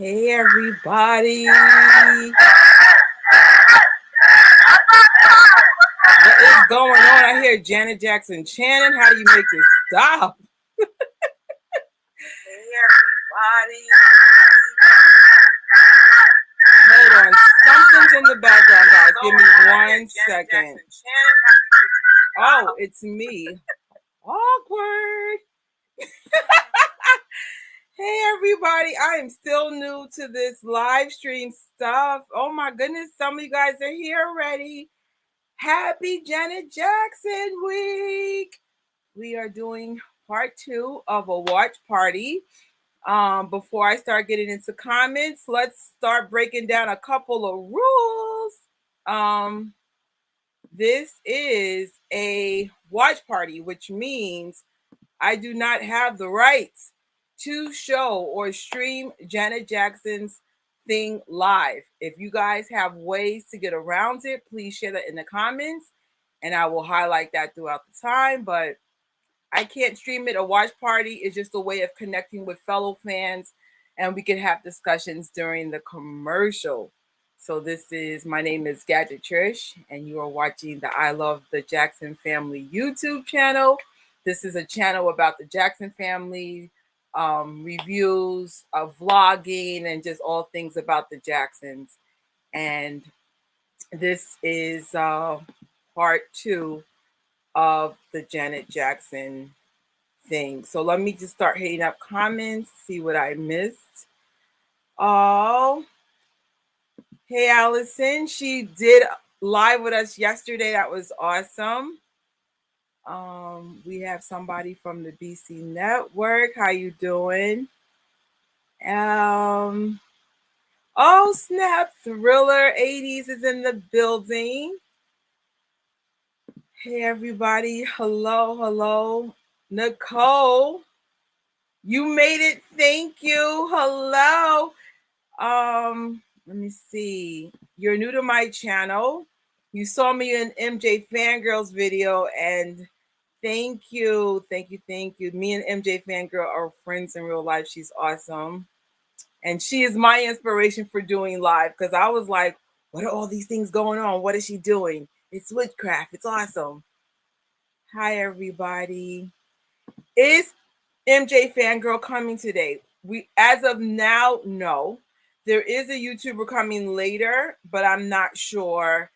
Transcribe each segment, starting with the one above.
Hey everybody. What is going on? I hear Janet Jackson chanting. How do you make this stop? Hey everybody. Hold on. Something's in the background, guys. Give me 1 second. Oh, it's me. Awkward. Hey everybody, I am still new to this live stream stuff. Oh my goodness, some of you guys are here already. Happy Janet Jackson week. We are doing part 2 of a watch party. Before I start getting into comments, let's start breaking down a couple of rules. This is a watch party, which means I do not have the rights to show or stream Janet Jackson's thing live. If you guys have ways to get around it, please share that in the comments and I will highlight that throughout the time. But I can't stream it. A watch party is just a way of connecting with fellow fans and we can have discussions during the commercial. So my name is Gadget Trish and you are watching the I Love the Jackson Family YouTube channel. This is a channel about the Jackson family, reviews, vlogging, and just all things about the Jacksons. And this is part 2 of the Janet Jackson thing. So let me just start hitting up comments, see what I missed. Oh, hey Allison, she did live with us yesterday. That was awesome. We have somebody from the BC Network. How you doing? Oh snap! Thriller 80s is in the building. Hey everybody! Hello, Nicole. You made it. Thank you. Hello. Let me see. You're new to my channel. You saw me in MJ Fangirls video and thank you. Me and MJ Fangirl are friends in real life. She's awesome. And she is my inspiration for doing live because I was like, what are all these things going on? What is she doing? It's witchcraft. It's awesome. Hi, everybody. Is MJ Fangirl coming today? As of now, no. There is a YouTuber coming later, but I'm not sure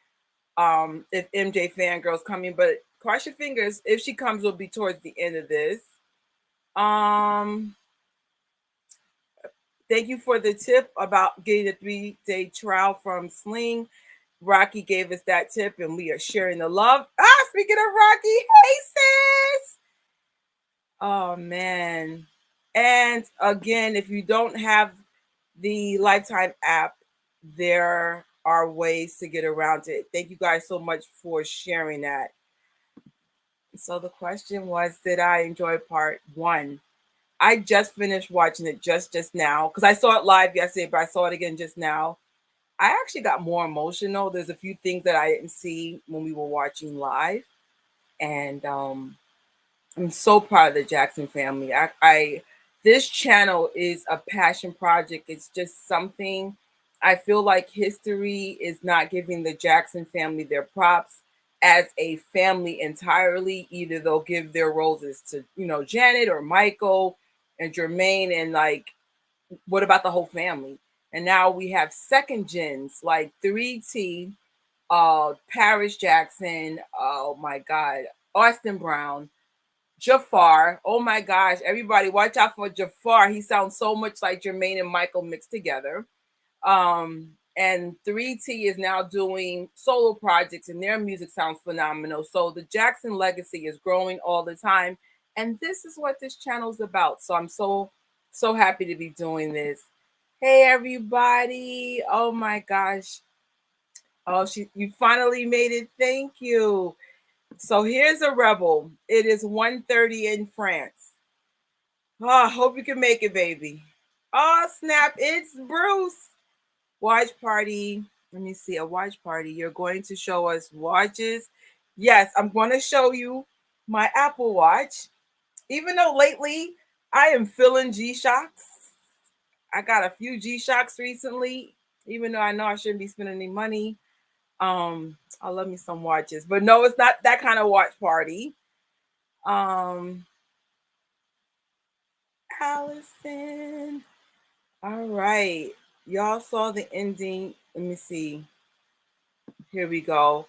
if MJ Fangirl's coming. But cross your fingers. If she comes, it'll be towards the end of this. Thank you for the tip about getting a 3-day trial from Sling. Rocky gave us that tip, and we are sharing the love. Speaking of Rocky, hey sis. Oh man. And again, if you don't have the Lifetime app, there are ways to get around it. Thank you guys so much for sharing that. So the question was, did I enjoy part 1? I just finished watching it just now because I saw it live yesterday, but I saw it again just now. I actually got more emotional. There's a few things that I didn't see when we were watching live. And I'm so proud of the Jackson family. This channel is a passion project. It's just something I feel like history is not giving the Jackson family their props as a family entirely. Either they'll give their roses to, Janet or Michael and Jermaine, and like, what about the whole family? And now we have second gens like 3T, Paris Jackson, oh my God, Austin Brown, Jafar. Oh my gosh, everybody watch out for Jafar. He sounds so much like Jermaine and Michael mixed together. And 3T is now doing solo projects and their music sounds phenomenal. So the Jackson legacy is growing all the time. And this is what this channel is about. So I'm so happy to be doing this. Hey everybody. Oh my gosh. Oh, you finally made it. Thank you. So here's a rebel. It is 1:30 in France. Oh, hope you can make it, baby. Oh, snap. It's Bruce. Watch party. Let me see. A watch party. You're going to show us watches. Yes, I'm going to show you my Apple Watch. Even though lately I am feeling G-Shocks. I got a few G-Shocks recently, even though I know I shouldn't be spending any money. I love me some watches, but no, it's not that kind of watch party. Um, Allison. All right. Y'all saw the ending. Let me see. Here we go.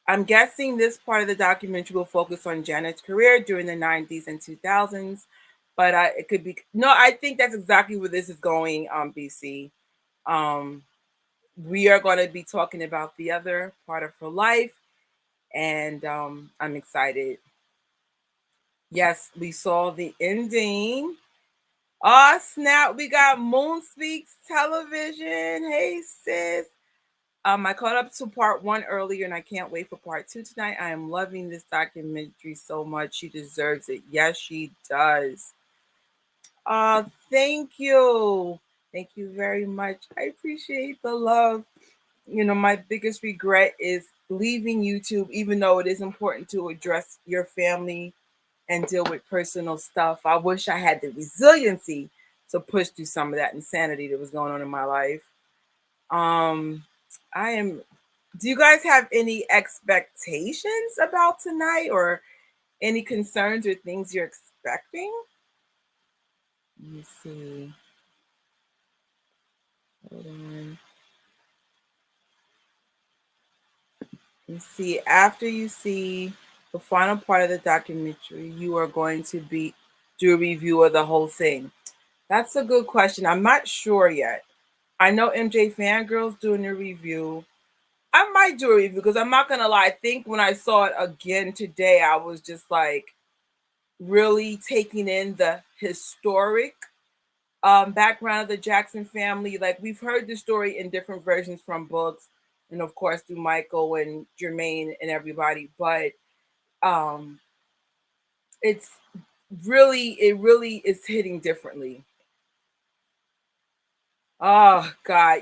I'm guessing this part of the documentary will focus on Janet's career during the 90s and 2000s, but it could be no. I think that's exactly where this is going. BC. Um, we are going to be talking about the other part of her life, and I'm excited. Yes, we saw the ending. Oh snap! We got Moon Speaks Television. Hey sis. I caught up to part one earlier and I can't wait for part two tonight. I am loving this documentary so much. She deserves it. Yes, she does. Thank you. Thank you very much. I appreciate the love. You know, my biggest regret is leaving YouTube, even though it is important to address your family and deal with personal stuff. I wish I had the resiliency to push through some of that insanity that was going on in my life. Um, I am. Do you guys have any expectations about tonight, or any concerns or things you're expecting? Let me see. Hold on. Let me see. After you see the final part of the documentary, you are going to do a review of the whole thing. That's a good question. I'm not sure yet. I know MJ Fangirl's doing a review. I might do a review because I'm not gonna lie. I think when I saw it again today, I was just like really taking in the historic background of the Jackson family. Like we've heard the story in different versions from books, and of course through Michael and Jermaine and everybody. But um, it's it really is hitting differently. Oh God,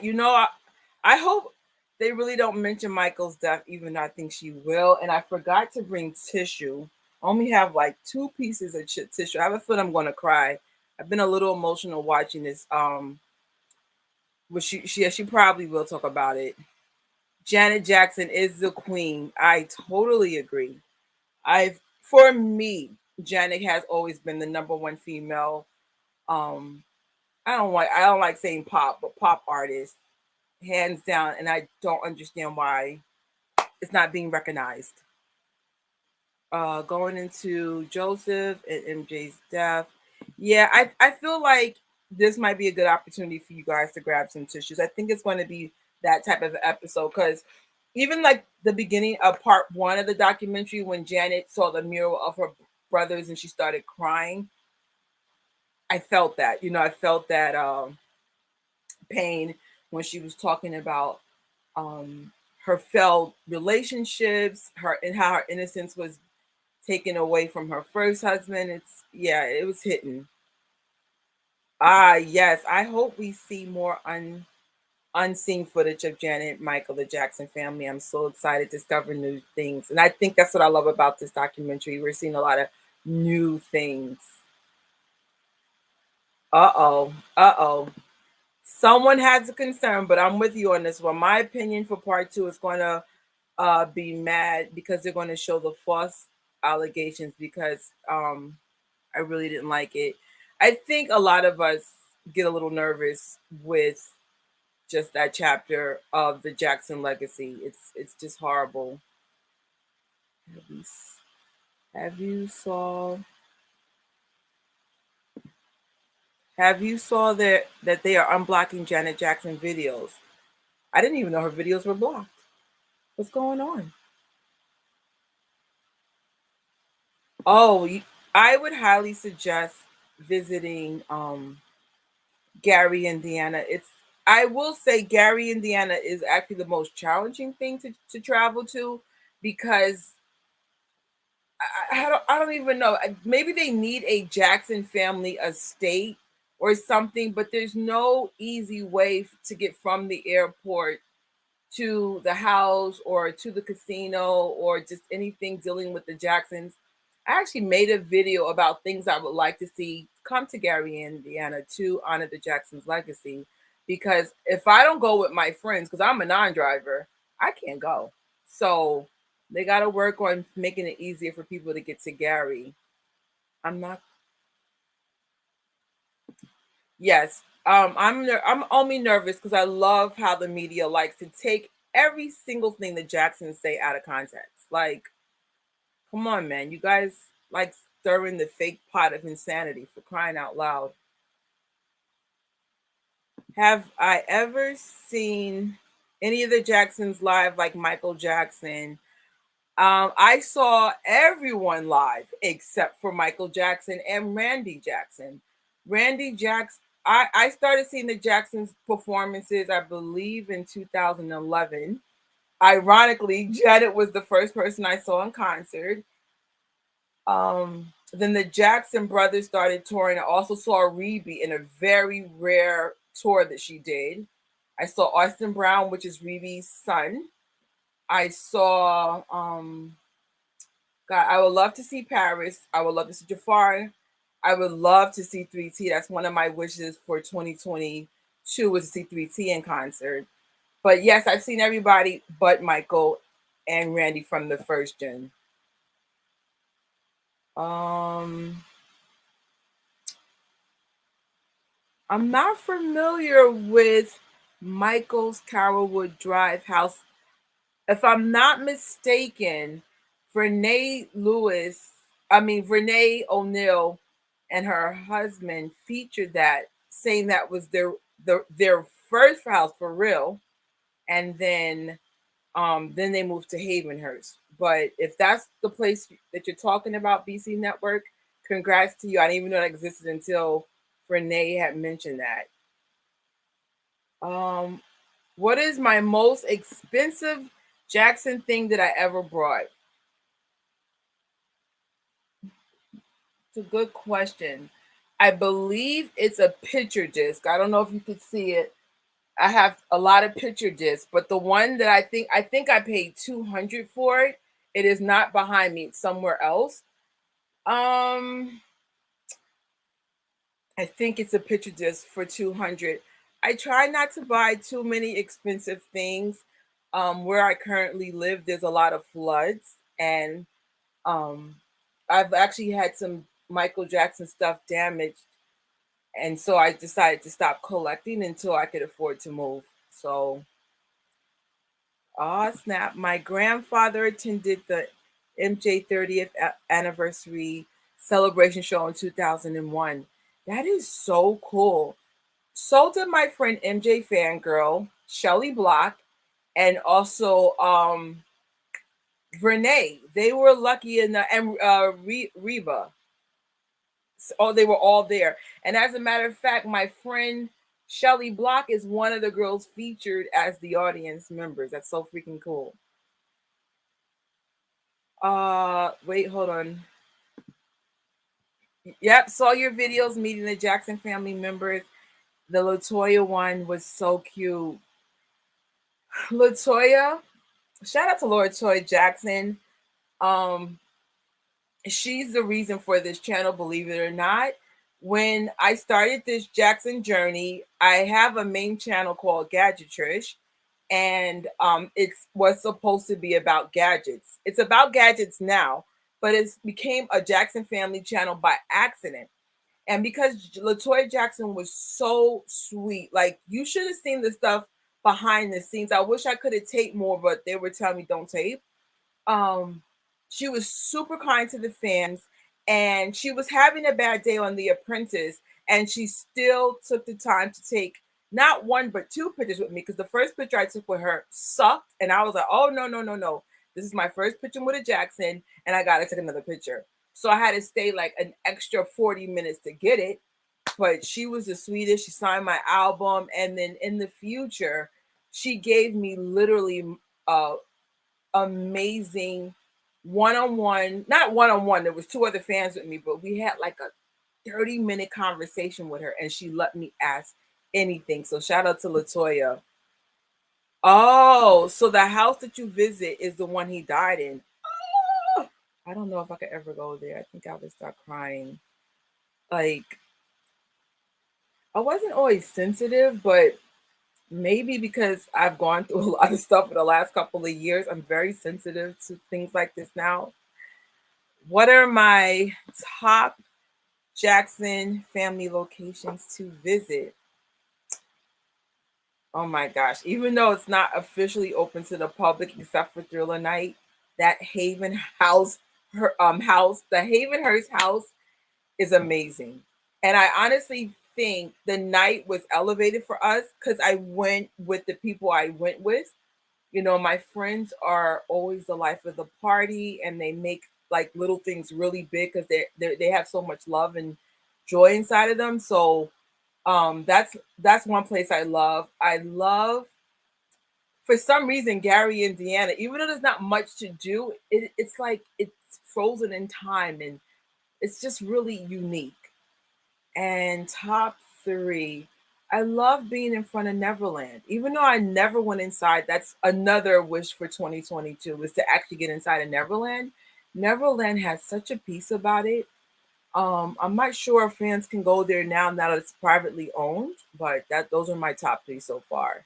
I hope they really don't mention Michael's death, even though I think she will. And I forgot to bring tissue. I only have like two pieces of tissue. I have a feeling I'm gonna cry. I've been a little emotional watching this. But she probably will talk about it. Janet Jackson is the queen. I totally agree. For me, Janet has always been the number one female. Um, I don't like saying pop, but pop artist hands down, and I don't understand why it's not being recognized. Going into Joseph and MJ's death, yeah, I feel like this might be a good opportunity for you guys to grab some tissues. I think it's going to be that type of episode because even like the beginning of part one of the documentary, when Janet saw the mural of her brothers and she started crying, I felt that. I felt that pain when she was talking about um, her failed relationships, her and how her innocence was taken away from her first husband. It was hitting. Yes. I hope we see more unseen footage of Janet, Michael, the Jackson family. I'm so excited to discover new things. And I think that's what I love about this documentary. We're seeing a lot of new things. Uh-oh. Uh-oh. Someone has a concern, but I'm with you on this one. My opinion for part two is going to be mad because they're going to show the false allegations because I really didn't like it. I think a lot of us get a little nervous with just that chapter of the Jackson legacy. It's just horrible. Have you, have you saw have you saw that they are unblocking Janet Jackson videos? I didn't even know her videos were blocked. What's going on? Oh, I would highly suggest visiting Gary, Indiana. I will say Gary, Indiana is actually the most challenging thing to travel to because I don't even know. Maybe they need a Jackson family estate or something, but there's no easy way to get from the airport to the house or to the casino or just anything dealing with the Jacksons. I actually made a video about things I would like to see come to Gary, Indiana to honor the Jacksons' legacy because if I don't go with my friends, because I'm a non-driver, I can't go. So they got to work on making it easier for people to get to Gary. I'm not. Yes, I'm only nervous because I love how the media likes to take every single thing the Jacksons say out of context. Like, come on, man, you guys like stirring the fake pot of insanity for crying out loud. Have I ever seen any of the Jacksons live like Michael Jackson? I saw everyone live except for Michael Jackson and Randy Jackson. Randy Jackson, I started seeing the Jacksons performances, I believe, in 2011. Ironically, Janet was the first person I saw in concert. Then the Jackson brothers started touring. I also saw Rebe in a very rare tour that she did. I saw Austin Brown, which is Rebe's son. I saw God, I would love to see Paris. I would love to see Jafar. I would love to see 3T. That's one of my wishes for 2022 was to see 3T in concert. But yes, I've seen everybody but Michael and Randy from the first gen. Um, I'm not familiar with Michael's Carrollwood Drive house. If I'm not mistaken, Renee O'Neill and her husband featured that, saying that was their first house for real. And then they moved to Havenhurst. But if that's the place that you're talking about, BC Network, congrats to you. I didn't even know that existed until Renee had mentioned that. Um, what is my most expensive Jackson thing that I ever brought? It's a good question. I believe it's a picture disc. I don't know if you could see it. I have a lot of picture discs, but the one that I think I paid 200 for it. It is not behind me, it's somewhere else. Um I think it's a picture disc for 200. I try not to buy too many expensive things. Where I currently live, there's a lot of floods, and um, I've actually had some Michael Jackson stuff damaged, and so I decided to stop collecting until I could afford to move. So, oh snap! My grandfather attended the MJ 30th anniversary celebration show in 2001. That is so cool. So did my friend MJ Fangirl, Shelly Block, and also Renee. They were lucky enough, and Reba. Oh, they were all there. And as a matter of fact, my friend Shelly Block is one of the girls featured as the audience members. That's so freaking cool. Wait, hold on. Yep, saw your videos meeting the Jackson family members. The Latoya one was so cute. Latoya, shout out to Latoya Jackson. Um, she's the reason for this channel, believe it or not. When I started this Jackson journey, I have a main channel called Gadgetrish, and it was supposed to be about gadgets. It's about gadgets now, but it's became a Jackson family channel by accident. And because Latoya Jackson was so sweet, like you should have seen the stuff behind the scenes. I wish I could have taped more, but they were telling me don't tape. um she was super kind to the fans, and she was having a bad day on The Apprentice, and she still took the time to take not one but two pictures with me, because the first picture I took with her sucked, and I was like, oh no, no, no, no, this is my first picture with a Jackson, and I gotta take another picture. So I had to stay like an extra 40 minutes to get it. But she was the sweetest. She signed my album, and then in the future she gave me literally uh amazing one-on-one, not one-on-one, there was two other fans with me, but we had like a 30-minute conversation with her, and she let me ask anything. So shout out to Latoya. Oh, so the house that you visit is the one he died in. Oh, I don't know if I could ever go there. I think I would start crying. Like, I wasn't always sensitive, but maybe because I've gone through a lot of stuff in the last couple of years, I'm very sensitive to things like this now. What are my top Jackson family locations to visit? Oh my gosh. Even though it's not officially open to the public except for Thriller Night, that Haven house, the Havenhurst house is amazing. And I honestly think the night was elevated for us because I went with the people I went with. You know, my friends are always the life of the party and they make like little things really big because they have so much love and joy inside of them. So that's one place I love. I love for some reason Gary, Indiana, even though there's not much to do, it's like it's frozen in time and it's just really unique. And top three, I love being in front of Neverland. Even though I never went inside, that's another wish for 2022 is to actually get inside of Neverland. Neverland has such a peace about it. I'm not sure if fans can go there now that it's privately owned, but that those are my top three so far.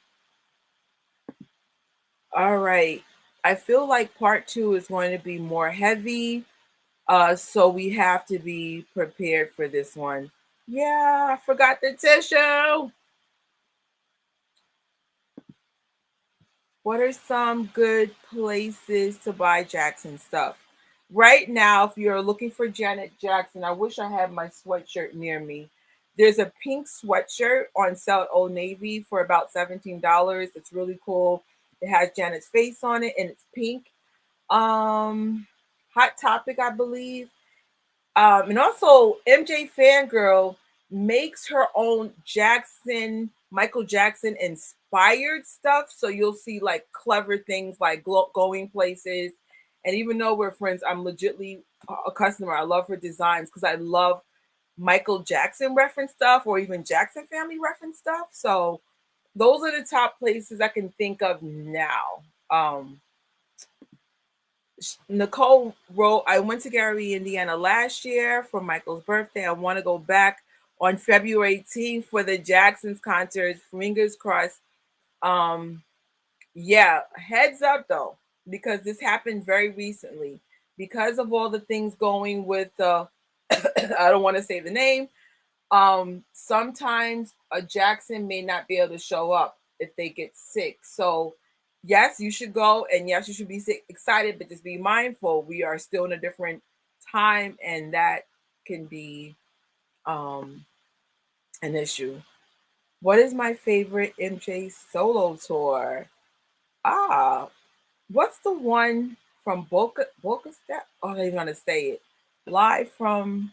All right. I feel like part two is going to be more heavy. So we have to be prepared for this one. Yeah, I forgot the tissue. What are some good places to buy Jackson stuff? Right now, if you're looking for Janet Jackson, I wish I had my sweatshirt near me. There's a pink sweatshirt on sale at Old Navy for about $17. It's really cool. It has Janet's face on it and it's pink. Hot Topic, I believe. And also, MJ Fangirl makes her own Michael Jackson inspired stuff. So you'll see like clever things like going places. And even though we're friends, I'm legitly a customer. I love her designs because I love Michael Jackson reference stuff or even Jackson family reference stuff. So those are the top places I can think of now. Nicole wrote, I went to Gary, Indiana last year for Michael's birthday. I want to go back on February 18th for the Jacksons concert. Fingers crossed. Um, yeah, heads up though, because this happened very recently. Because of all the things going with I don't want to say the name, sometimes a Jackson may not be able to show up if they get sick. So yes, you should go and yes, you should be excited, but just be mindful. We are still in a different time and that can be um an issue. What is my favorite MJ solo tour? Ah, what's the one from Boca Step? Oh, I don't even want to say it. Live from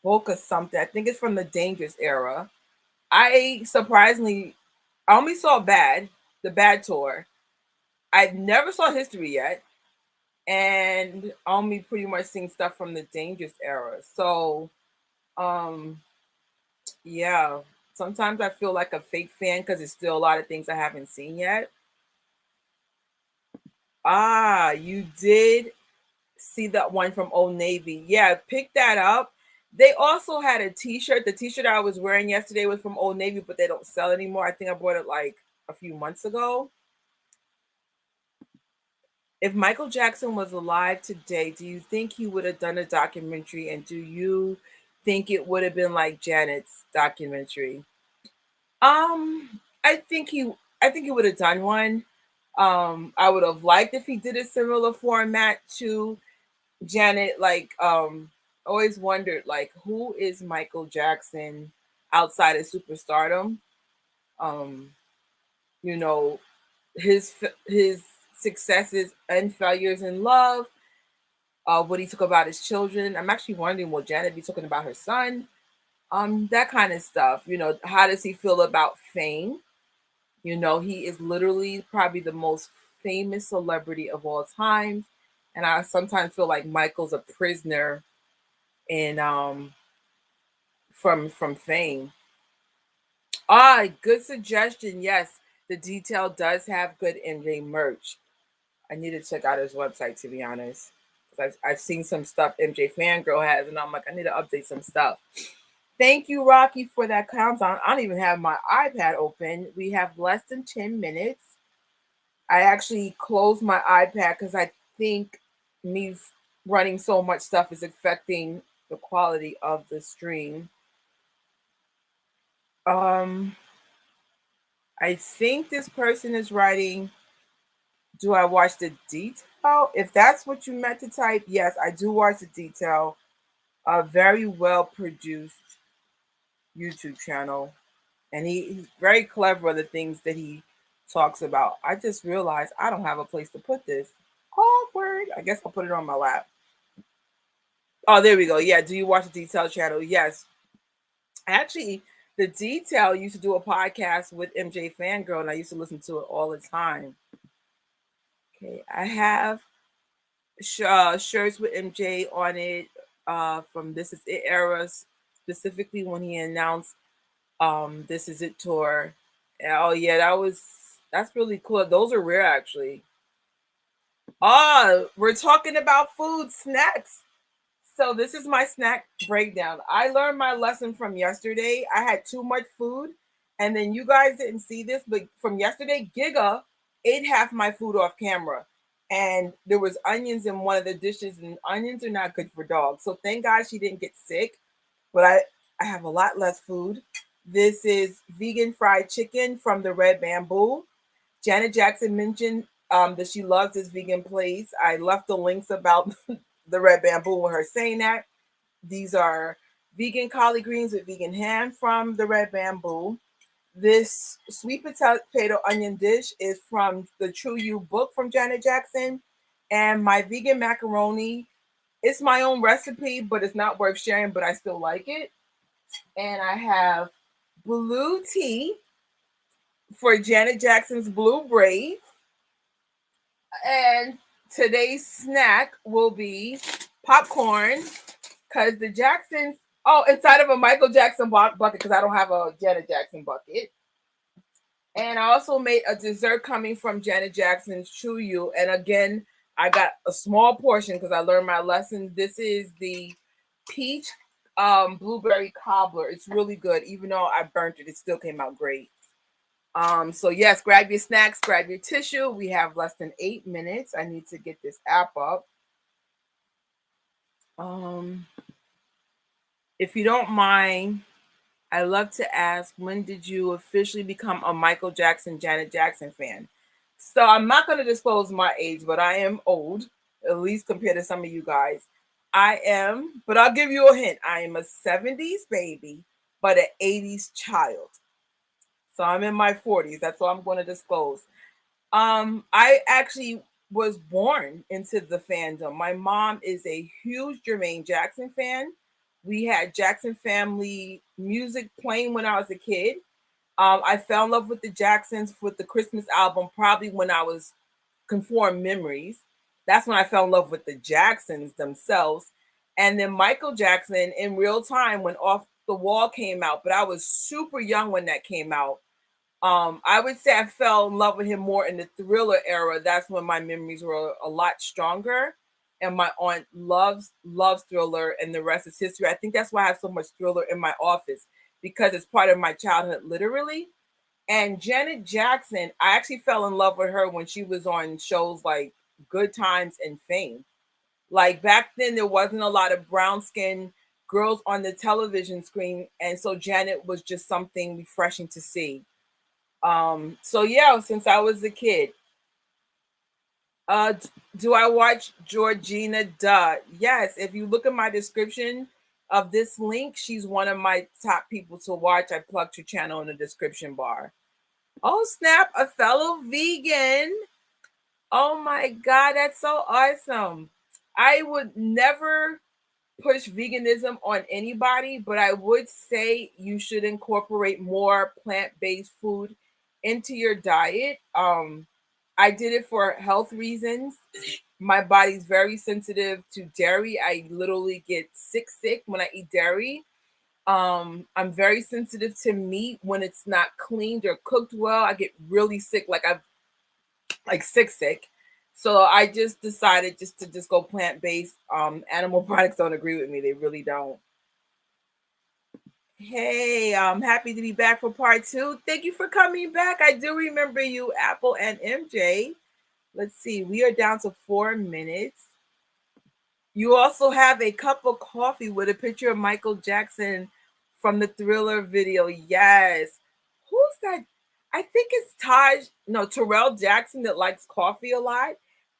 Boca something. I think it's from the Dangerous era. I surprisingly I only saw the Bad tour. I've never saw History yet, and only pretty much seen stuff from the Dangerous era. So, um, yeah. Sometimes I feel like a fake fan because there's still a lot of things I haven't seen yet. Ah, you did see that one from Old Navy. Yeah, pick that up. They also had a T-shirt. The T-shirt I was wearing yesterday was from Old Navy, but they don't sell it anymore. I think I bought it like a few months ago. If Michael Jackson was alive today, do you think he would have done a documentary? And do you think it would have been like Janet's documentary? I think he would have done one. I would have liked if he did a similar format to Janet. Like, always wondered like who is Michael Jackson outside of superstardom? Um, you know, his successes and failures in love, what he took about his children. I'm actually wondering will Janet be talking about her son? That kind of stuff. You know, how does he feel about fame? You know, he is literally probably the most famous celebrity of all time. And I sometimes feel like Michael's a prisoner in from fame. Ah, good suggestion. Yes, the detail does have good in-game merch. I need to check out his website to be honest. I've seen some stuff MJ Fangirl has, and I'm like, I need to update some stuff. Thank you, Rocky, for that countdown. I don't even have my iPad open. We have less than 10 minutes. I actually closed my iPad because I think me running so much stuff is affecting the quality of the stream. Um, I think this person is writing, do I watch the detail? If that's what you meant to type, yes, I do watch the detail. A very well produced YouTube channel. And he's very clever, the things that he talks about. I just realized I don't have a place to put this. Awkward. I guess I'll put it on my lap. Oh, there we go. Yeah. Do you watch the detail channel? Yes. Actually, the detail used to do a podcast with MJ Fangirl, and I used to listen to it all the time. Okay, I have shirts with MJ on it from This Is It eras, specifically when he announced This Is It tour. Oh yeah, that's really cool. Those are rare actually. We're talking about food snacks. So this is my snack breakdown. I learned my lesson from yesterday. I had too much food, and then you guys didn't see this, but from yesterday, Giga ate half my food off camera, and there was onions in one of the dishes, and onions are not good for dogs. So thank God she didn't get sick. But I have a lot less food. This is vegan fried chicken from the Red Bamboo. Janet Jackson mentioned that she loves this vegan place. I left the links about the Red Bamboo with her saying that. These are vegan collard greens with vegan ham from the Red Bamboo. This sweet potato onion dish is from the True You book from Janet Jackson. And my vegan macaroni, it's my own recipe, but it's not worth sharing, but I still like it. And I have blue tea for Janet Jackson's Blue Braids. And today's snack will be popcorn because the Jacksons, oh, inside of a Michael Jackson bucket because I don't have a Janet Jackson bucket. And I also made a dessert coming from Janet Jackson's True You. And again, I got a small portion because I learned my lesson. This is the peach blueberry cobbler. It's really good. Even though I burnt it, it still came out great. So yes, grab your snacks, grab your tissue. We have less than 8 minutes. I need to get this app up. Um, if you don't mind, I love to ask, when did you officially become a Michael Jackson, Janet Jackson fan? So I'm not going to disclose my age, but I am old, at least compared to some of you guys. I am, but I'll give you a hint. I am a 70s baby, but an 80s child. So I'm in my 40s. That's all I'm going to disclose. I actually was born into the fandom. My mom is a huge Jermaine Jackson fan. We had Jackson family music playing when I was a kid. I fell in love with the Jacksons with the Christmas album, probably when I was conformed memories. That's when I fell in love with the Jacksons themselves. And then Michael Jackson in real time when Off the Wall came out, but I was super young when that came out. I would say I fell in love with him more in the Thriller era. That's when my memories were a lot stronger. And my aunt loves Thriller, and the rest is history. I think that's why I have so much Thriller in my office because it's part of my childhood, literally. And Janet Jackson, I actually fell in love with her when she was on shows like Good Times and Fame. Like back then, there wasn't a lot of brown skinned girls on the television screen, and so Janet was just something refreshing to see. So yeah, since I was a kid. Do I watch Georgina? Duh. Yes. If you look at my description of this link, she's one of my top people to watch. I plugged her channel in the description bar. Oh snap! A fellow vegan. Oh my god, that's so awesome. I would never push veganism on anybody, but I would say you should incorporate more plant-based food into your diet. I did it for health reasons. My body's very sensitive to dairy. I literally get sick when I eat dairy. I'm very sensitive to meat when it's not cleaned or cooked well. I get really sick, like sick. So I just decided just to go plant based. Animal products don't agree with me; they really don't. Hey, I'm happy to be back for part two. Thank you for coming back. I do remember you, Apple and MJ. Let's see, we are down to 4 minutes. You also have a cup of coffee with a picture of Michael Jackson from the Thriller video. Yes. Who's that? I think it's Terrell Jackson that likes coffee a lot.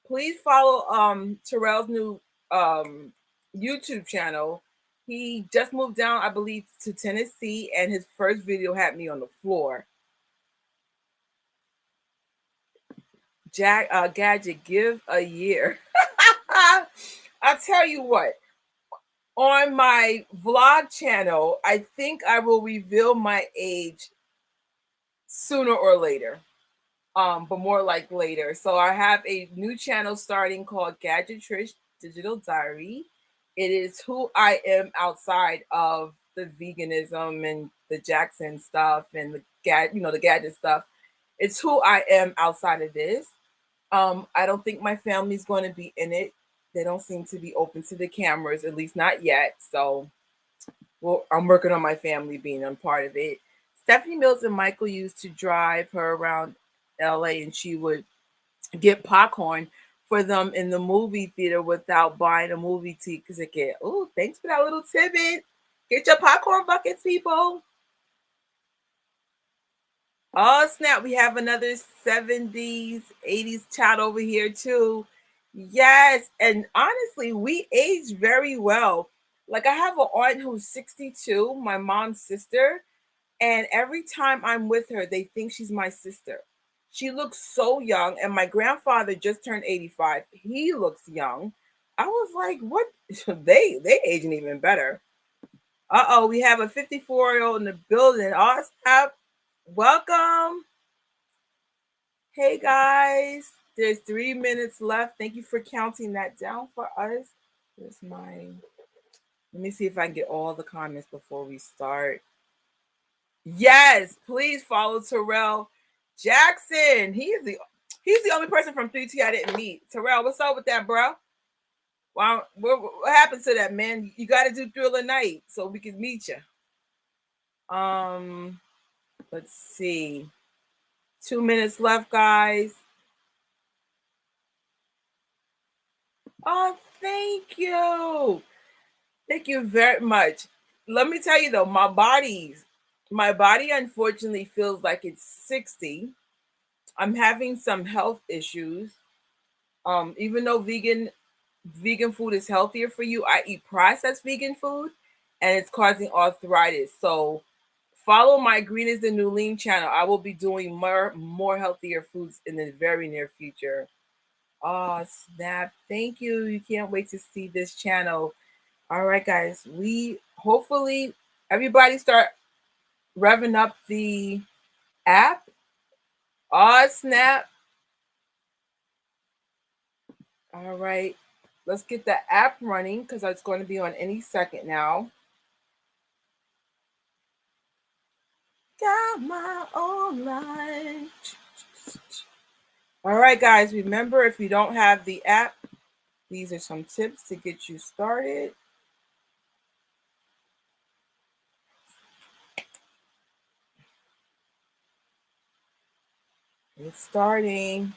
Please follow Terrell's new YouTube channel. He just moved down, I believe, to Tennessee, and his first video had me on the floor. Gadget, give a year. I'll tell you what, on my vlog channel, I think I will reveal my age sooner or later. But more like later. So I have a new channel starting called Gadget Trish Digital Diary. It is who I am outside of the veganism and the Jackson stuff and the gadget stuff. It's who I am outside of this. I don't think my family's going to be in it. They don't seem to be open to the cameras, at least not yet. So I'm working on my family being a part of it. Stephanie Mills and Michael used to drive her around LA, and she would get popcorn for them in the movie theater without buying a movie ticket. Oh, thanks for that little tidbit. Get your popcorn buckets, people. Oh, snap. We have another 70s, 80s child over here, too. Yes. And honestly, we age very well. Like, I have an aunt who's 62, my mom's sister. And every time I'm with her, they think she's my sister. She looks so young. And my grandfather just turned 85. He looks young. I was like, what? They aging even better. Uh-oh, we have a 54-year-old in the building. Oh, snap. Welcome. Hey guys, there's 3 minutes left. Thank you for counting that down for us. There's mine. Let me see if I can get all the comments before we start. Yes, please follow Terrell Jackson. He's the only person from 3T I didn't meet. Terrell, what's up with that, bro? Wow, what happened to that, man? You got to do Thriller Night so we can meet you. Um, let's see. 2 minutes left, guys. Oh, thank you. Thank you very much. Let me tell you though, my body unfortunately feels like it's 60. I'm having some health issues. Even though vegan food is healthier for you, I eat processed vegan food and it's causing arthritis. So follow my Green is the New Lean channel. I will be doing more healthier foods in the very near future. Oh, snap. Thank you. You can't wait to see this channel. All right, guys. We hopefully everybody start revving up the app. Oh, snap. All right. Let's get the app running because it's going to be on any second now. Got my own life. All right, guys. Remember, if you don't have the app, these are some tips to get you started. It's starting.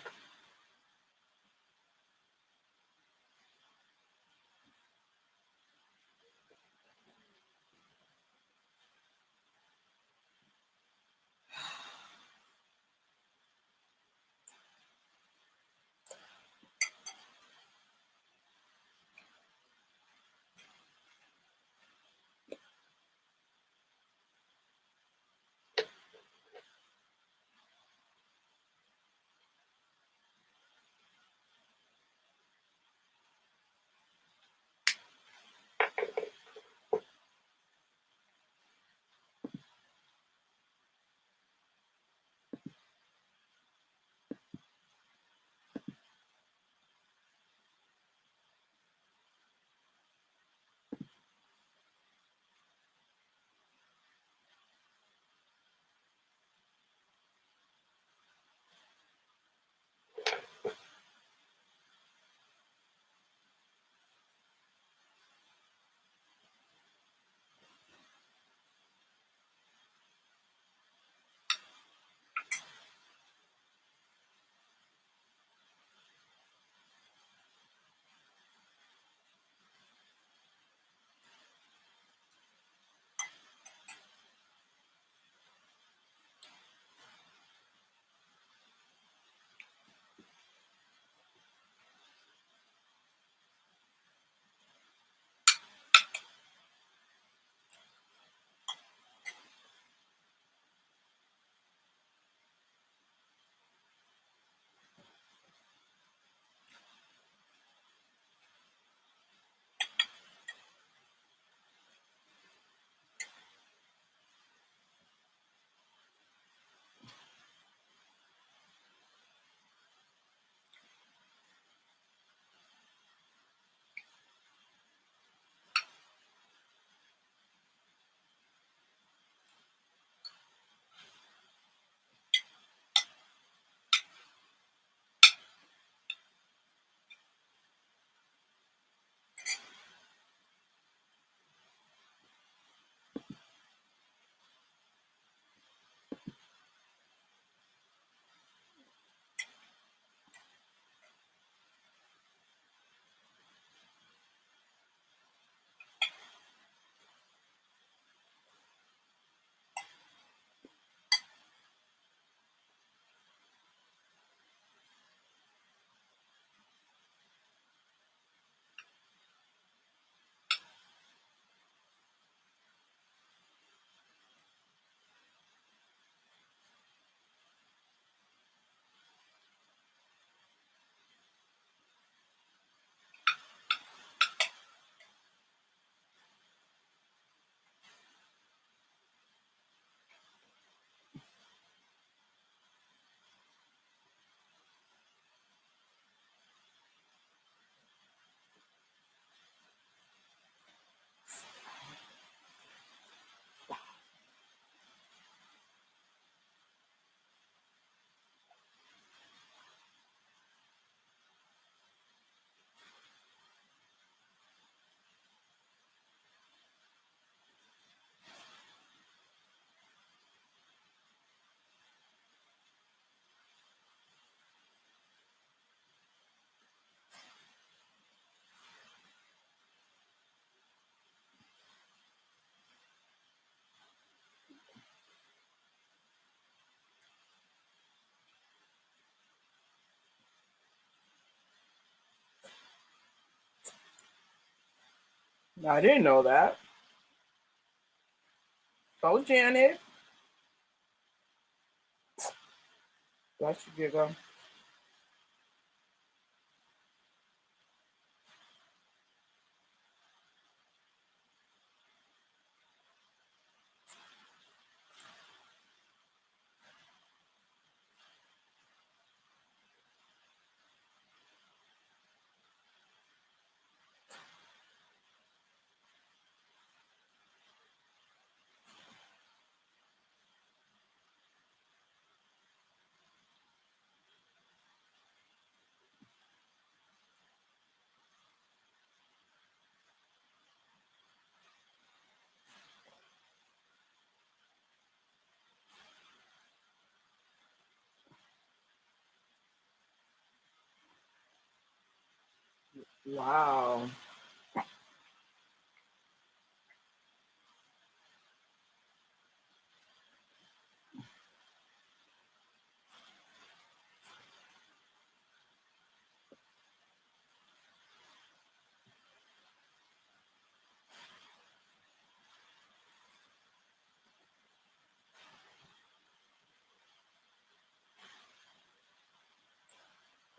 I didn't know that. Oh, Janet. Bless you, giggle. Wow.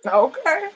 Okay.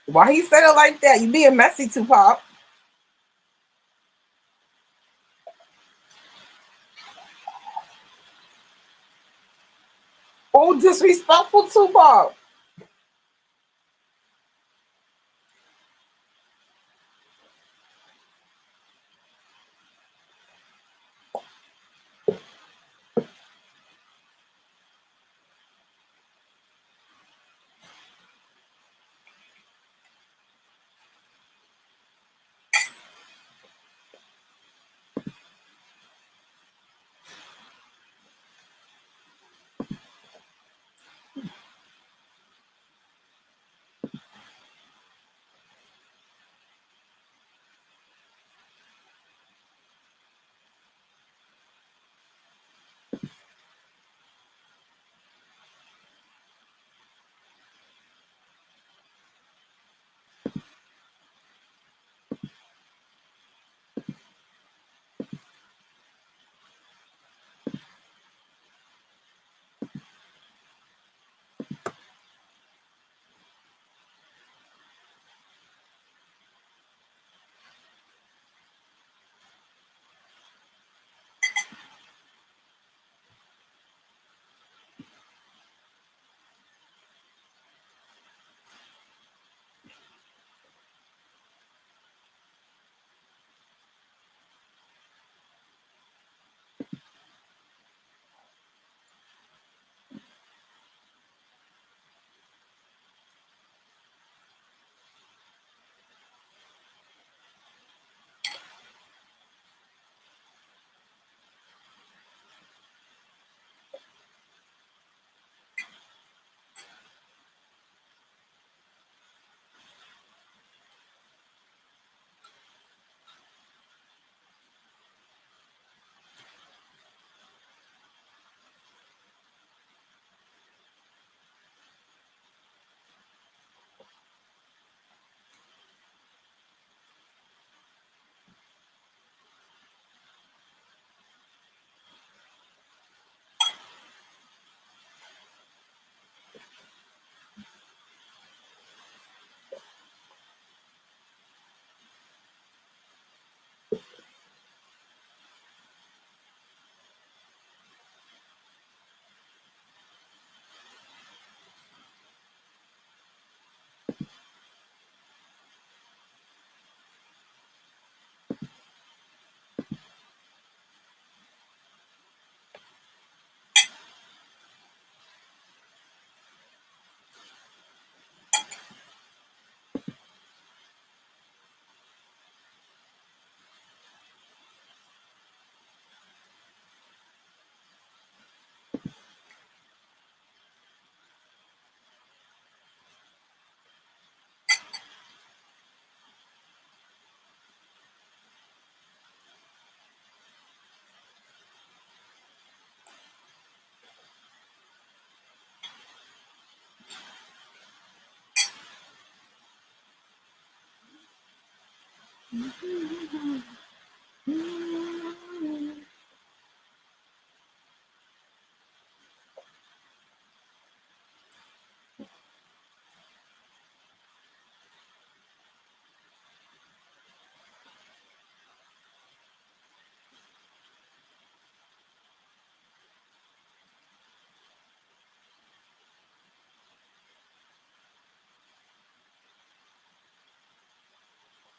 Why he said it like that? You being messy, Tupac. Oh, disrespectful, Tupac.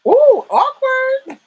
Ooh, awkward.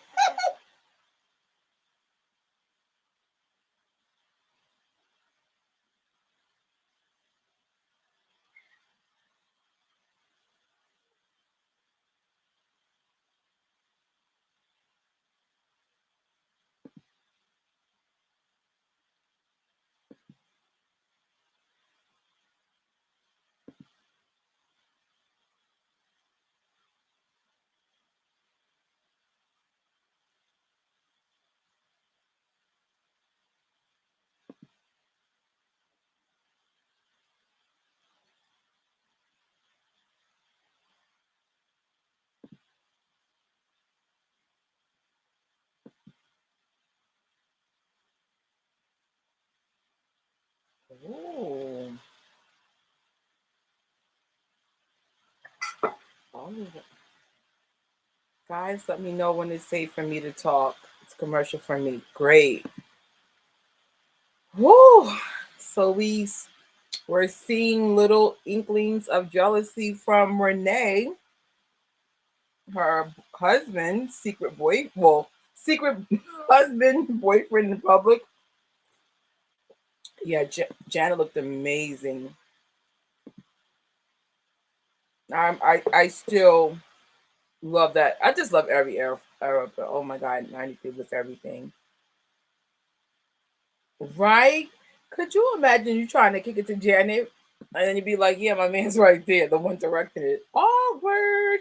Ooh. Oh, guys, let me know when it's safe for me to talk. It's commercial for me. Great. Woo. So we're seeing little inklings of jealousy from Renee, her husband, secret husband, boyfriend in public. Yeah, Janet looked amazing. I still love that. I just love every era, but oh my god, 93 was everything. Right? Could you imagine you trying to kick it to Janet and then you'd be like, yeah, my man's right there, the one directing it. Oh, word.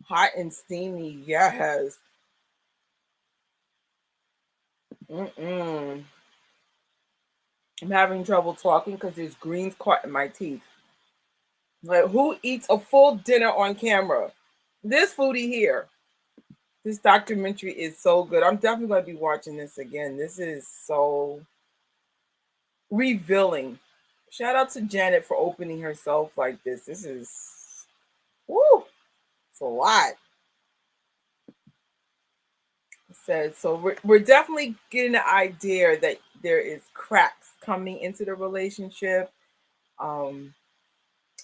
Hot and steamy, yes. Mm-mm. I'm having trouble talking because there's greens caught in my teeth. Like, who eats a full dinner on camera? This foodie here. This documentary is so good. I'm definitely going to be watching this again. This is so revealing. Shout out to Janet for opening herself like this. This is, woo, it's a lot. Said so. We're definitely getting the idea that there is cracks coming into the relationship. Um,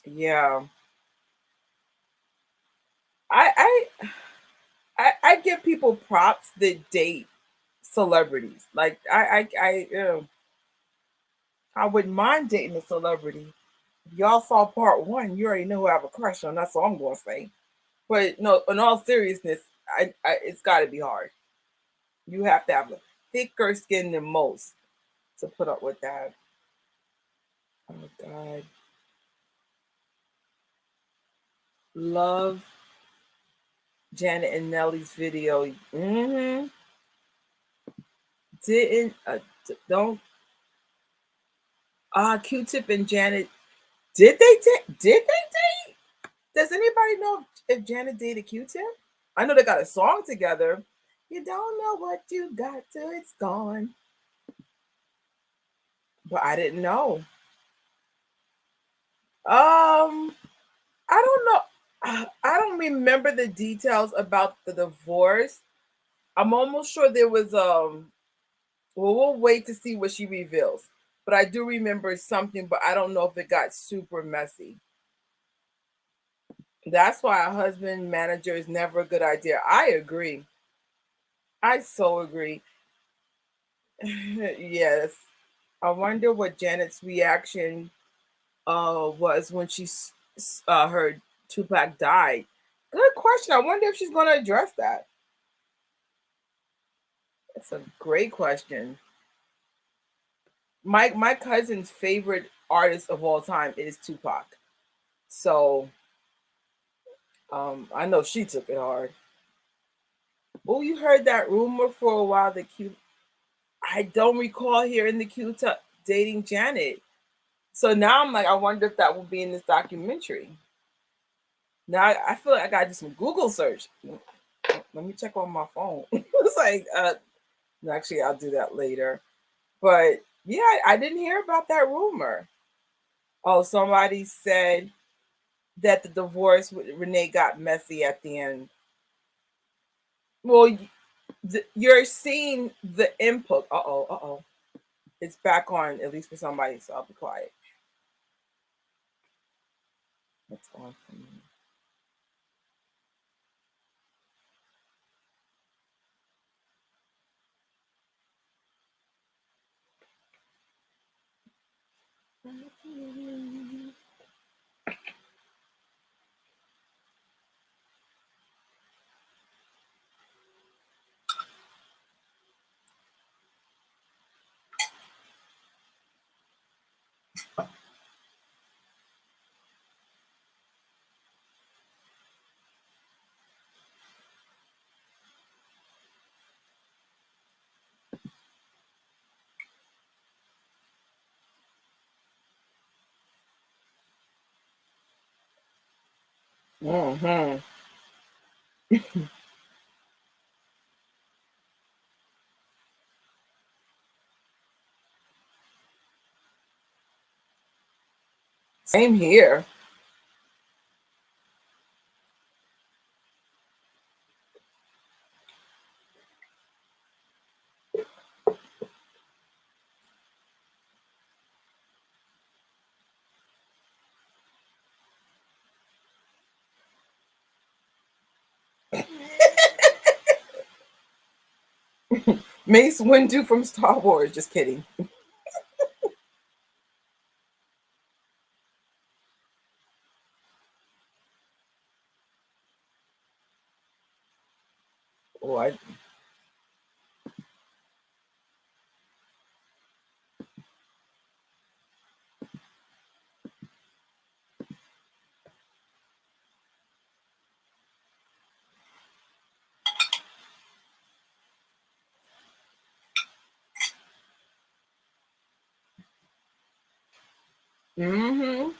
yeah, I I I give people props that date celebrities. Like I wouldn't mind dating a celebrity. If y'all saw part one, you already know who I have a crush on. That's all I'm gonna say. But no, in all seriousness, I it's got to be hard. You have to have a thicker skin than most to put up with that. Oh God, love Janet and Nelly's video. Didn't don't Q-Tip and Janet did they date? Does anybody know if Janet dated Q-Tip? I know they got a song together. You don't know what you got till it's gone. But I didn't know. I don't know. I don't remember the details about the divorce. I'm almost sure there was well, we'll wait to see what she reveals. But I do remember something, but I don't know if it got super messy. That's why a husband manager is never a good idea. I agree. I so agree. Yes. I wonder what Janet's reaction was when heard Tupac died. Good question. I wonder if she's going to address that. That's a great question. My cousin's favorite artist of all time is Tupac. So I know she took it hard. Oh, you heard that rumor for a while that Q. I don't recall hearing the Q dating Janet. So now I'm like, I wonder if that will be in this documentary. Now I feel like I got to do some Google search. Let me check on my phone. It's like, actually, I'll do that later. But yeah, I didn't hear about that rumor. Oh, somebody said that the divorce with Renee got messy at the end. Well, you're seeing the input. Uh oh, uh oh. It's back on, at least for somebody, so I'll be quiet. It's on for me. Mm-hmm. Same here. Mace Windu from Star Wars. Just kidding. Oh, I. Mm-hmm.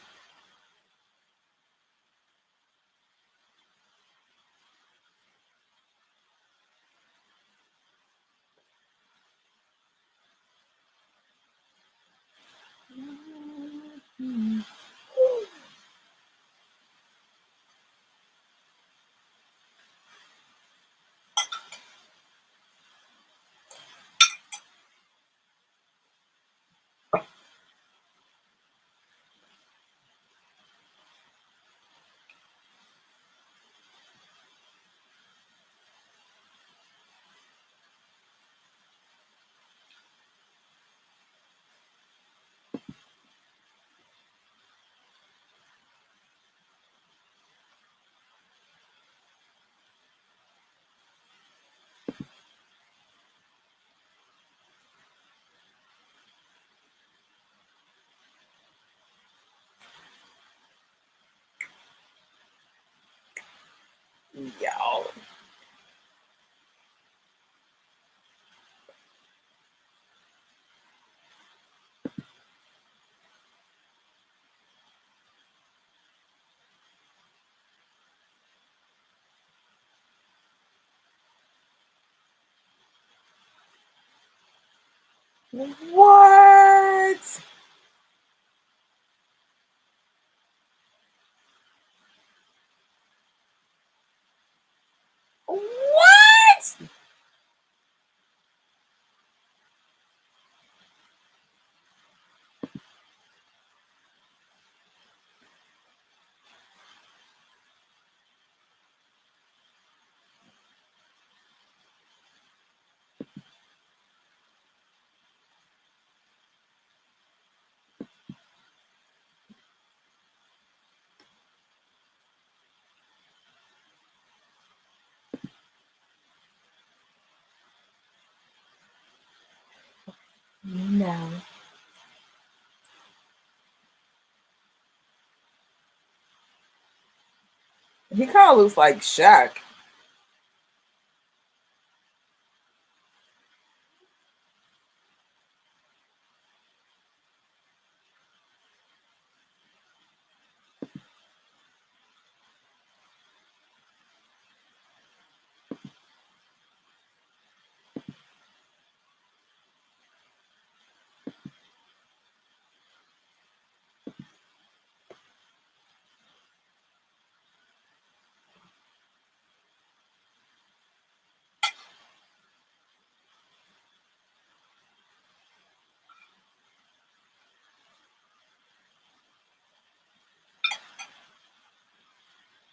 Yeah. What? What? No. He kind of looks like Shaq.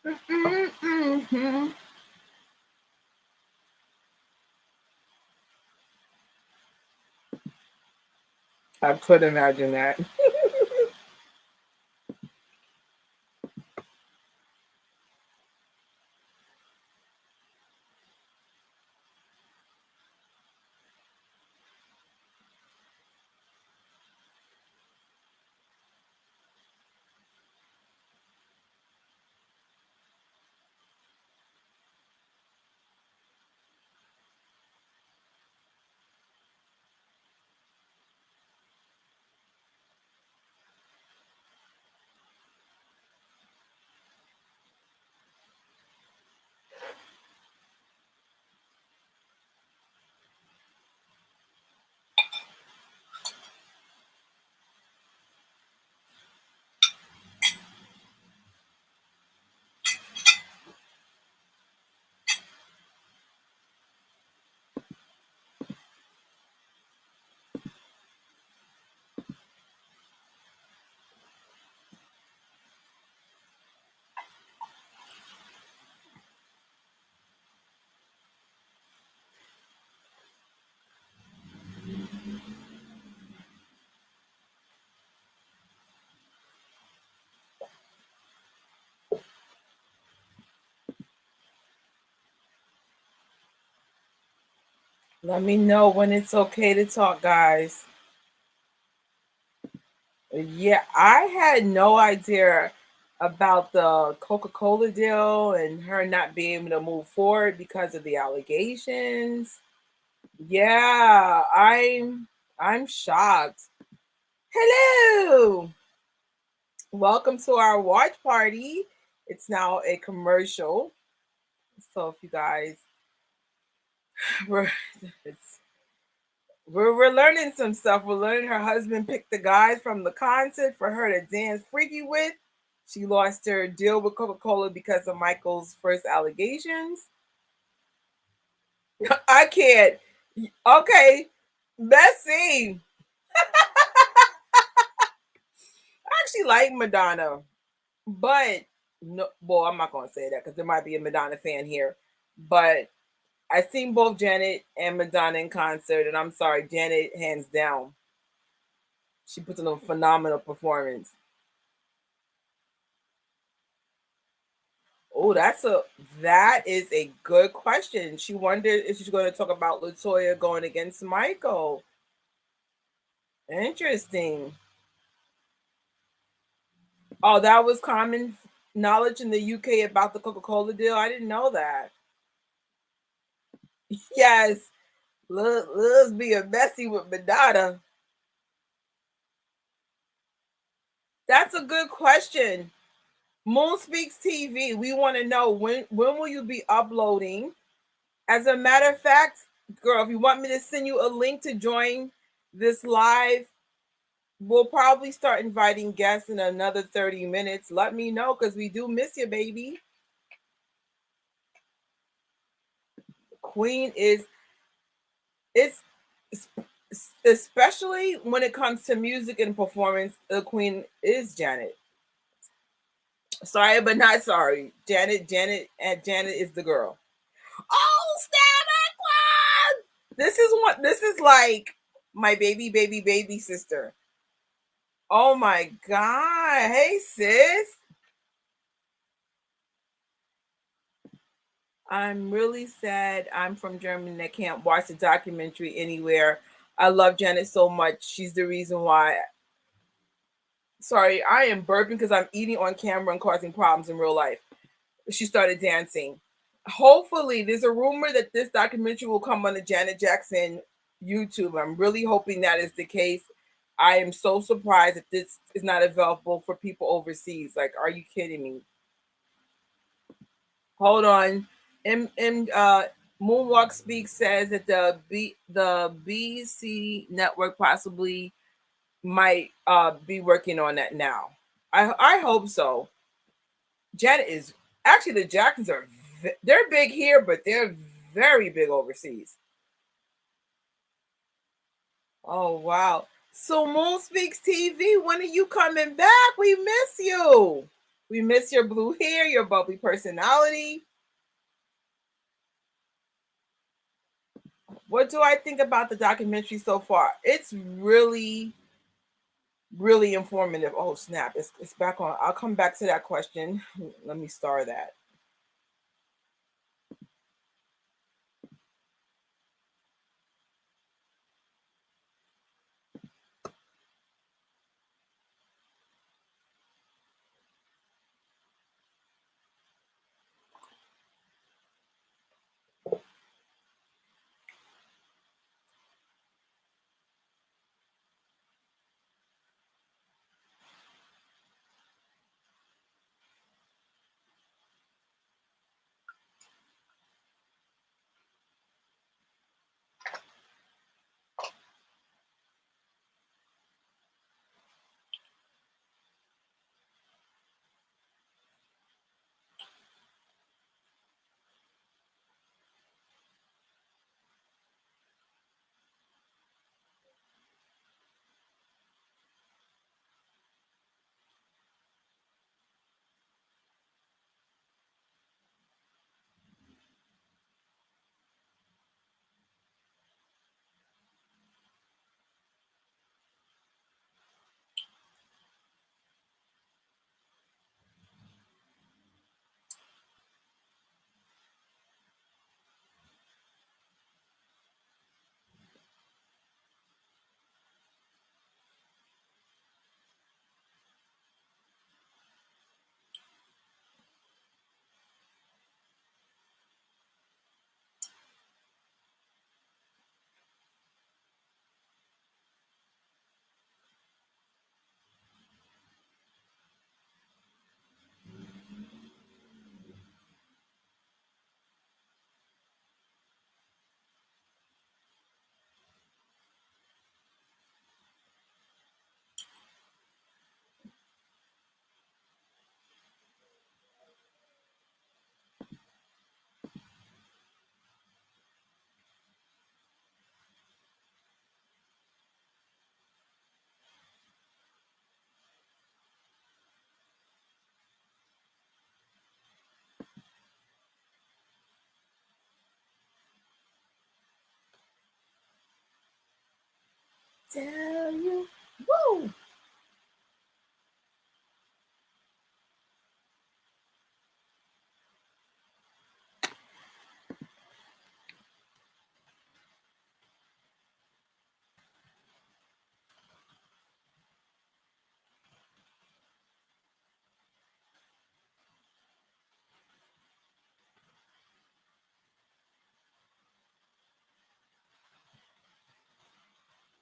Mm-mm-mm-hmm. I could imagine that. Let me know when it's okay to talk, guys. Yeah, I had no idea about the Coca-Cola deal and her not being able to move forward because of the allegations. Yeah, I'm shocked. Hello. Welcome to our watch party. It's now a commercial. So if you guys we're it's we're learning some stuff. We're learning her husband picked the guys from the concert for her to dance freaky with. She lost her deal with Coca-Cola because of Michael's first allegations. I can't. Okay, let's see. I actually like Madonna, but no, well, I'm not gonna say that because there might be a Madonna fan here. But I've seen both Janet and Madonna in concert, and I'm sorry, Janet hands down. She puts on a phenomenal performance. Oh, that is a good question. She wondered if she's going to talk about Latoya going against Michael. Interesting. Oh, that was common knowledge in the UK about the Coca-Cola deal. I didn't know that. Yes, Liz being messy with Madonna. That's a good question. Moon Speaks TV. We want to know when will you be uploading? As a matter of fact, girl, if you want me to send you a link to join this live, we'll probably start inviting guests in another 30 minutes. Let me know because we do miss you, baby. Queen is it's especially when it comes to music and performance, the queen is Janet. Sorry, but not sorry. Janet is the girl. Oh, Stab this is like my baby sister. Oh my god. Hey sis. I'm really sad I'm from Germany and I can't watch the documentary anywhere. I love Janet so much. She's the reason why. Sorry, I am burping because I'm eating on camera and causing problems in real life. She started dancing. Hopefully, there's a rumor that this documentary will come on the Janet Jackson YouTube. I'm really hoping that is the case. I am so surprised that this is not available for people overseas. Like, are you kidding me? Hold on. Moonwalk Speak says that the BC network possibly might be working on that now. I hope so. Janet is actually the Jacksons are they're big here, but they're very big overseas. Oh wow. So Moon Speaks TV, when are you coming back? We miss you. We miss your blue hair, your bubbly personality. What do I think about the documentary so far? It's really, really informative. Oh, snap. It's back on. I'll come back to that question. Let me star that. Tell you. Woo!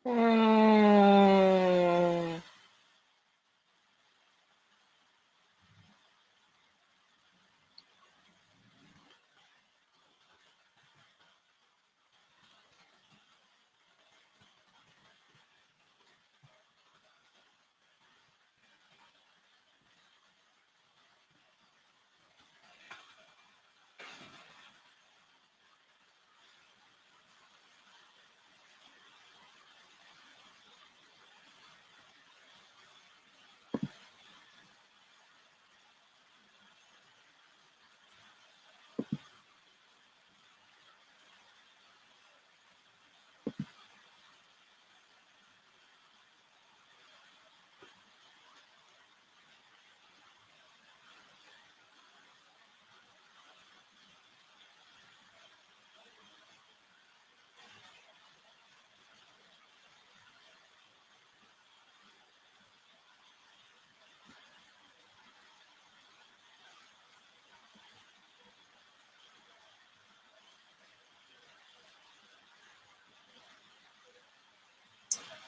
Mm.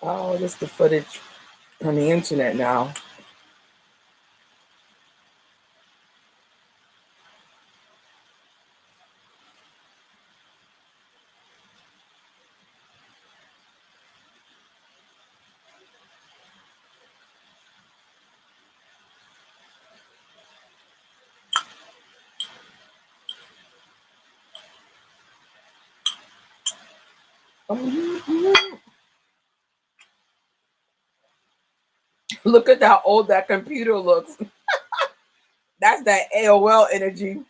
Oh, this is the footage on the internet now. Look at how old that computer looks. That's that AOL energy.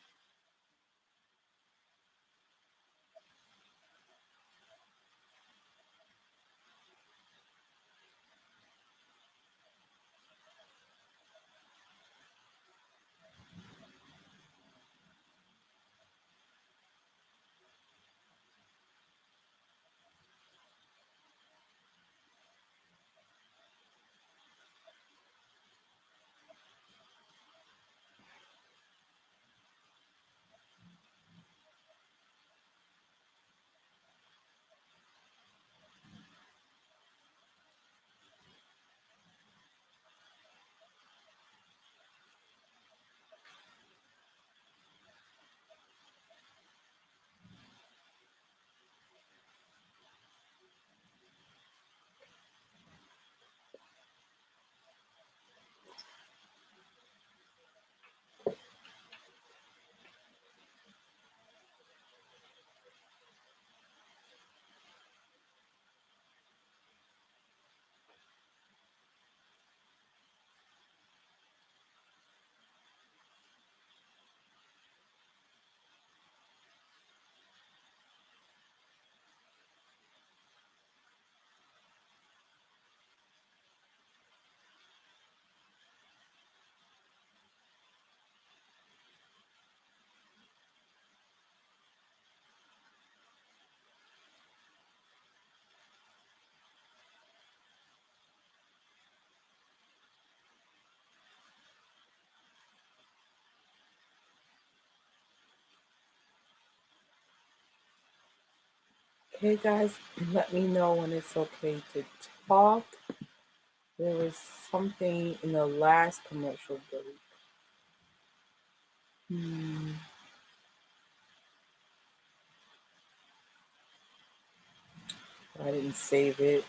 Okay, guys, let me know when it's okay to talk. There was something in the last commercial break. Hmm. I didn't save it.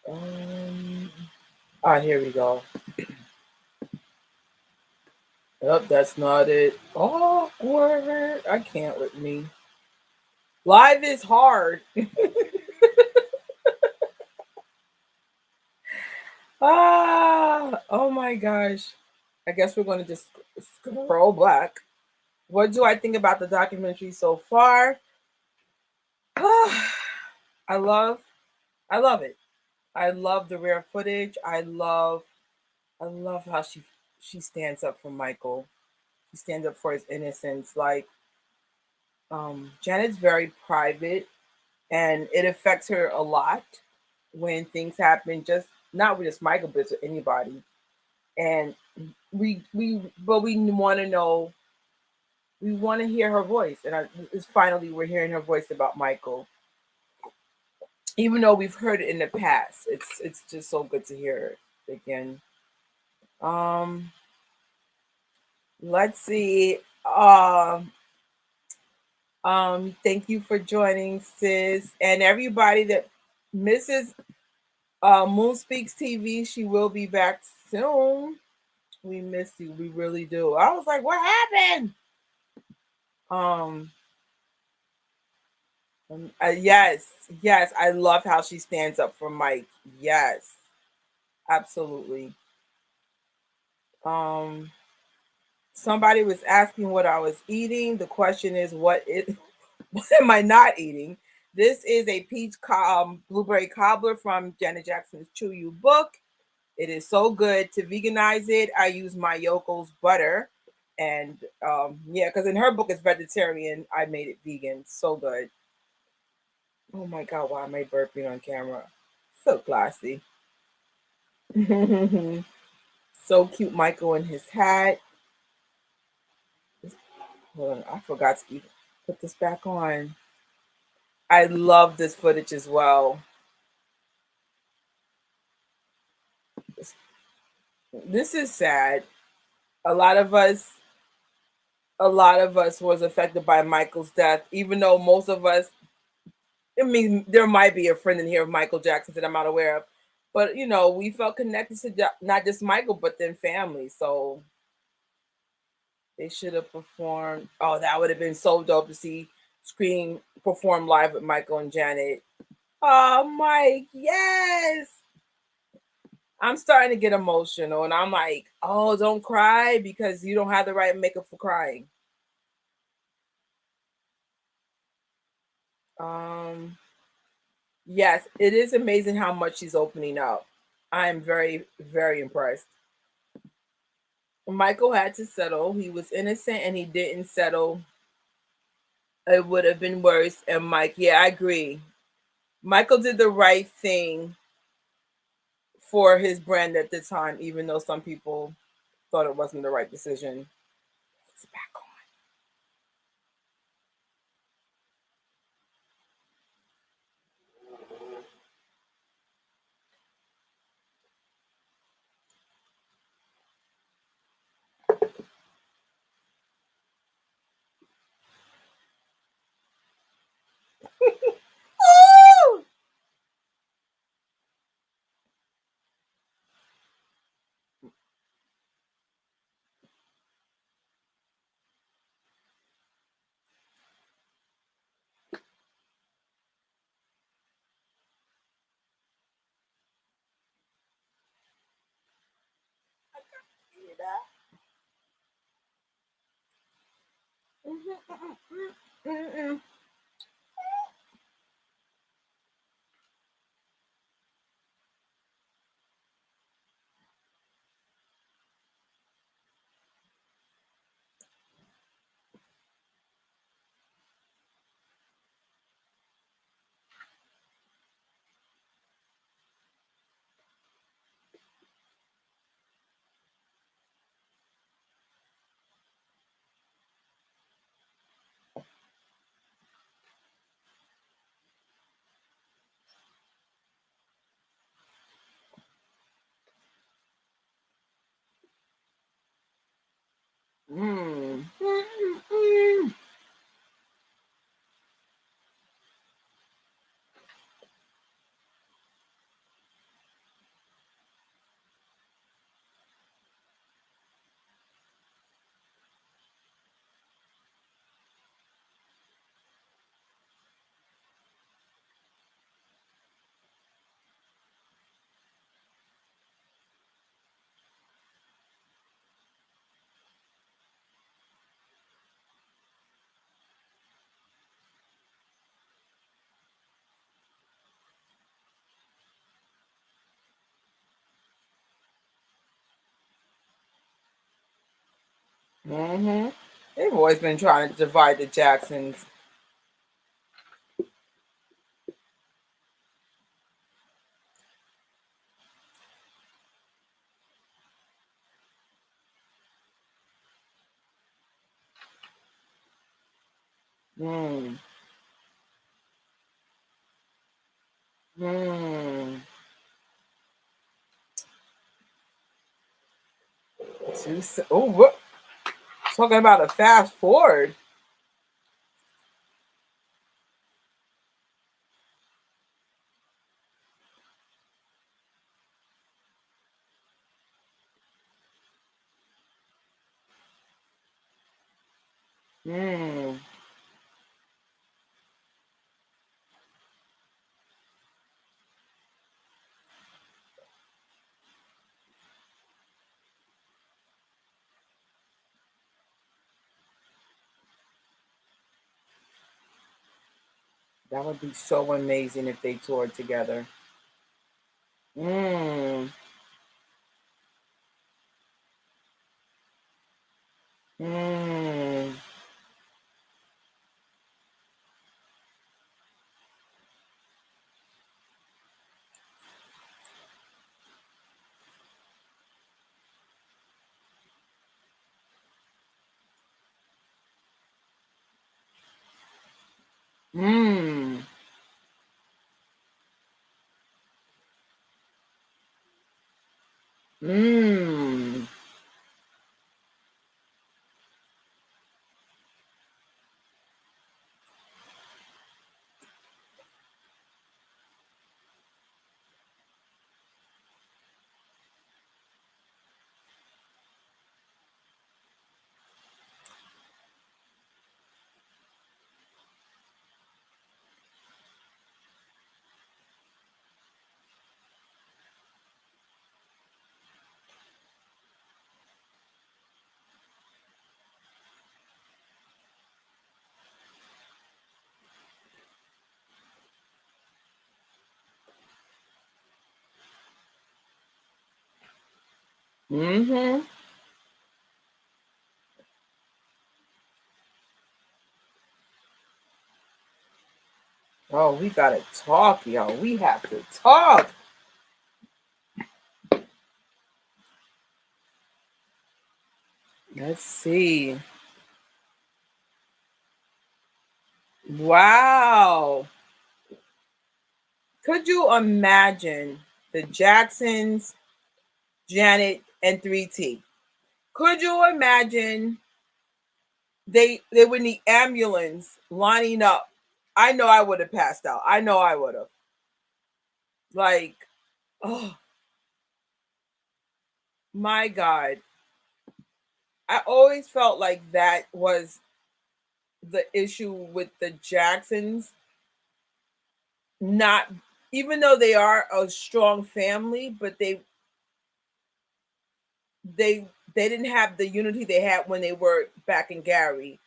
Um. Here we go. Yep, that's not it. Awkward. I can't with me. Live is hard. Oh my gosh. I guess we're going to just scroll back. What do I think about the documentary so far? I love, I love it. I love the rare footage. I love how she stands up for Michael. She stands up for his innocence. Like, Janet's very private, and it affects her a lot when things happen. Just not with just Michael, but with anybody. And but we want to know. We want to hear her voice, and it's finally we're hearing her voice about Michael, even though we've heard it in the past. It's just so good to hear it again. Um, let's see. Thank you for joining, sis, and everybody that misses Moon Speaks TV. She will be back soon. We miss you. We really do. I was like, what happened? Um, yes, yes. I love how she stands up for Mike. Yes, absolutely. Um, somebody was asking what I was eating. The question is, what am I not eating? This is a blueberry cobbler from Janet Jackson's Chew You book. It is so good. To veganize it, I use my Yoko's butter. And yeah, because in her book it's vegetarian, I made it vegan. So good. Oh my god, why am I burping on camera? So classy. So cute, Michael in his hat. Hold on, I forgot to even put this back on. I love this footage as well. This is sad. A lot of us, a lot of us was affected by Michael's death, even though most of us, I mean, there might be a friend in here of Michael Jackson that I'm not aware of, but we felt connected to not just Michael, but then family. So they should have performed. Oh, that would have been so dope to see Scream perform live with Michael and Janet. Oh, Mike, yes. I'm starting to get emotional, and I'm like, oh, don't cry because you don't have the right makeup for crying. Um, yes, it is amazing how much she's opening up. I am very, very impressed. Michael had to settle. He was innocent and he didn't settle. It would have been worse. And Mike, yeah, I agree. Michael did the right thing for his brand at the time, even though some people thought it wasn't the right decision. It's back on. Ooh. Mm. Mm. Mm-hmm. They've always been trying to divide the Jacksons. Mm. Mm. Oh, what? Talking about a fast forward. Mm. That would be so amazing if they toured together. Mm. Mm. Mm. Mm. Mm-hmm. Oh, we gotta talk, y'all. We have to talk. Let's see. Wow. Could you imagine the Jacksons, Janet, and 3T? Could you imagine they were in the ambulance lining up? I know I would have passed out. I know I would have. Like, oh my God. I always felt like that was the issue with the Jacksons, not even though they are a strong family, but they they didn't have the unity they had when they were back in Gary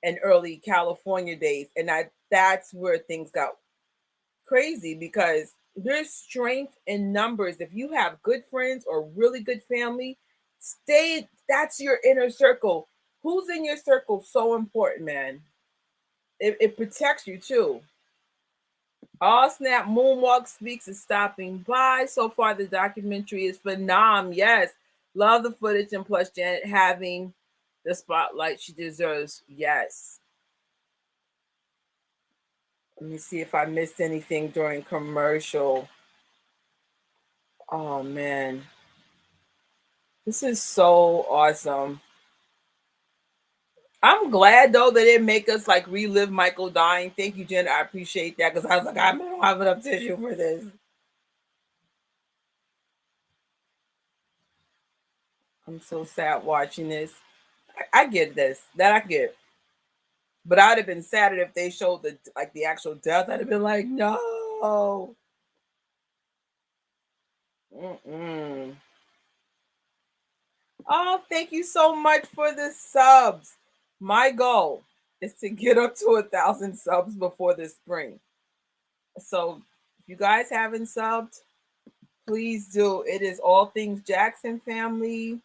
and early California days. And that's where things got crazy because there's strength in numbers. If you have good friends or really good family, stay that's your inner circle. Who's in your circle so important, man. It protects you too. All Snap Moonwalk Speaks is stopping by. So far, the documentary is phenomenal. Yes, love the footage and plus Janet having the spotlight she deserves. Yes. Let me see if I missed anything during commercial. Oh man, this is so awesome. I'm glad though that it make us like relive Michael dying. Thank you, Jen. I appreciate that because I was like, I don't have enough tissue for this. I'm so sad watching this. I get this. That I get. But I'd have been sadder if they showed the actual death. I'd have been like, no. Mm-mm. Oh, thank you so much for the subs. My goal is to get up to 1,000 subs before the spring. So if you guys haven't subbed, please do. It is all things Jackson family.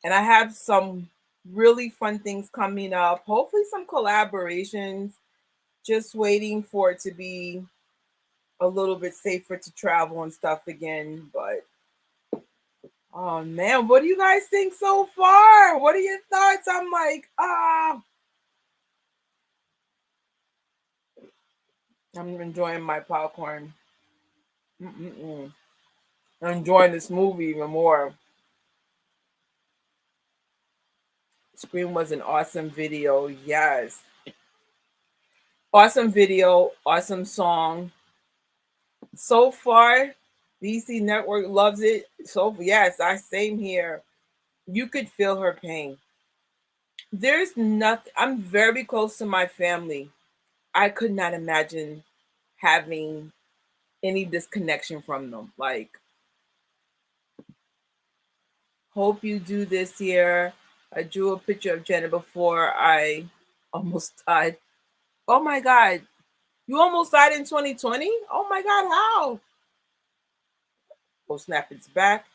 And I have some really fun things coming up. Hopefully some collaborations. Just waiting for it to be a little bit safer to travel and stuff again. But oh man, what do you guys think so far? What are your thoughts? I'm like, I'm enjoying my popcorn. Mm-mm-mm. I'm enjoying this movie even more. Scream was an awesome video. Yes. Awesome video, awesome song. So far, DC Network loves it. So yes, I same here. You could feel her pain. There's nothing. I'm very close to my family. I could not imagine having any disconnection from them. Like, hope you do this year. I drew a picture of Jenna before I almost died. Oh my God. You almost died in 2020? Oh my God, how? Oh, snap, it's back.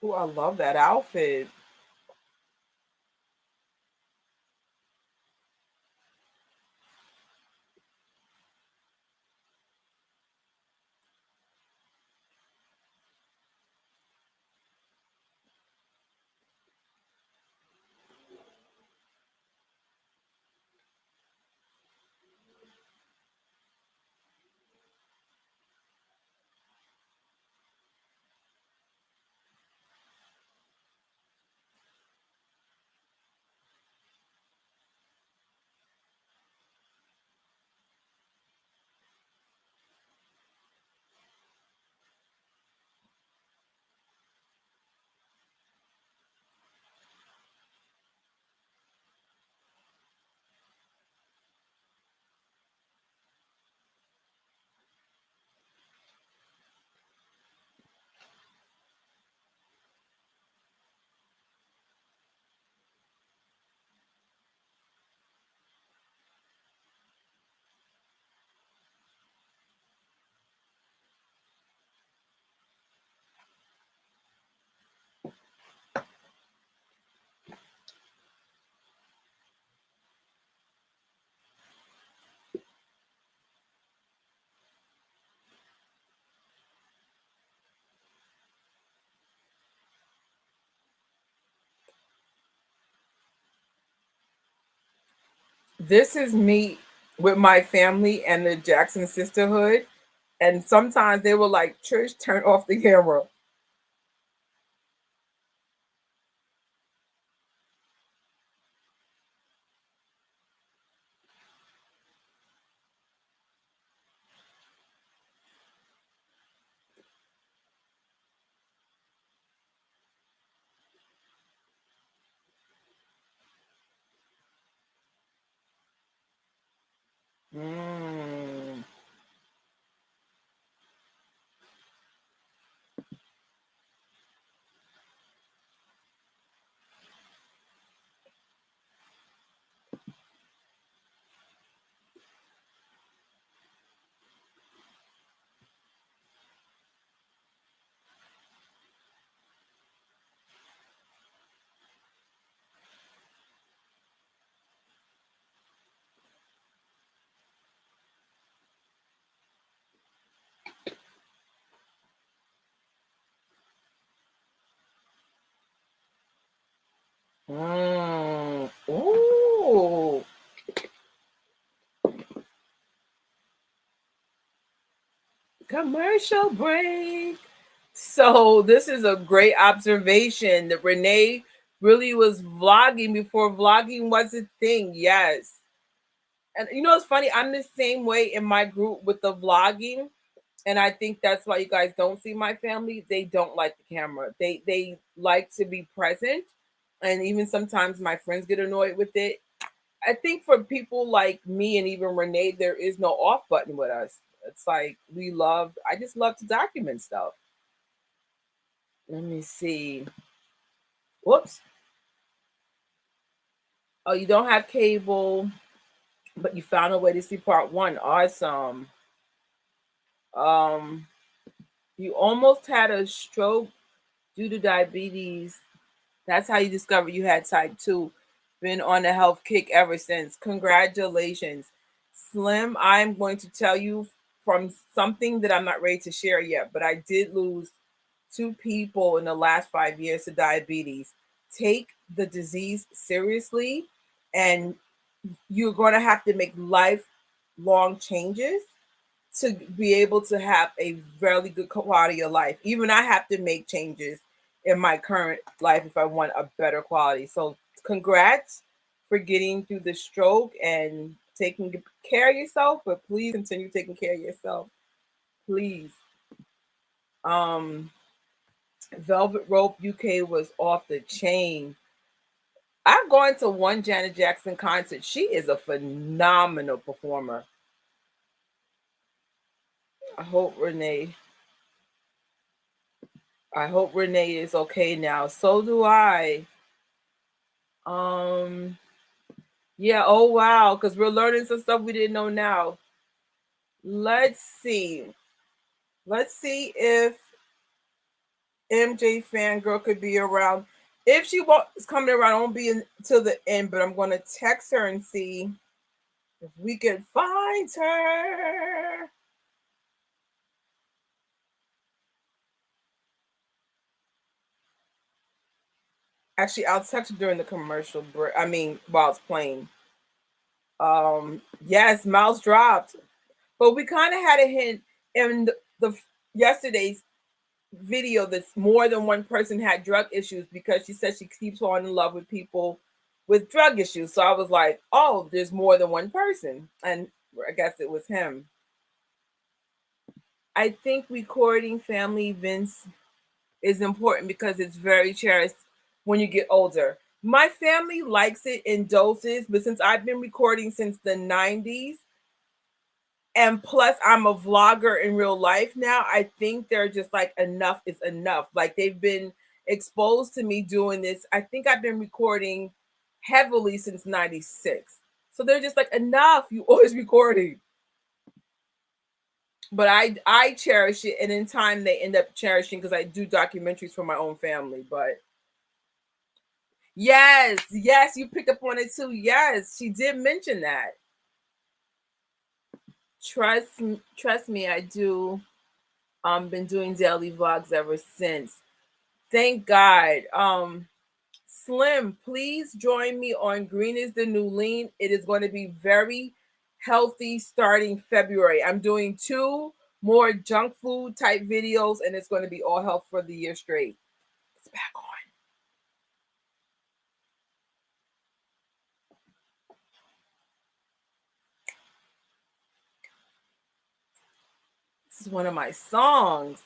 Oh, I love that outfit. This is me with my family and the Jackson sisterhood. And sometimes they were like, Trish, turn off the camera. Mm. Mm. Ooh. Commercial break. So this is a great observation that Renee really was vlogging before vlogging was a thing. Yes. And you know it's funny, I'm the same way in my group with the vlogging. And I think that's why you guys don't see my family. They don't like the camera. They like to be present. And even sometimes my friends get annoyed with it. I think for people like me and even Renee, there is no off button with us. It's like I just love to document stuff. Let me see. Whoops. Oh, you don't have cable, but you found a way to see part one. Awesome. Um, you almost had a stroke due to diabetes. That's how you discovered you had type 2. Been on a health kick ever since. Congratulations. Slim, I'm going to tell you from something that I'm not ready to share yet, but I did lose two people in the last 5 years to diabetes. Take the disease seriously, and you're going to have to make lifelong changes to be able to have a really good quality of life. Even I have to make changes in my current life if I want a better quality. So congrats for getting through the stroke and taking care of yourself, but please continue taking care of yourself. Please. Um Velvet Rope UK was off the chain. I've gone to one Janet Jackson concert. She is a phenomenal performer. I hope Renee I hope Renee is okay now. So do I. Um, yeah, oh wow, because we're learning some stuff we didn't know now. Let's see. Let's see if MJ Fangirl could be around. If she is coming around, I won't be until the end, but I'm gonna text her and see if we can find her. Actually, I'll text her during the commercial break. I mean, while it's playing. Yes, Mouse dropped. But we kind of had a hint in the yesterday's video that more than one person had drug issues because she said she keeps falling in love with people with drug issues. So I was like, oh, there's more than one person. And I guess it was him. I think recording family events is important because it's very cherished when you get older. My family likes it in doses, but since I've been recording since the 90s, and plus I'm a vlogger in real life now, I think they're just like enough is enough. Like they've been exposed to me doing this. I think I've been recording heavily since 96. So they're just like enough, you always recording. But I cherish it, and in time they end up cherishing because I do documentaries for my own family. But yes, yes, you picked up on it too. Yes, she did mention that. Trust me, I do. Been doing daily vlogs ever since. Thank God. Slim, please join me on Green is the New Lean. It is going to be very healthy starting February. I'm doing 2 more junk food type videos, and it's going to be all health for the year straight. It's back on. This is one of my songs.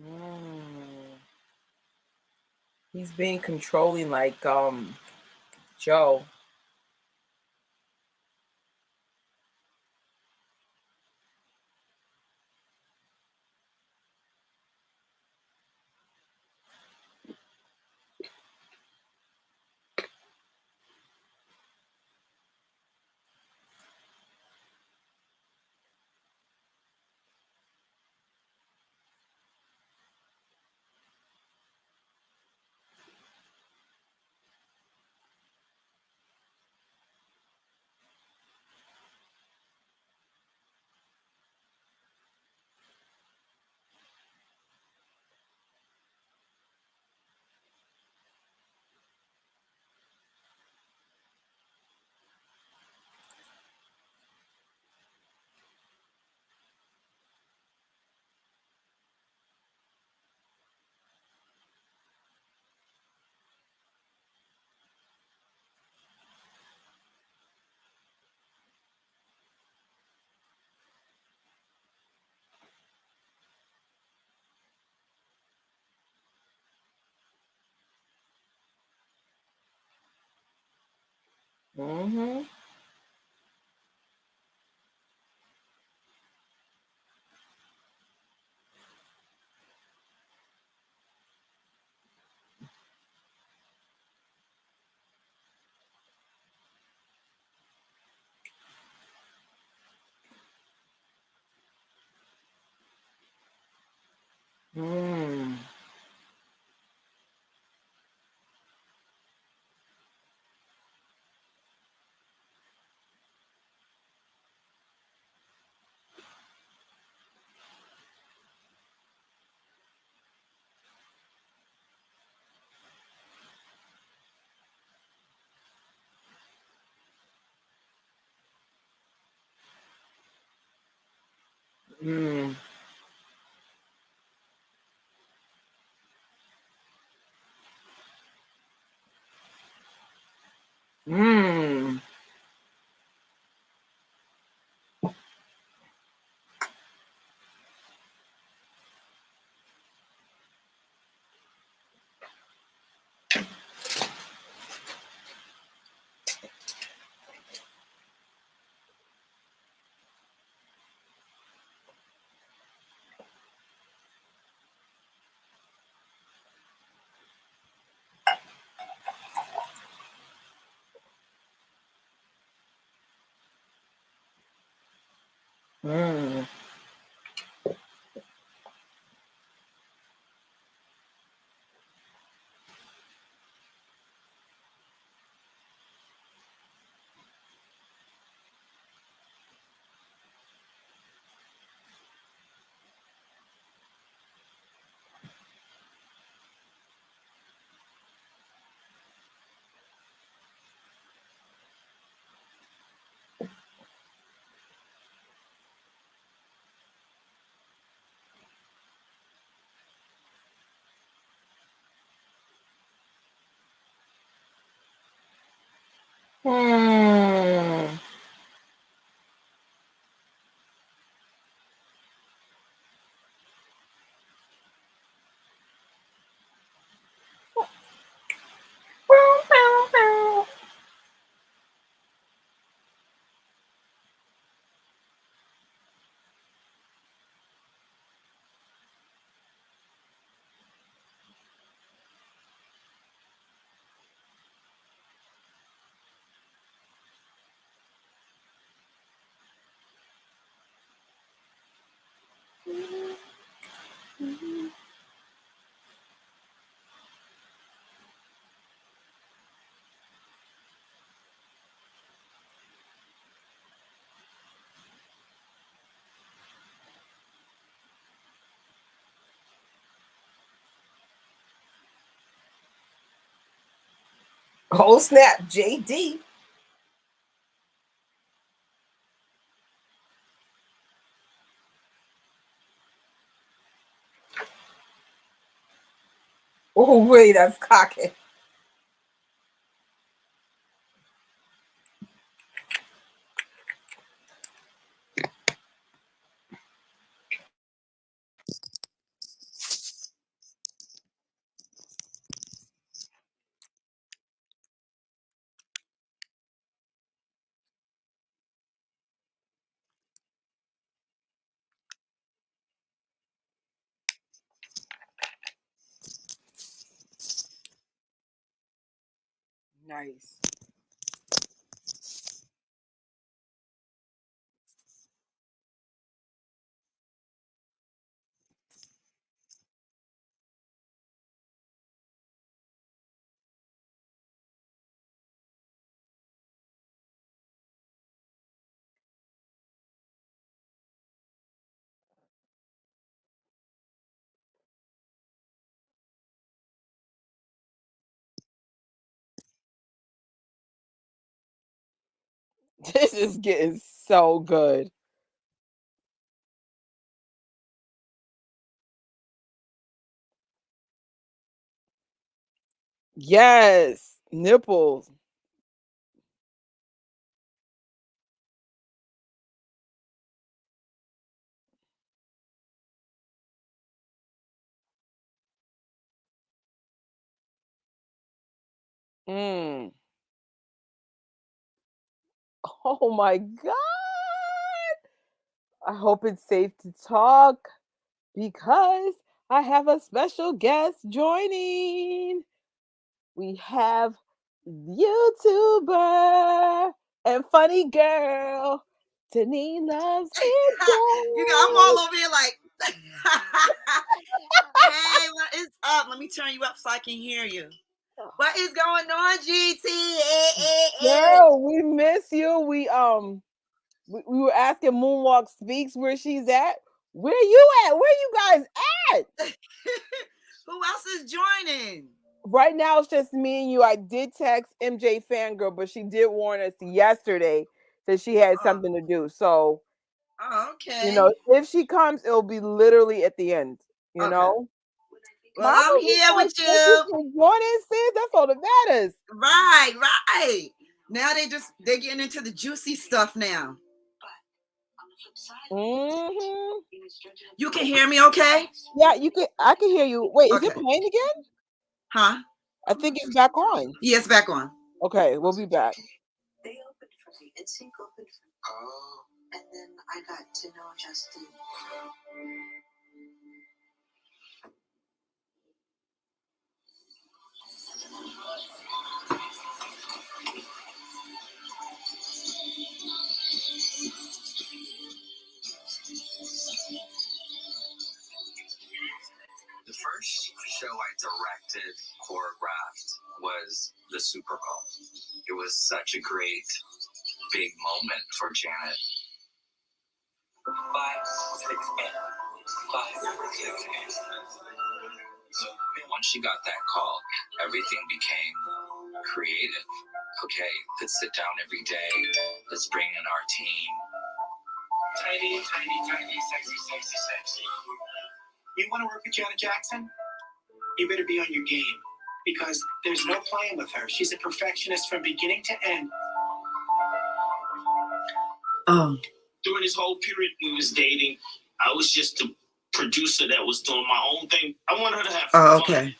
Mm. He's being controlling like Joe. Mm-hmm. Mm. Mm. Mm. Mm. Hmm. Oh snap, JD. Oh wait, that's cocky. Nice. This is getting so good. Yes, nipples. Mm. Oh my god. I hope it's safe to talk because I have a special guest joining. We have YouTuber and funny girl. Denise loves You got, I'm all it. over here like, hey, what is up? Let me turn you up so I can hear you. What is going on, GT? Girl, we miss you. We were asking Moonwalk Speaks where she's at. Where you at? Where you guys at? Who else is joining? Right now it's just me and you. I did text MJ Fangirl, but she did warn us yesterday that she had Oh, something to do. So, okay. if she comes, it'll be literally at the end, you Okay. know? Well, Mama, I'm we here guys, with thank you you. for joining, sis. That's all that matters. Right, right. Now they're getting into the juicy stuff now. Hmm. You can hear me okay? Yeah, I can hear you. Wait, is it Okay. playing again? Huh? I think it's back on. Yes, back on. Okay, we'll be back. choreographed was the Super Bowl. It was such a great, big moment for Janet. 5, 6, 8. 5, 6, 8. So once she got that call, everything became creative. Okay, let's sit down every day. Let's bring in our team. Tiny, tiny, tiny, sexy, sexy, sexy. You want to work with Janet Jackson? You better be on your game, because there's no playing with her. She's a perfectionist from beginning to end. During this whole period we was dating, I was just a producer that was doing my own thing. I want her to have fun. Okay.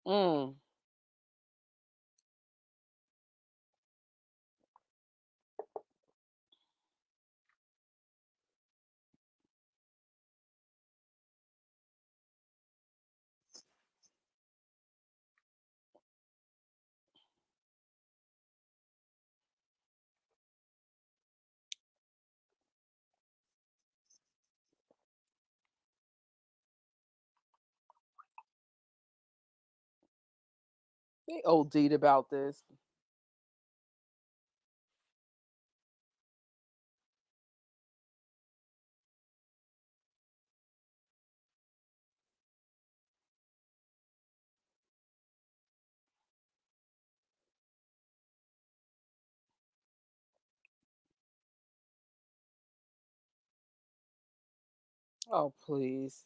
Mm. They OD'd about this. Oh, please.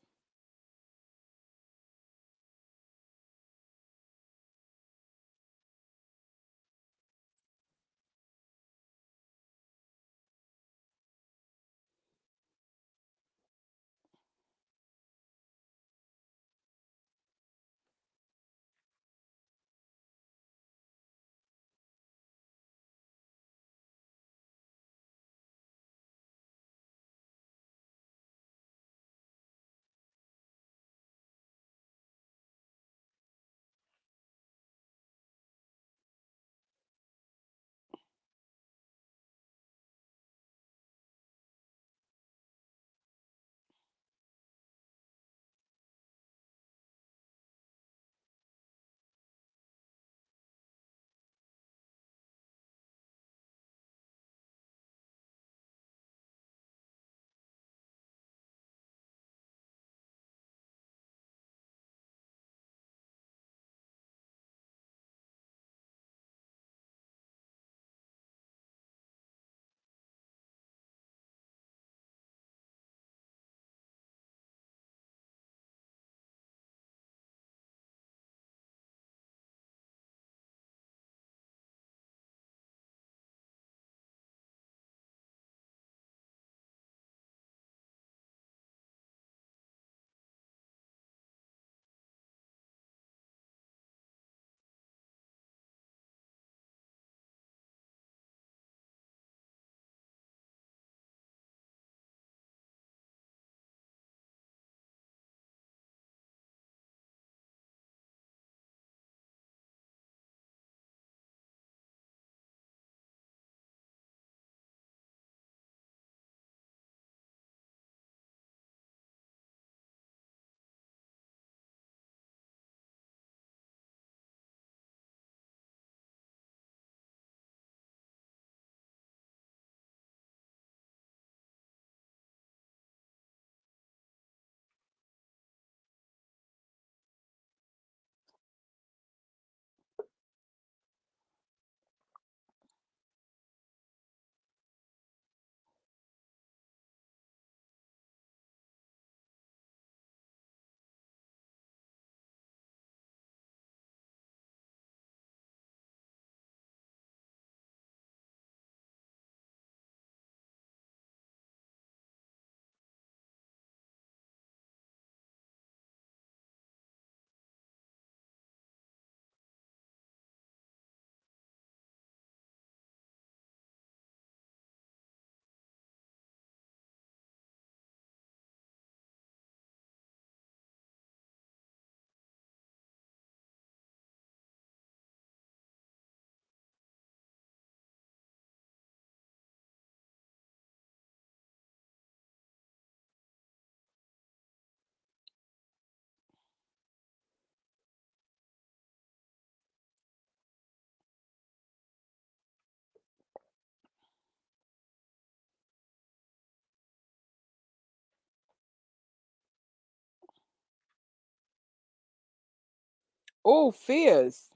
Oh, fears.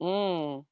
Mm.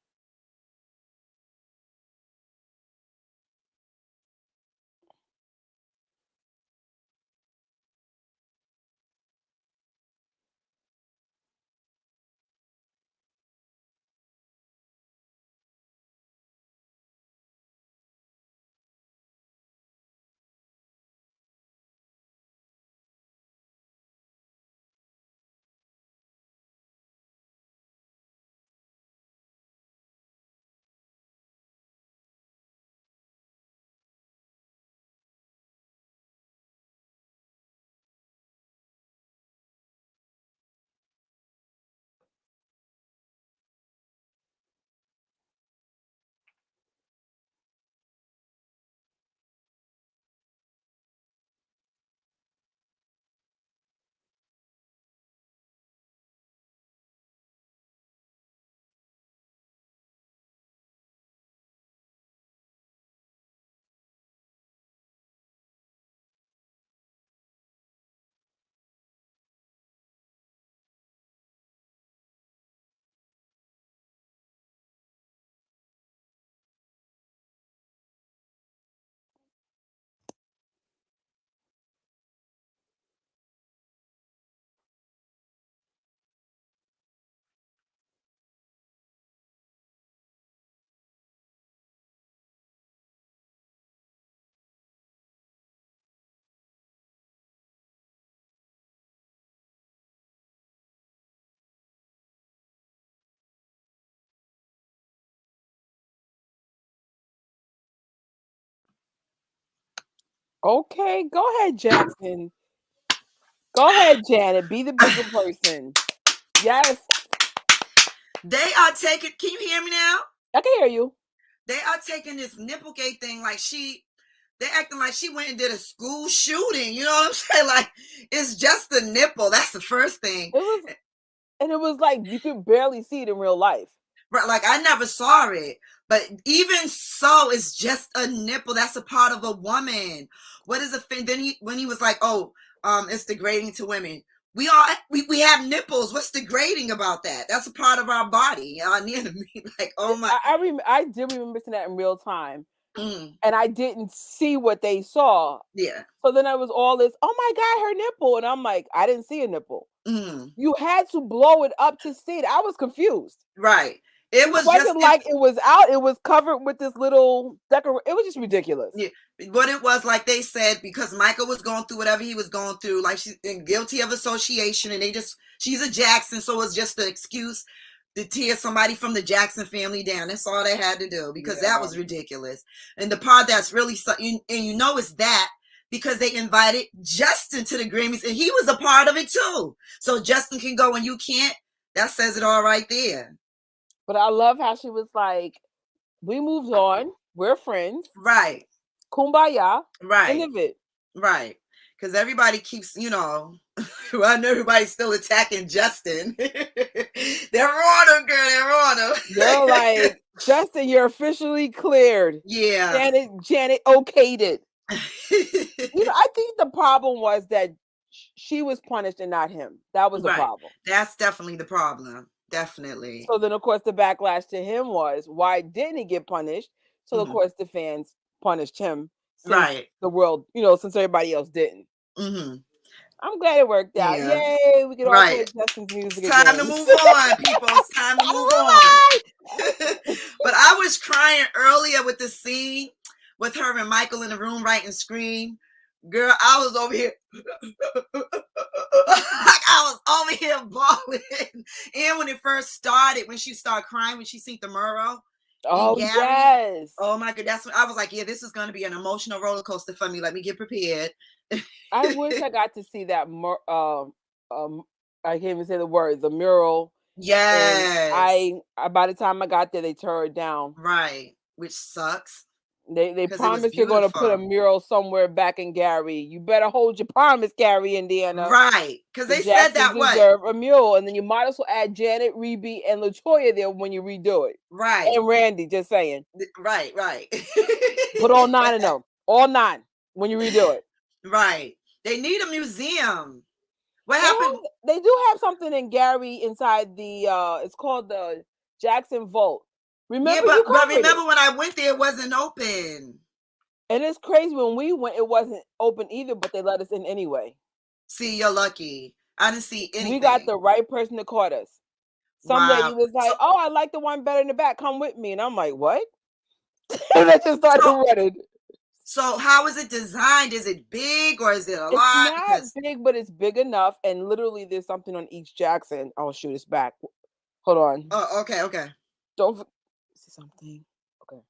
Okay, go ahead, Jackson. Go ahead, Janet. Be the bigger person. Yes, They are taking. Can you hear me now? I can hear you. They are taking this Nipplegate thing like they're acting like she went and did a school shooting. You know what I'm saying? Like, it's just a nipple. That's the first thing. It was like you could barely see it in real life. But like, I never saw it. But even so, it's just a nipple. That's a part of a woman. What is a thing? Then when he was like, "Oh, it's degrading to women." We have nipples. What's degrading about that? That's a part of our body. Like, oh my. I did remember seeing that in real time, Mm, and I didn't see what they saw. yeah. So then I was all this, oh my God, her nipple. And I'm like, I didn't see a nipple. Mm, You had to blow it up to see it. I was confused. right. It It was wasn't like it was out. It was covered with this little decor. It was just ridiculous. Yeah, what it was, like they said, because Michael was going through whatever he was going through, like she's guilty of association, and she's a Jackson, so it's just an excuse to tear somebody from the Jackson family down. That's all they had to do, because that was ridiculous. And the part that's really, and it's that because they invited Justin to the Grammys, and he was a part of it too. So Justin can go and you can't. That says it all right there. But I love how she was like, we moved on. We're friends. Right. Kumbaya. Right. End of it. Right. Because everybody keeps, well, I know everybody's still attacking Justin. They're on him, girl. They're on him. They're like, Justin, you're officially cleared. Yeah. Janet okayed it. I think the problem was that she was punished and not him. That was the problem. That's definitely the problem. Definitely. So then, of course, the backlash to him was, why didn't he get punished? So, of course, the fans punished him since the world, since everybody else didn't. Mm-hmm. I'm glad it worked out. Yeah. Yay, we can all play Justin's music It's time again. to move on, people. It's time to move on. But I was crying earlier with the scene with her and Michael in the room writing Scream. Girl, I was over here. I was over here bawling. And when it first started, when she started crying, when she seen the mural. Oh, Gary, yes. Oh my God. That's when I was like, yeah, this is going to be an emotional roller coaster for me. Let me get prepared. I wish I got to see that. I can't even say the word, the mural. Yes. And by the time I got there, they tore it down. Right. Which sucks. They promised they're going to put a mural somewhere back in Gary. You better hold your promise, Gary, Indiana. Right. Because they said that deserve a mural. And then you might as well add Janet, Reby, and LaToya there when you redo it. Right. And Randy, just saying. Right. Put all 9 of them. All 9. when you redo it. Right. They need a museum. What happened? They do have something in Gary inside the it's called the Jackson Vault. Remember, Yeah, you but covered remember it. when I went there, it wasn't open. And it's crazy, when we went, it wasn't open either, but they let us in anyway. See, you're lucky. I didn't see anything. We got the right person that caught us. Some lady was like, "Oh, I like the one better in the back. Come with me." And I'm like, "What?" And I just started running. So how is it designed? Is it big or is it a It's lot? not big, but it's big enough. And literally, there's something on each Jackson. Oh shoot, it's back. Hold on. Oh, okay. Don't see something. Okay.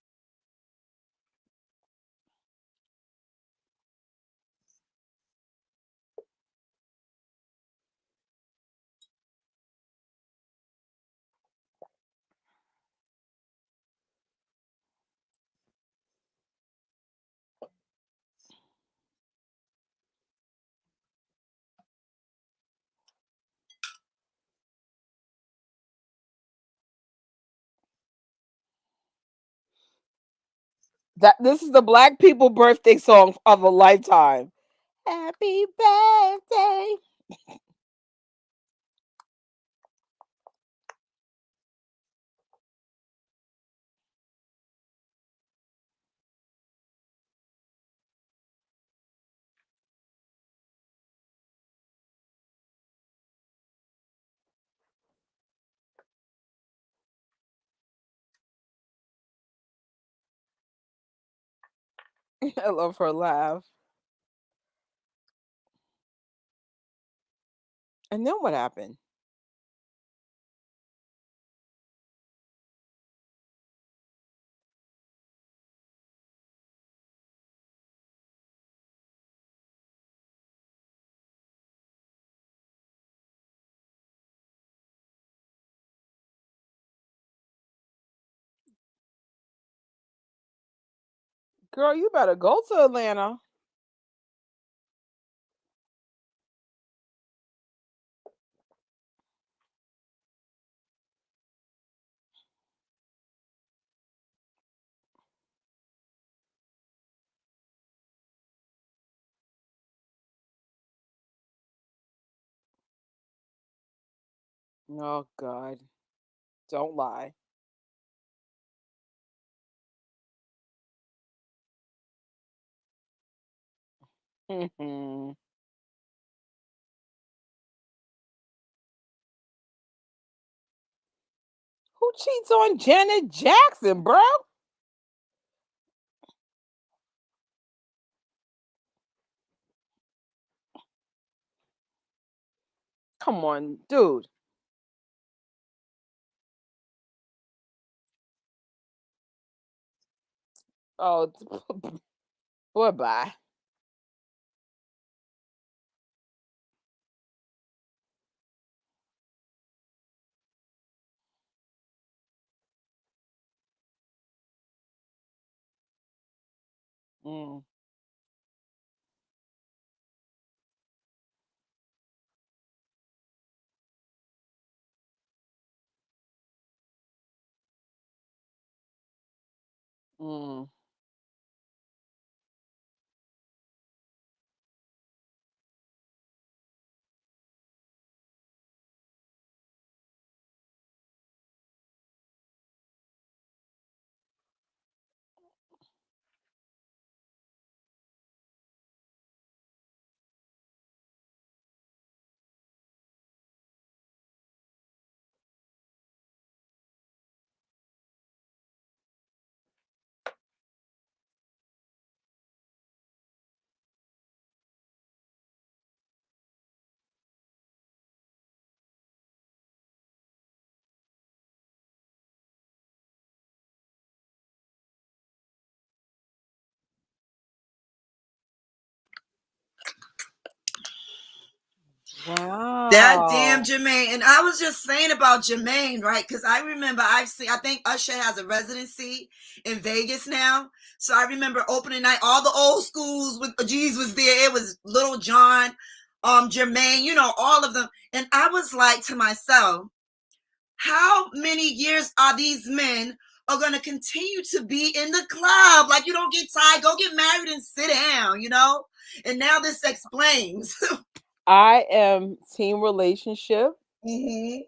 This is the Black people birthday song of a lifetime. Happy birthday. I love her laugh. And then what happened? Girl, you better go to Atlanta. Oh God. Don't lie. Who cheats on Janet Jackson, bro? Come on, dude. Oh, goodbye. Mm. Mm. Wow. That damn Jermaine. And I was just saying about Jermaine, right? Because I remember I think Usher has a residency in Vegas now. So I remember opening night, all the old schools with G's was there. It was Little John, Jermaine, all of them. And I was like to myself, how many years are these men are going to continue to be in the club. Like, you don't get tired, go get married and sit down, you know? And now this explains. I am team relationship. Mm-hmm.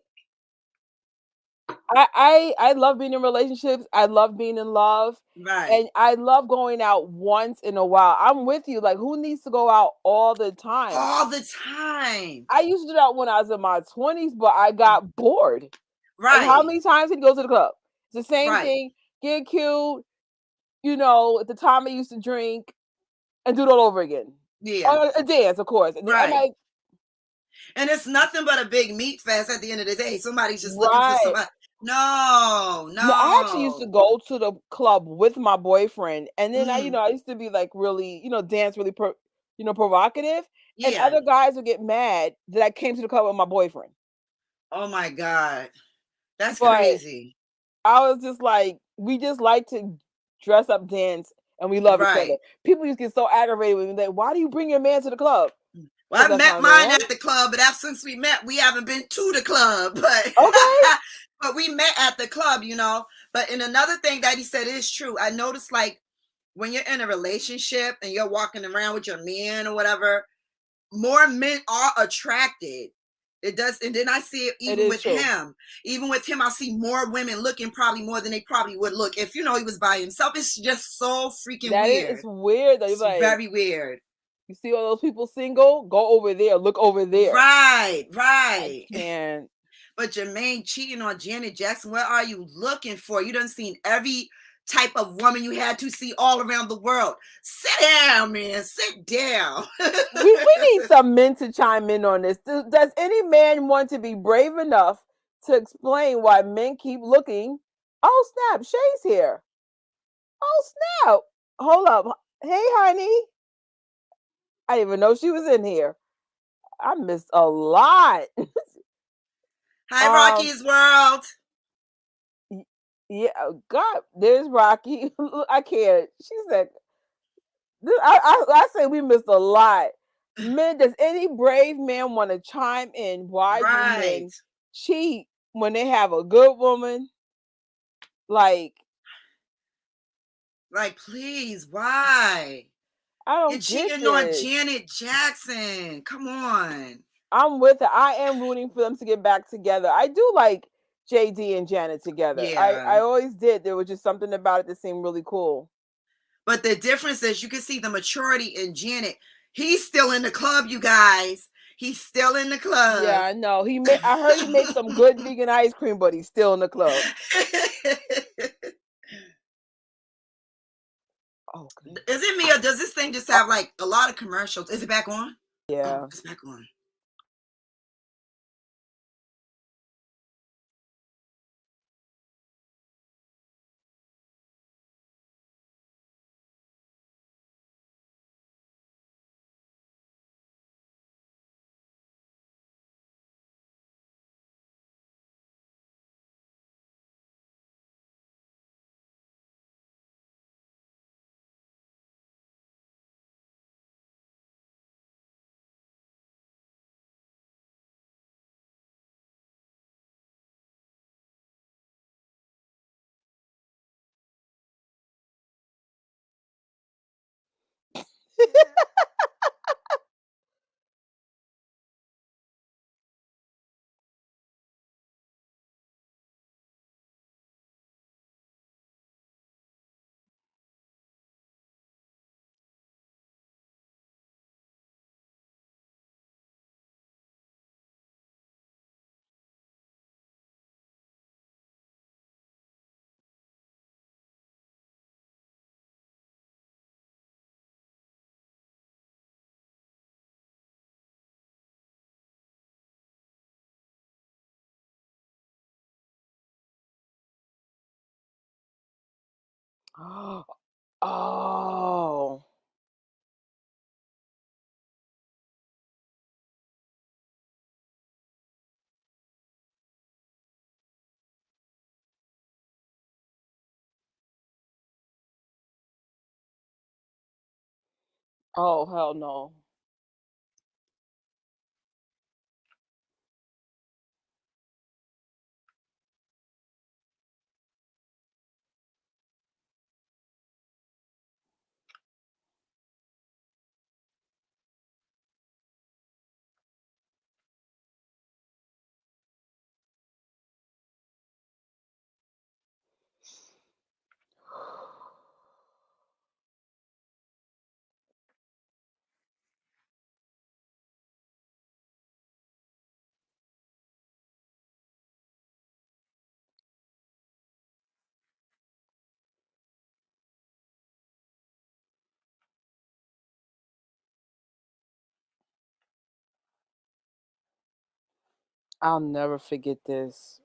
I love being in relationships. I love being in love. Right. And I love going out once in a while. I'm with you. Like, who needs to go out all the time? All the time. I used to do that when I was in my 20s, but I got bored. Like, how Right. many times did you go to the club? It's the same Right. thing. Get cute, at the time I used to drink and do it all over again. Yeah. A dance, of course. And I'm Right. like, And it's nothing but a big meat fest at the end of the day. Somebody's just looking for right. somebody. No, No, I actually used to no. go to the club with my boyfriend, and then Mm, I used to be like really, dance really, provocative, and yeah. other guys would get mad that I came to the club with my boyfriend. Oh my God. That's But crazy. I was just like, we just like to dress up, dance, and we love each other. Right. People used to get so aggravated with me, like, why do you bring your man to the club? Well, Because I that's met my mine man. at the club, but since we met, we haven't been to the club. But Okay. but we met at the club, you know. But in another thing that he said is true. I noticed, like, when you're in a relationship and you're walking around with your man or whatever, more men are attracted. It does, and then I see it It even is with true. him. Even with him, I see more women looking probably more than they probably would look if he was by himself. It's just so freaking That is weird. it's weird though. You're It's like, very weird. you see all those people single? Go over there. Look over there. Right, I right. can't. But Jermaine cheating on Janet Jackson, what are you looking for? You done seen every type of woman you had to see all around the world. Sit down, man. Sit down. We need some men to chime in on this. Does any man want to be brave enough to explain why men keep looking? Oh snap, Shay's here. Oh snap. Hold up. Hey honey. I didn't even know she was in here. I missed a lot. Hi, um Rocky's World. yeah, God, there's Rocky. I can't. She said I say we missed a lot. Men, does any brave man want to chime in? Why do Right. men cheat when they have a good woman? Like, Like, please, why? I You're don't get cheating on this. Janet Jackson. Come on. I'm with it. I am rooting for them to get back together. I do like JD and Janet together. Yeah. I always did. There was just something about it that seemed really cool. But the difference is you can see the maturity in Janet. He's still in the club, you guys. He's still in the Yeah, club. I know. I heard he made some good vegan ice cream, but he's still in the club. Okay. Is it me or does this thing just have like a lot of commercials? Is it back on? Oh, Yeah. it's back on. Oh. Oh, hell no. I'll never forget this.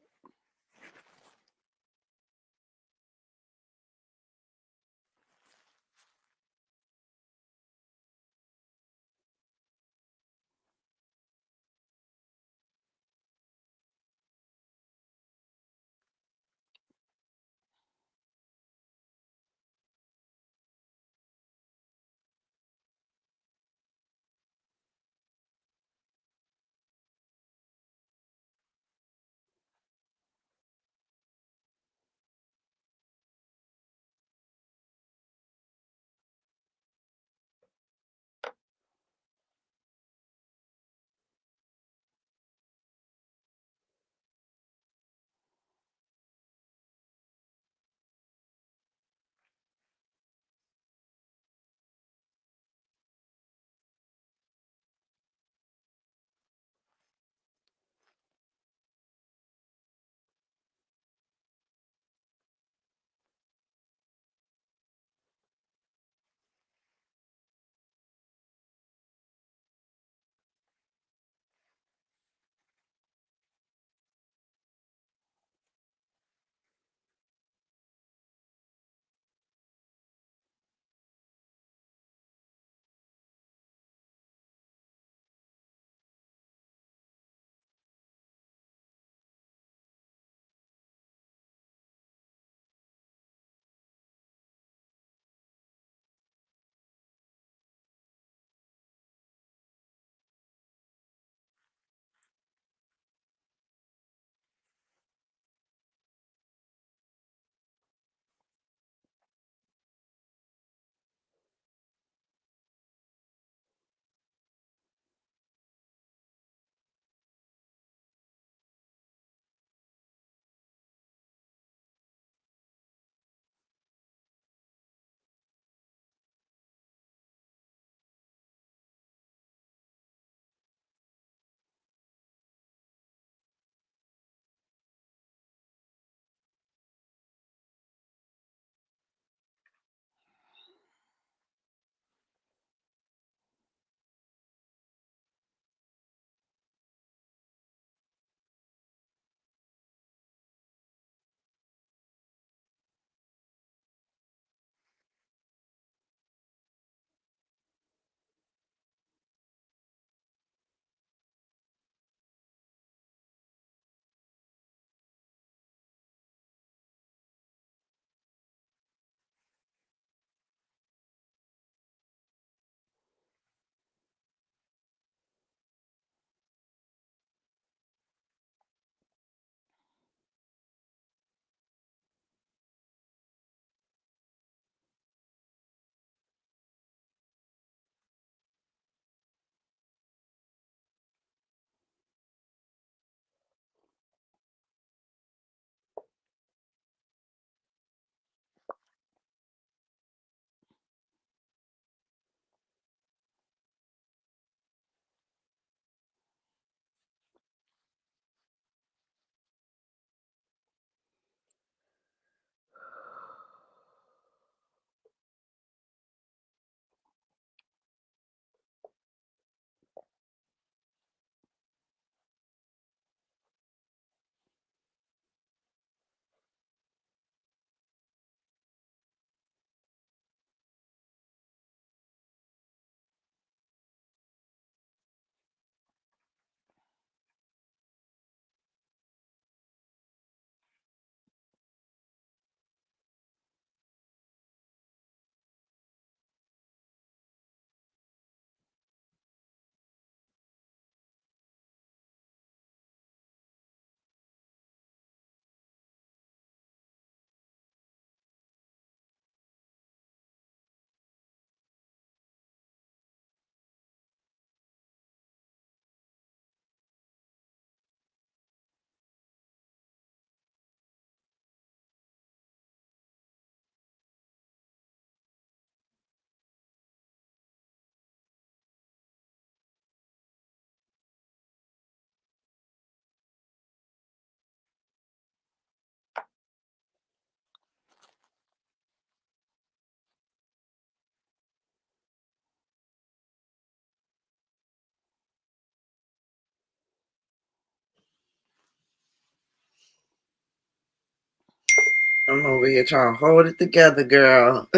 I'm over here trying to hold it together, girl.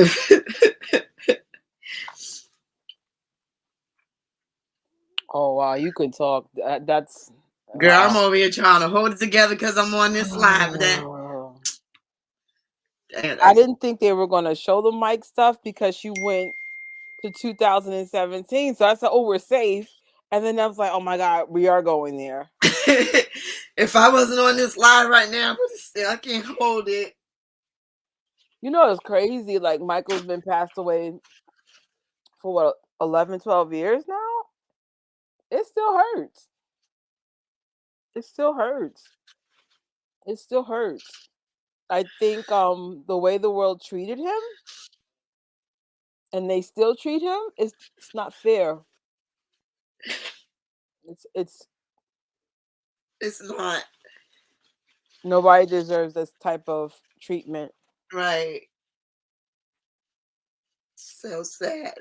Oh wow, you could talk. That's Girl, I'm wow. over here trying to hold it together because I'm on this live. I didn't think they were gonna show the mic stuff because you went to 2017. So I said, "Oh, we're safe." And then I was like, "Oh my god, we are going there." If I wasn't on this live right now, but still, I can't hold it. You know, it's crazy. Like Michael's been passed away for what 11, 12 years now. It still hurts. It still hurts. It still hurts. I think the way the world treated him and they still treat him is it's not fair. It's It's not nobody deserves this type of treatment. right. So sad.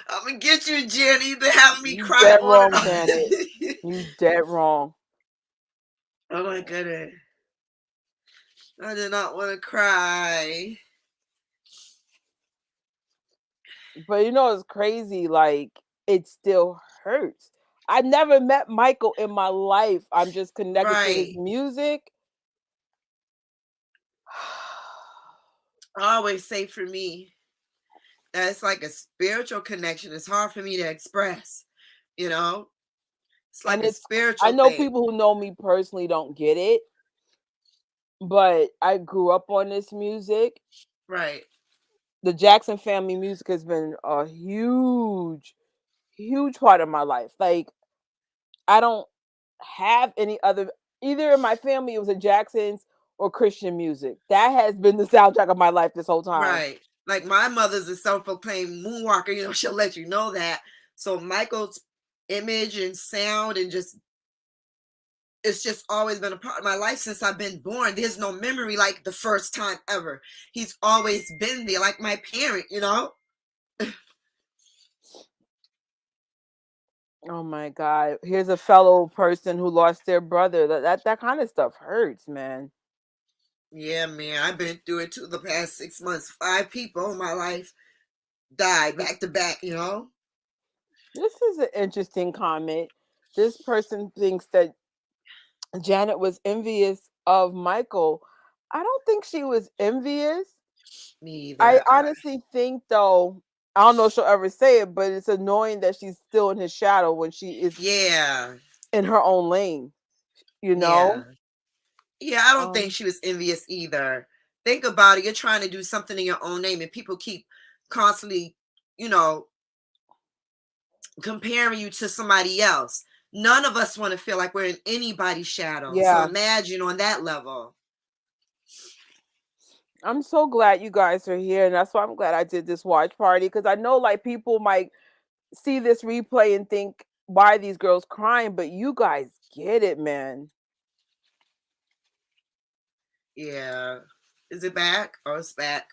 I'm gonna get you, Jenny. You've been having me You cry dead on wrong, and Janet. on. You dead wrong. Oh my goodness. I did not want to cry. But you know it's crazy, like it still hurts. I never met Michael in my life. I'm just connected to his Right. music. I always say for me, that it's like a spiritual connection. It's hard for me to express, you know? It's like And a it's I spiritual know thing. people who know me personally don't get it, but I grew up on this music. Right. The Jackson family music has been a huge part of my life. Like I don't have any other either in my family it was a Jacksons or Christian music. That has been the soundtrack of my life this whole time. Right. Like my mother's a self-proclaimed moonwalker, she'll let you know that. So Michael's image and sound and just it's just always been a part of my life since I've been born. There's no memory like the first time ever. He's always been there, like my parent. Oh my god. Here's a fellow person who lost their brother. That kind of stuff hurts, man. Yeah, man, I've been through it too the past 6 months. 5 people in my life died back to back. This is an interesting comment. This person thinks that Janet was envious of Michael. I don't think she was envious. Me I either. honestly think though, I don't know if she'll ever say it, but it's annoying that she's still in his shadow when she is Yeah. in her own lane, you Yeah. know? Yeah, I don't think Um she was envious either. Think about it. You're trying to do something in your own name, and people keep constantly, you know, comparing you to somebody else. None of us want to feel like we're in anybody's shadow. So yeah. imagine on that level. I'm so glad you guys are here, and that's why I'm glad I did this watch party because I know like people might see this replay and think, why are these girls crying? But you guys get it, man. Yeah. Is it back? Oh, it's back.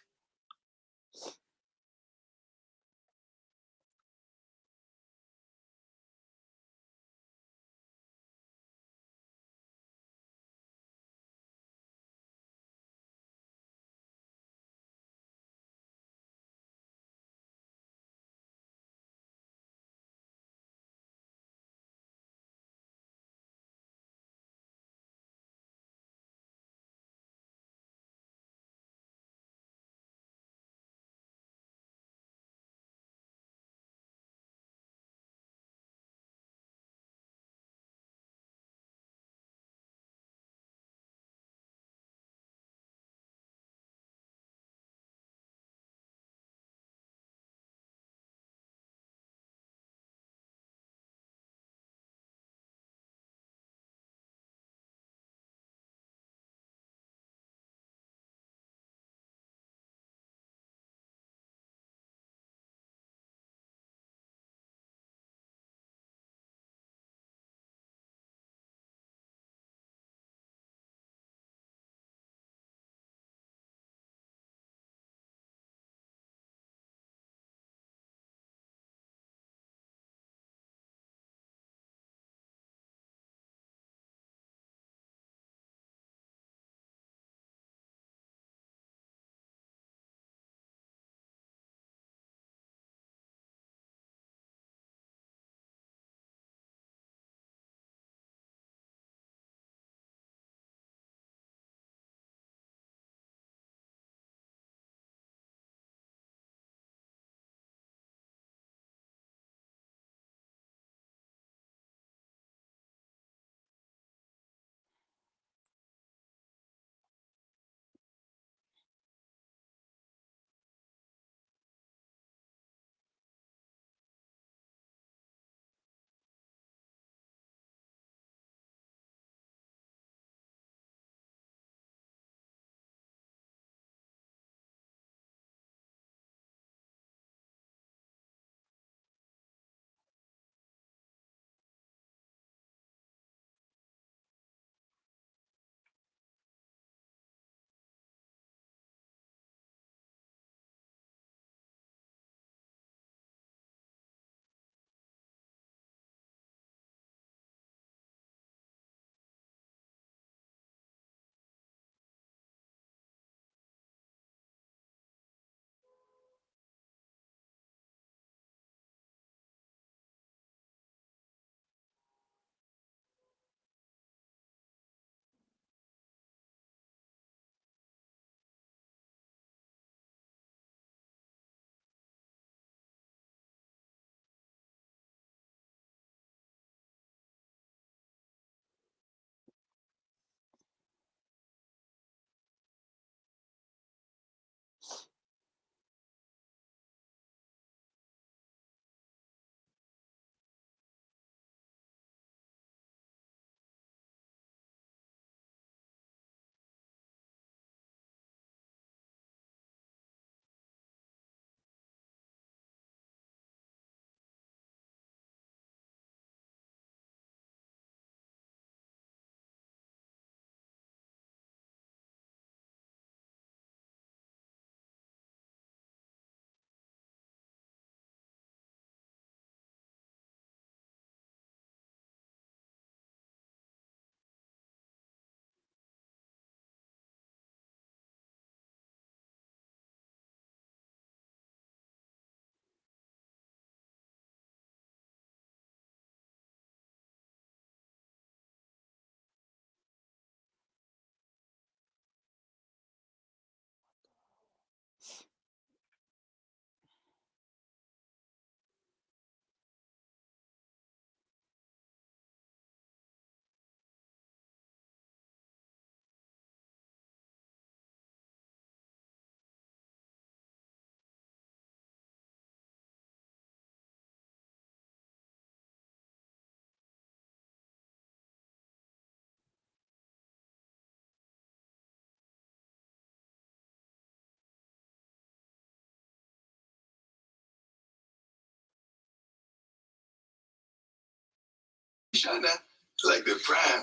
Like the prime.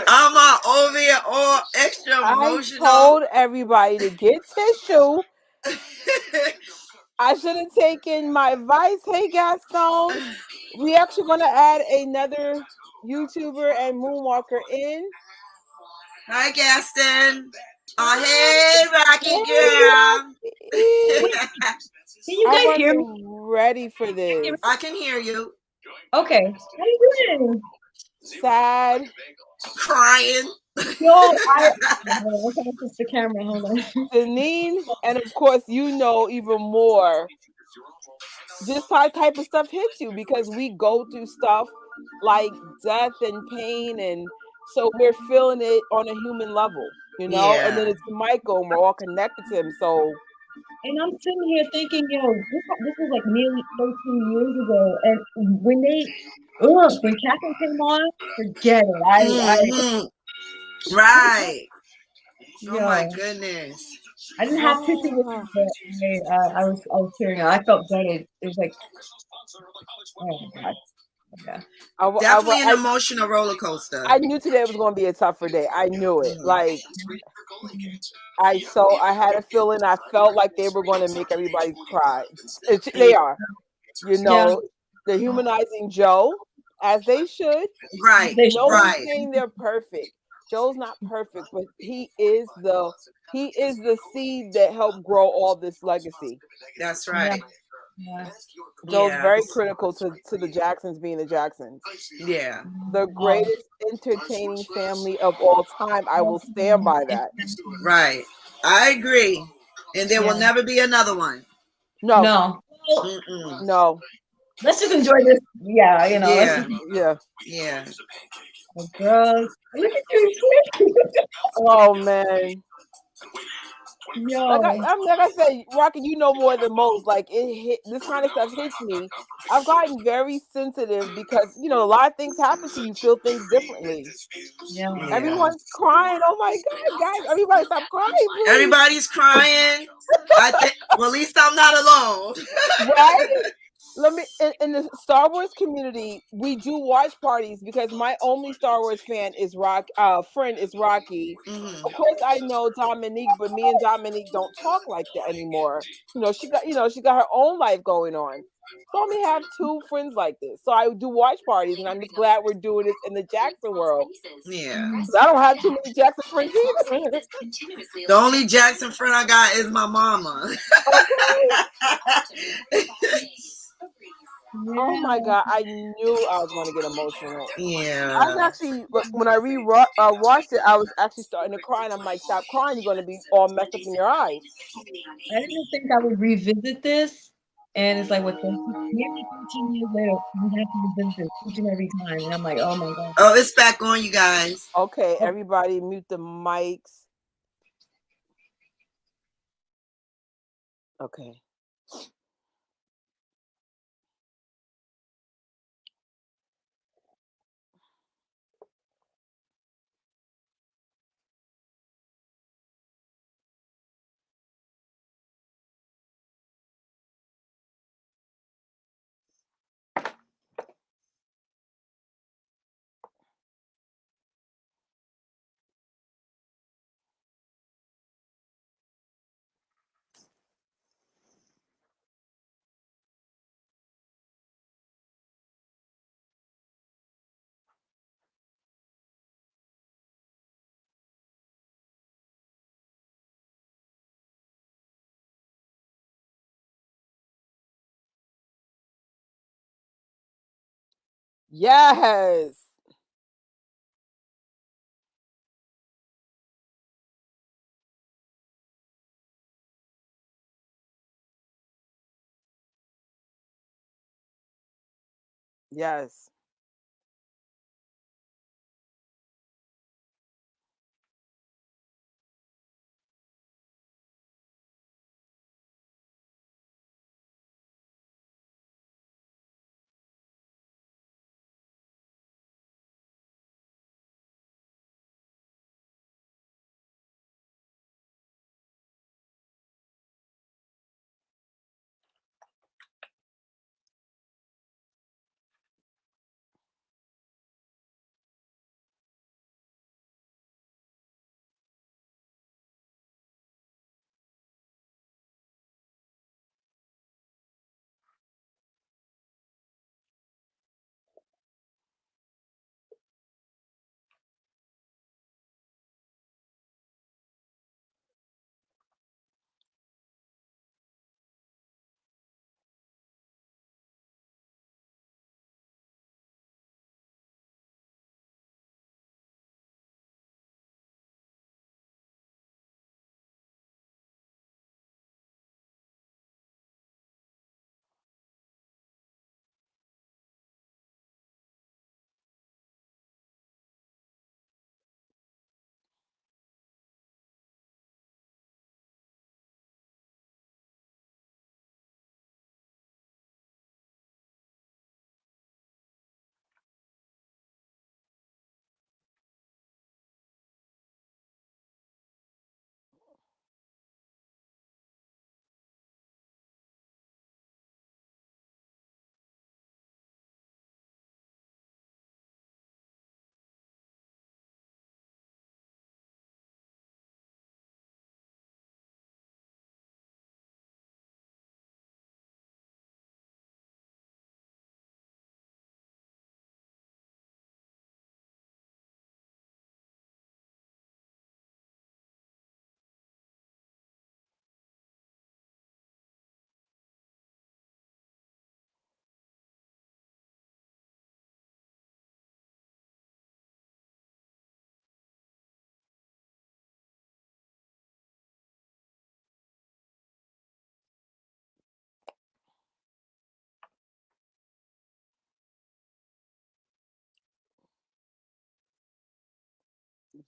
I'm over here all extra I emotional. told everybody to get tissue. I should have taken my advice. Hey, Gaston. We actually going to add another YouTuber and Moonwalker in. Hi, Gaston. Oh, hey, Rocky Hey, girl. Can you I guys hear me? wasn't ready for this. I can hear you. Okay. How you doing? Sad. Crying. Yo, I'm trying to fix the camera. Hold on. Janine, and of course, you know even more. This type of stuff hits you because we go through stuff like death and pain, and so we're feeling it on a human level, you know. And then Yeah. it's Michael, and we're all connected to him. So And I'm sitting here thinking, yo, this was like nearly 13 years ago. And when Catherine came on, forget it. Mm-hmm. Right. Oh my Yo, goodness. I didn't have tissue with me, but I was tearing up. I felt gutted. It was like, oh my God. Yeah. Definitely an emotional roller coaster. I knew today was going to be a tougher day. I knew it. Mhm. Like Mhm. I had a feeling. I felt like they were going to make everybody cry. They Yeah. are, you Yeah. know, they're humanizing Joe as they should. Right. No one's Right. saying they're perfect. Joe's not perfect, but he is the seed that helped grow all this legacy. That's Yeah. right. Yeah. Joe's Yeah. very critical to the Jacksons being the Jacksons. Yeah. The Oh, greatest entertaining family of all time. I will stand by that. Right. I agree. And there will yeah. never be another one. No, No. Well, Mm-mm. no, let's just enjoy this. Yeah, let's Yeah. just yeah. Yeah. girls. Look at you. Oh man. Yo. Like I said, Rocky, you know more than most. Like it hit this kind of stuff hits me. I've gotten very sensitive because a lot of things happen to you. Feel things differently. Yeah. Yeah. Everyone's crying. Oh my God, guys! Everybody, stop crying, please. Everybody's crying. I think. Well, at least I'm not alone. Right? Let me in the Star Wars community, we do watch parties because my only Star Wars friend is Rocky. Mhm. Of course I know Dominique, but me and Dominique don't talk like that anymore. She got her own life going on. So I only have two friends like this. So I do watch parties and I'm just glad we're doing this in the Jackson world. Yeah. I don't have too many Jackson friends either. The only Jackson friend I got is my mama. Oh my Yeah. God, I knew I was going to get emotional. I was Yeah. actually, when I watched it, I was actually starting to cry, and I'm like, "Stop crying! You're going to be all messed up in your eyes." I didn't think I would revisit this. And it's like, nearly 13 years later, we have to revisit this each and every time. And I'm like, oh my God. Oh, it's back on, you guys. Okay, Oh, everybody, mute the mics. Okay. Yes. Yes.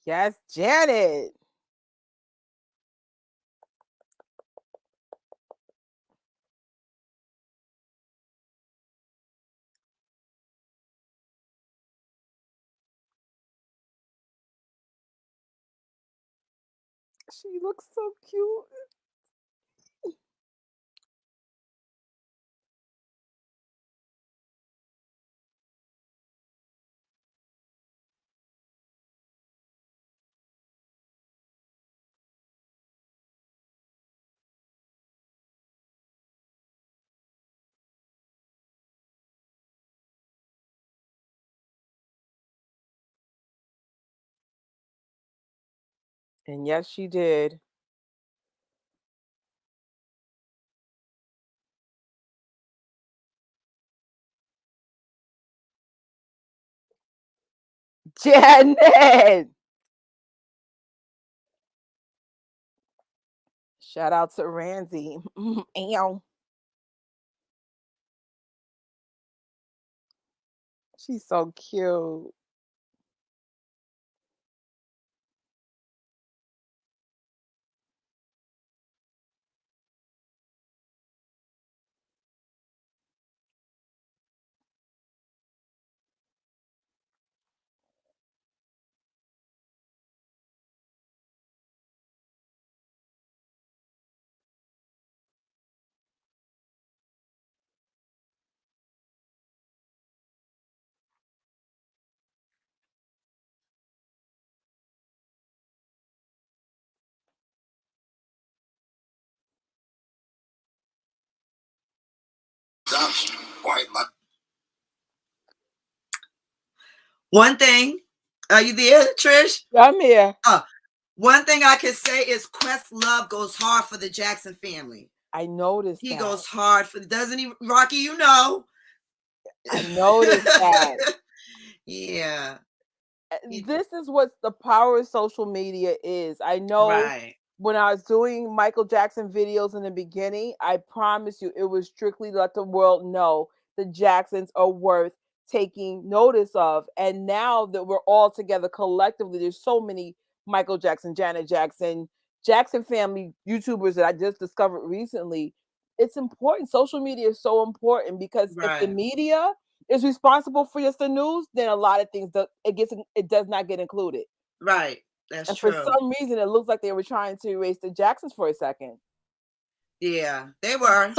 Yes, Janet. She looks so cute. And yes, she did. Janet. Shout out to Ramsey. Ow. She's so cute. One thing, are you there, Trish? I'm here. One thing I can say is Questlove goes hard for the Jackson family. I noticed He that. goes hard for, doesn't he, Rocky? You know. I noticed that. Yeah. This is what the power of social media is. I know Right. when I was doing Michael Jackson videos in the beginning, I promise you it was strictly to let the world know the Jacksons are worth taking notice of. And now that we're all together collectively, there's so many Michael Jackson, Janet Jackson, Jackson family YouTubers that I just discovered recently. It's important. Social media is so important because if the Right. media is responsible for just the news, then a lot of things it does not get included. Right. That's And true. for some reason, it looks like they were trying to erase the Jacksons for a second. Yeah, they were.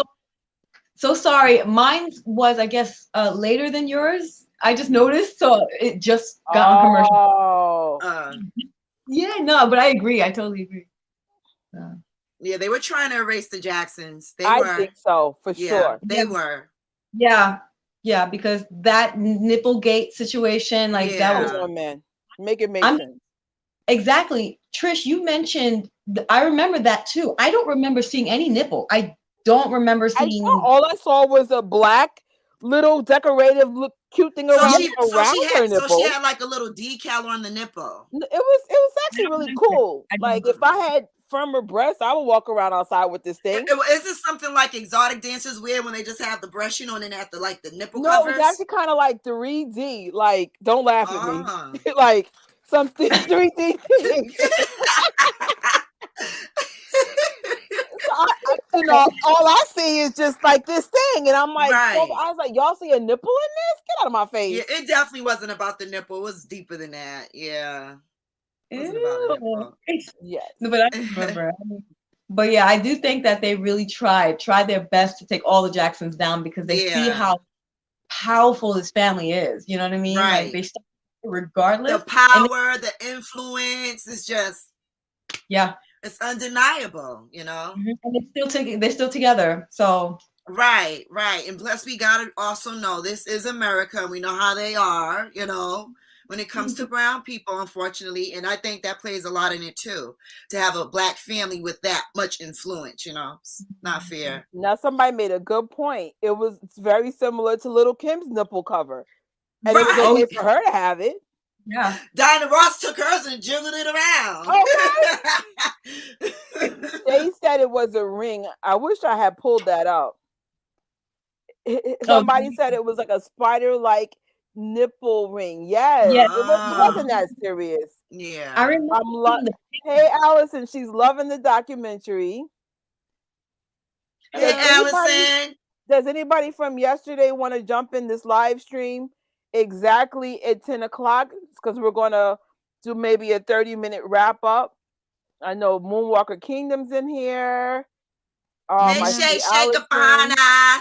So sorry. Mine was, I guess, later than yours. I just noticed, so it just got on commercial. Oh, Yeah, no, but I agree. I totally agree. Yeah, they were trying to erase the Jacksons. They I were. think so for Yeah, sure. they were. Yeah, yeah, because that Nipplegate situation, like that was Come on, man, make it make I'm sense. exactly. Trish, you mentioned I remember that too. I don't remember seeing any nipple. I don't remember seeing. All I saw was a black little decorative, cute thing So around she her nipple. had like a little decal on the nipple. It was actually really cool. Like if I had firmer breasts, I would walk around outside with this thing. Is this something like exotic dancers wear when they just have the brush, and then have the like the nipple No, covers? it was actually kind of like 3D. Like, don't laugh at me. Like something 3D thing. So all I see is just like this thing, and I'm like, right. so I was like, y'all see a nipple in this? Get out of my face. Yeah, it definitely wasn't about the nipple. It was deeper than that. Yeah. It wasn't about a nipple. Yes. No, but I remember. But yeah, I do think that they really tried their best to take all the Jacksons down because they see how powerful this family is. You know what I mean? Right. Like they start regardless. The power, the influence is just it's undeniable, you know. And they're still together. So right. And plus we gotta also know this is America. We know how they are, you know, when it comes to brown people, unfortunately. And I think that plays a lot in it too, to have a black family with that much influence, you know. It's not fair. Now somebody made a good point. It's very similar to Little Kim's nipple cover. And it was okay for her to have it. Yeah. Diana Ross took hers and jiggled it around. Okay. They said it was a ring. I wish I had pulled that out. Somebody said it was like a spider-like nipple ring. Yes, Yes. it wasn't that serious. Yeah. I remember I'm Hey, Allison, she's loving the documentary. Hey, Allison. Does anybody from yesterday want to jump in this live stream exactly at 10 o'clock? Because we're going to do maybe a 30-minute wrap up. I know Moonwalker Kingdom's in here. Hey, I Shay, see Shay Allison. Capana.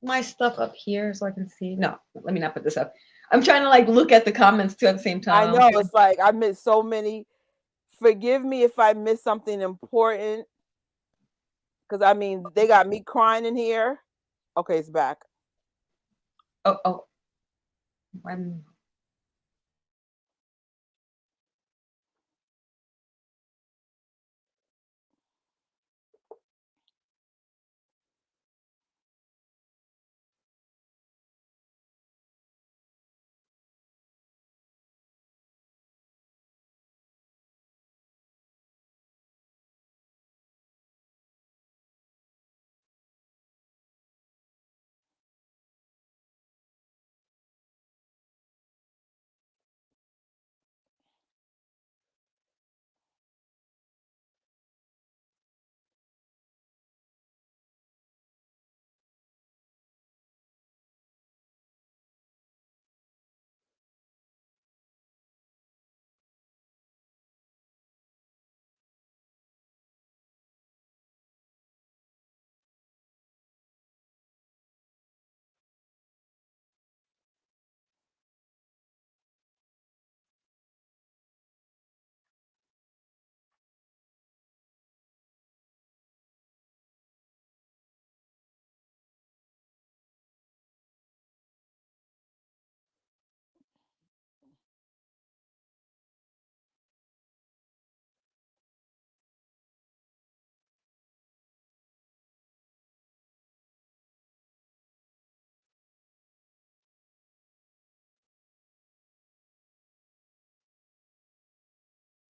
my stuff up here so I can see. No, let me not put this up. I'm trying to like look at the comments too at the same time. I know, it's like I missed so many. Forgive me if I missed something important. Because I mean, they got me crying in here. Okay, it's back. Oh.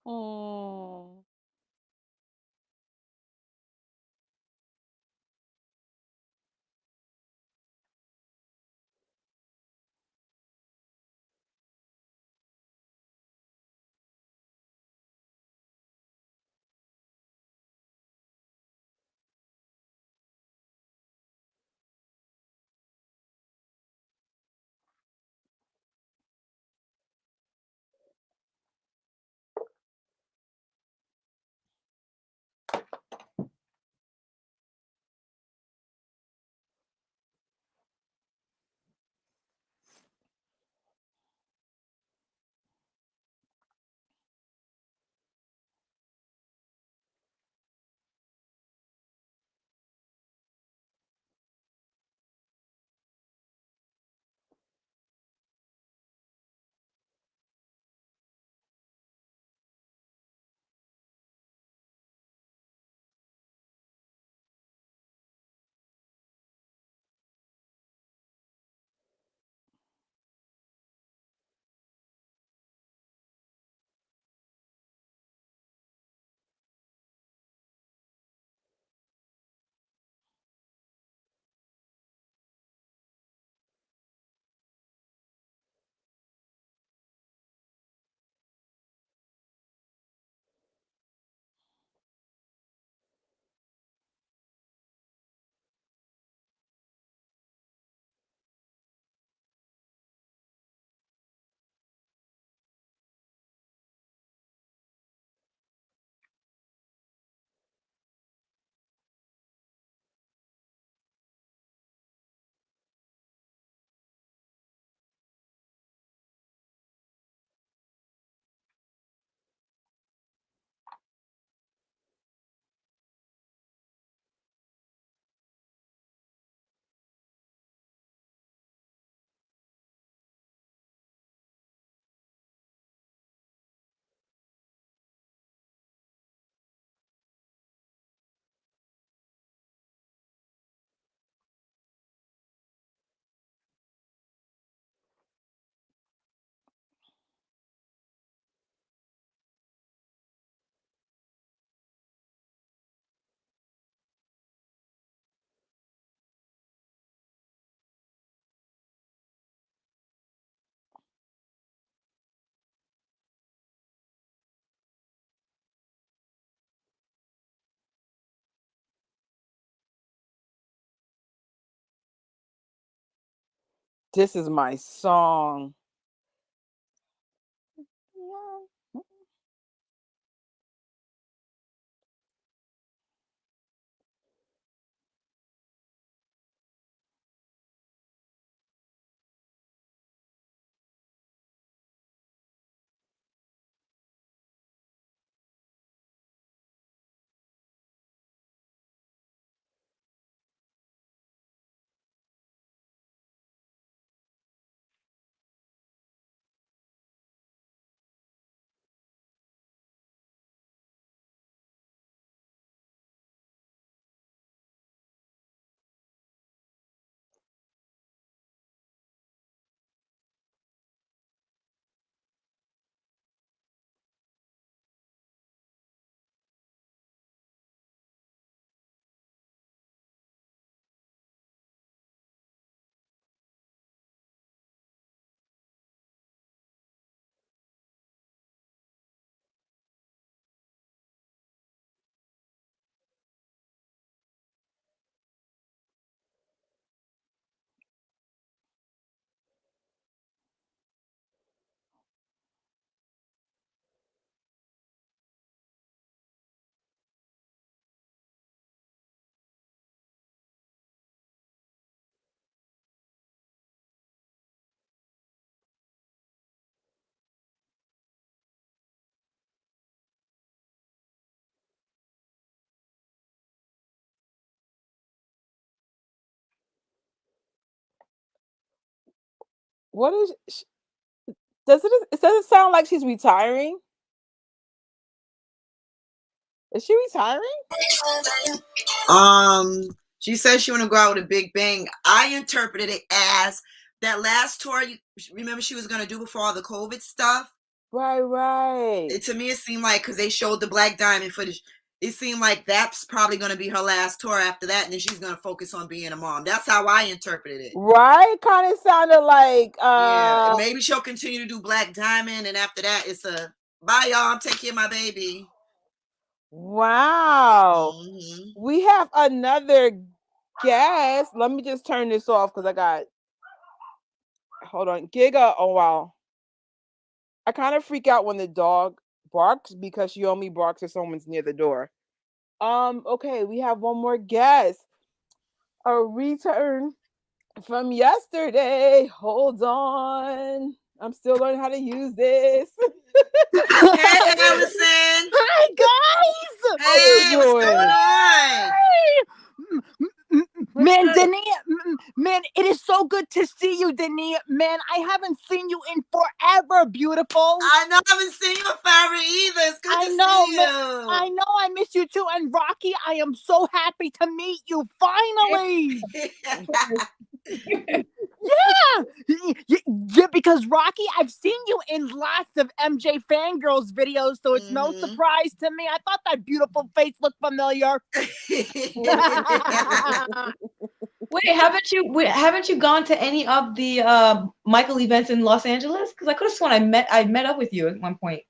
Oh. This is my song. What is it doesn't sound like she's retiring? Is she retiring? She says she want to go out with a big bang. I interpreted it as that last tour. You remember she was gonna do before all the COVID stuff. Right. To me, it seemed like because they showed the Black Diamond footage, it seemed like that's probably gonna be her last tour after that, and then she's gonna focus on being a mom. That's how I interpreted it. Right? Kind of sounded like yeah, maybe she'll continue to do Black Diamond, and after that, it's a bye, y'all. I'm taking care of my baby. Wow. We have another guest. Let me just turn this off because I got. Hold on, Giga. Oh wow. I kind of freak out when the dog barks because she only barks if someone's near the door. Okay, we have one more guest. A return from yesterday. Hold on. I'm still learning how to use this. Hey, Allison. Hi, guys. Hey, what's going on? Man, Dania, man, it is so good to see you, Dania. Man, I haven't seen you in forever, beautiful. I know I haven't seen you in forever either. It's good to see you. I know I miss you too. And Rocky, I am so happy to meet you finally. Yeah, because Rocky, I've seen you in lots of MJ Fangirls videos, so it's no surprise to me. I thought that beautiful face looked familiar. Wait, haven't you gone to any of the Michael events in Los Angeles? Because I could have sworn I met up with you at one point.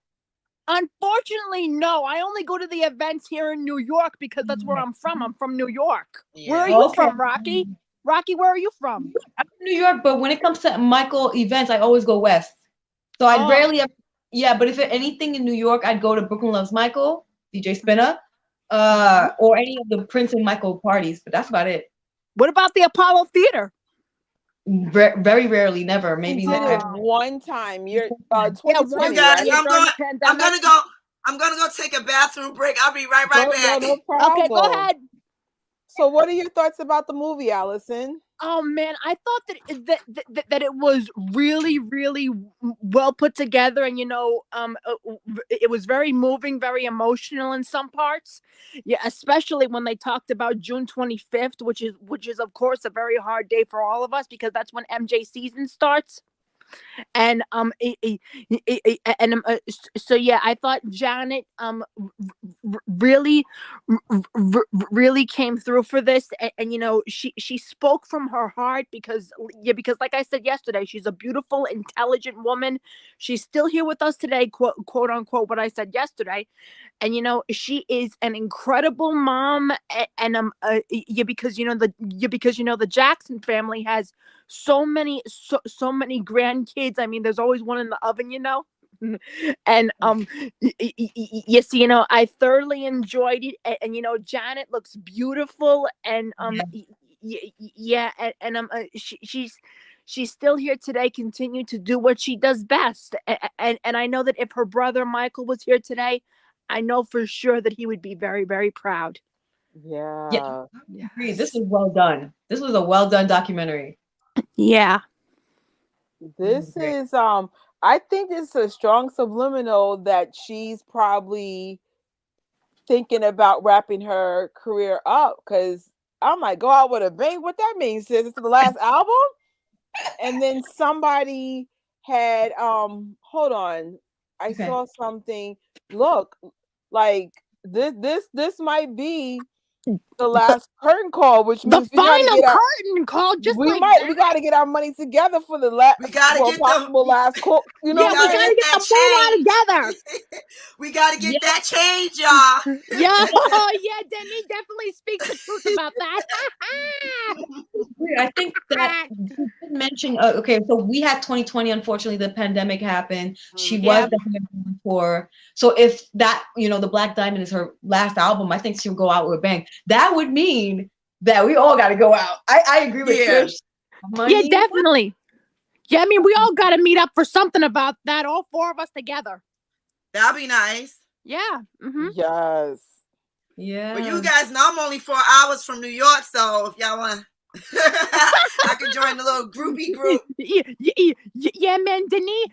Unfortunately, no. I only go to the events here in New York because that's where I'm from. I'm from New York. Yeah. Where are you from, Rocky? Rocky, where are you from? I'm from New York, but when it comes to Michael events, I always go west. So I rarely, but if anything in New York, I'd go to Brooklyn Loves Michael, DJ Spinner, or any of the Prince and Michael parties, but that's about it. What about the Apollo Theater? Very rarely, never. Maybe one time. You're 2020, guys, right? I'm gonna go take a bathroom break. I'll be right back. No problem. Okay, go ahead. So, what are your thoughts about the movie, Allison? Oh man, I thought that it was really, really well put together, and it was very moving, very emotional in some parts. Yeah, especially when they talked about June 25th, which is of course a very hard day for all of us because that's when MJ season starts. And so yeah, I thought Janet really came through for this, and she spoke from her heart because like I said yesterday, she's a beautiful, intelligent woman. She's still here with us today, quote unquote, what I said yesterday. And she is an incredible mom, and because the Jackson family has so many grandkids. I mean, there's always one in the oven, you know. And yes, you know, I thoroughly enjoyed it, and you know, Janet looks beautiful, and yeah, she's still here today, continue to do what she does best, and I know that if her brother Michael was here today, I know for sure that he would be very, very proud. Yeah. I agree. This was well done. This was a well done documentary. Yeah. This Great. is I think it's a strong subliminal that she's probably thinking about wrapping her career up, because I might go out with a bang. What that means is it's the last album. And then somebody had hold on. I Okay. saw something. Look, like this might be the last curtain call, which The means we gotta final get our curtain call, just like that. we gotta get our money together for the last We gotta for a get the possible last call. You know Yeah, what we I'm saying? gotta get the full lot together. We gotta get Yeah. that change, y'all. Yeah, oh yeah, Denny definitely speaks the truth about that. I think that you did mention, okay, so we had 2020, unfortunately, the pandemic happened. She was Yeah. definitely on tour. So if that, you know, the Black Diamond is her last album, I think she'll go out with a bang. That would mean that we all got to go out. I agree with Yeah. Trish. Money, Yeah, definitely. Yeah, I mean, we all got to meet up for something about that, all four of us together. That'd be nice. Yeah. Mm-hmm. Yes. Yeah. But you guys know I'm only 4 hours from New York, so if y'all want, I could join the little groupie group. Yeah, man, Denis,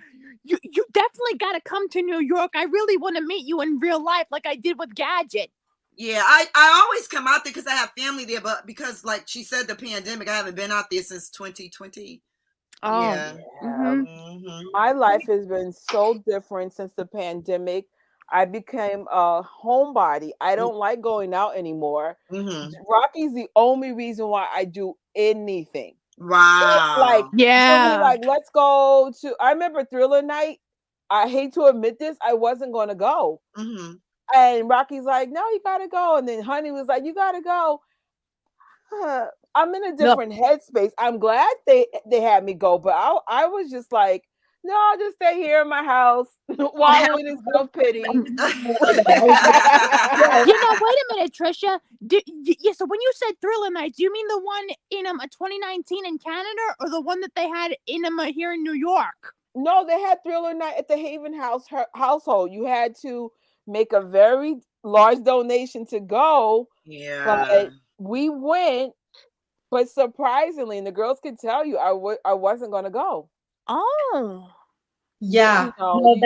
you definitely got to come to New York. I really want to meet you in real life, like I did with Gadget. Yeah, I always come out there because I have family there, but because, like she said, the pandemic, I haven't been out there since 2020. Oh. Yeah. Mhm. Mhm. My life has been so different since the pandemic. I became a homebody. I don't like going out anymore. Mhm. Rocky's the only reason why I do anything. Like, Wow. she'll be Yeah. like, let's go to. I remember Thriller Night. I hate to admit this, I wasn't going to go. Mhm. And Rocky's like, no, you got to go. And then Honey was like, you got to go. I'm in a different headspace. I'm glad they had me go, but I was just like, no, I'll just stay here in my house, wallowing in self pity. You know, wait a minute, Trisha. Yeah, so when you said Thriller Night, do you mean the one in 2019 in Canada, or the one that they had in here in New York? No, they had Thriller Night at the Haven household. You had to make a very large donation to go, Yeah. but we went. But surprisingly, and the girls could tell you, I wasn't going to go. Oh. Yeah. You know, No,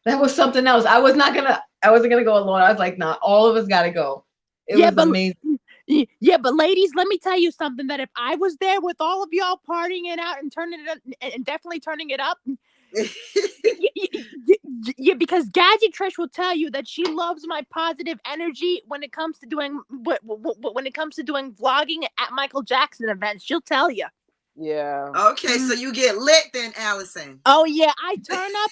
that was something else. I wasn't gonna go alone. I was like, nah, all of us gotta go. It was amazing. Yeah, but ladies, let me tell you something, that if I was there with all of y'all partying it out and turning it up, and definitely turning it up, yeah, because Gadget Trish will tell you that she loves my positive energy when it comes to doing vlogging at Michael Jackson events. She'll tell you. yeah. Okay, so you get lit then, Allison. Oh yeah, I turn up.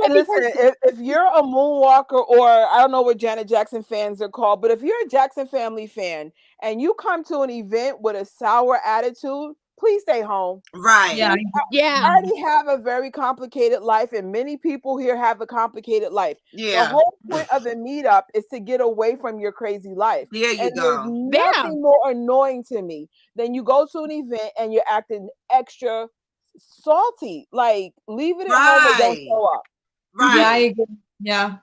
Listen, if you're a moonwalker, or I don't know what Janet Jackson fans are called, but if you're a Jackson Family fan and you come to an event with a sour attitude, please stay home. Right. Yeah. Yeah. I already have a very complicated life, and many people here have a complicated life. Yeah. The whole point of a meetup is to get away from your crazy life. There you And go. there's nothing more annoying to me than you go to an event and you're acting extra salty. Like, leave it at home and don't show up. Right. Yeah, I agree. Yeah.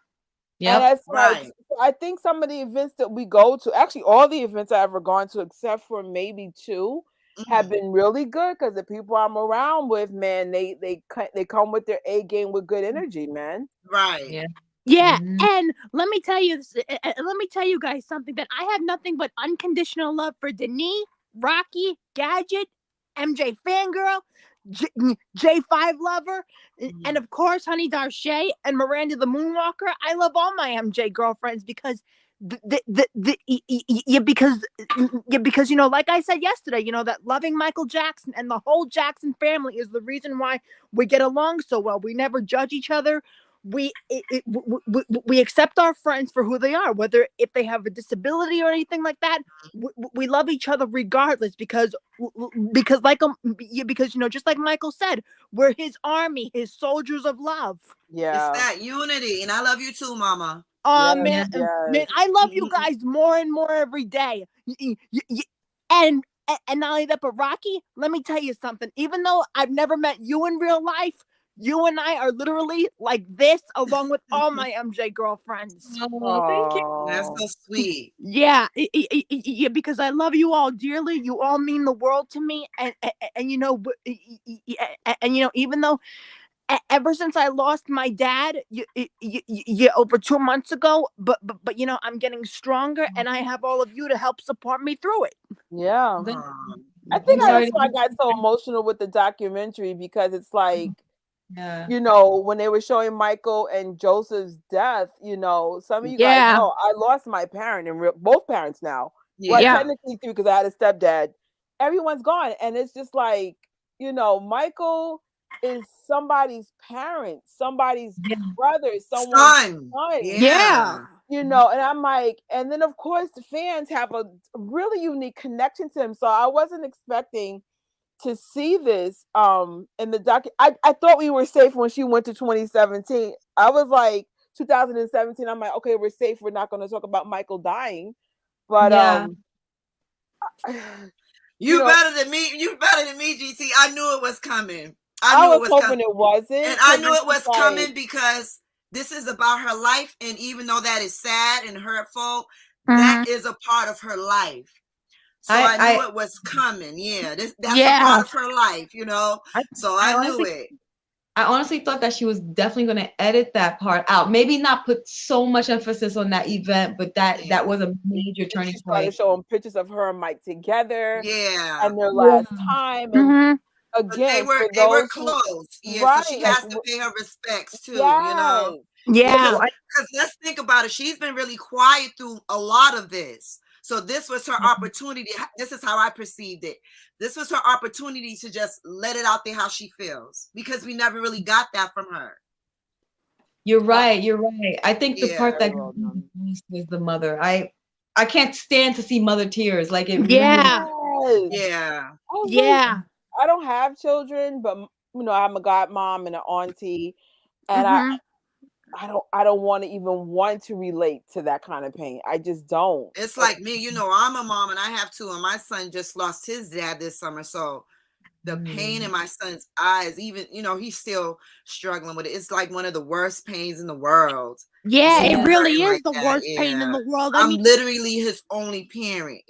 Yeah. And that's Right. like, I think some of the events that we go to, actually all the events I've ever gone to, except for maybe 2, have been really good, because the people I'm around with, man, they come with their A game with good energy, man. Right. Yeah. Yeah, Mhm. and let me tell you guys something, that I have nothing but unconditional love for Denis, Rocky, Gadget, MJ Fangirl, J5 Lover, and of course Honey Darche and Miranda the Moonwalker. I love all my MJ girlfriends because because you know, like I said yesterday, you know, that loving Michael Jackson and the whole Jackson family is the reason why we get along so well. We never judge each other. we we accept our friends for who they are, whether if they have a disability or anything like that. We love each other regardless, because because just like Michael said, we're his army, his soldiers of love. It's that unity, and I love you too, Mama. Man, I love you guys more and more every day. And not only that, but Rocky, let me tell you something. Even though I've never met you in real life, you and I are literally like this, along with all my MJ girlfriends. Oh, thank you. That's so sweet. Yeah, because I love you all dearly. You all mean the world to me, and even though ever since I lost my dad, over 2 months ago, but I'm getting stronger, and I have all of you to help support me through it. Yeah. Thank I think I'm that's sorry. why I got so emotional with the documentary, because it's like, Yeah. when they were showing Michael and Joseph's death, some of you guys Yeah. know I lost my parent and both parents now. Well, Yeah. technically three, because I had a stepdad. Everyone's gone, and it's just like, Michael is somebody's parent, somebody's Yeah. brother, someone's Son. son. Yeah. And I'm like, and then of course the fans have a really unique connection to him. So I wasn't expecting to see this in the doc. I thought we were safe when she went to 2017. I was like 2017. I'm like, okay, we're safe. We're not going to talk about Michael dying. But Yeah. You better than me. You better than me, GT. I knew it was coming. I knew was it was hoping coming. it wasn't. And I knew it's it was like, coming because this is about her life. And even though that is sad and hurtful, that is a part of her life. So I knew it was coming. Yeah, that's a part of her life, So I knew it. I honestly thought that she was definitely going to edit that part out. Maybe not put so much emphasis on that event, but that was a major turning She started point. showing pictures of her and Mike together. Yeah. And their last time. And again, they were close. Yeah, so she has to pay her respects too, Yeah. Because let's think about it. She's been really quiet through a lot of this. So this was her opportunity. This is how I perceived it. This was her opportunity to just let it out there how she feels, because we never really got that from her. You're right. You're right. I think the part that was the mother. I can't stand to see mother tears. Like it. Yeah. Yeah. I don't have children, but I'm a godmom and an auntie, and I don't want to relate to that kind of pain. I just don't. It's like me, I'm a mom and I have two, and my son just lost his dad this summer. So the pain in my son's eyes, even, he's still struggling with it. It's like one of the worst pains in the world. Yeah, it really is the worst pain in the world. I'm literally his only parent,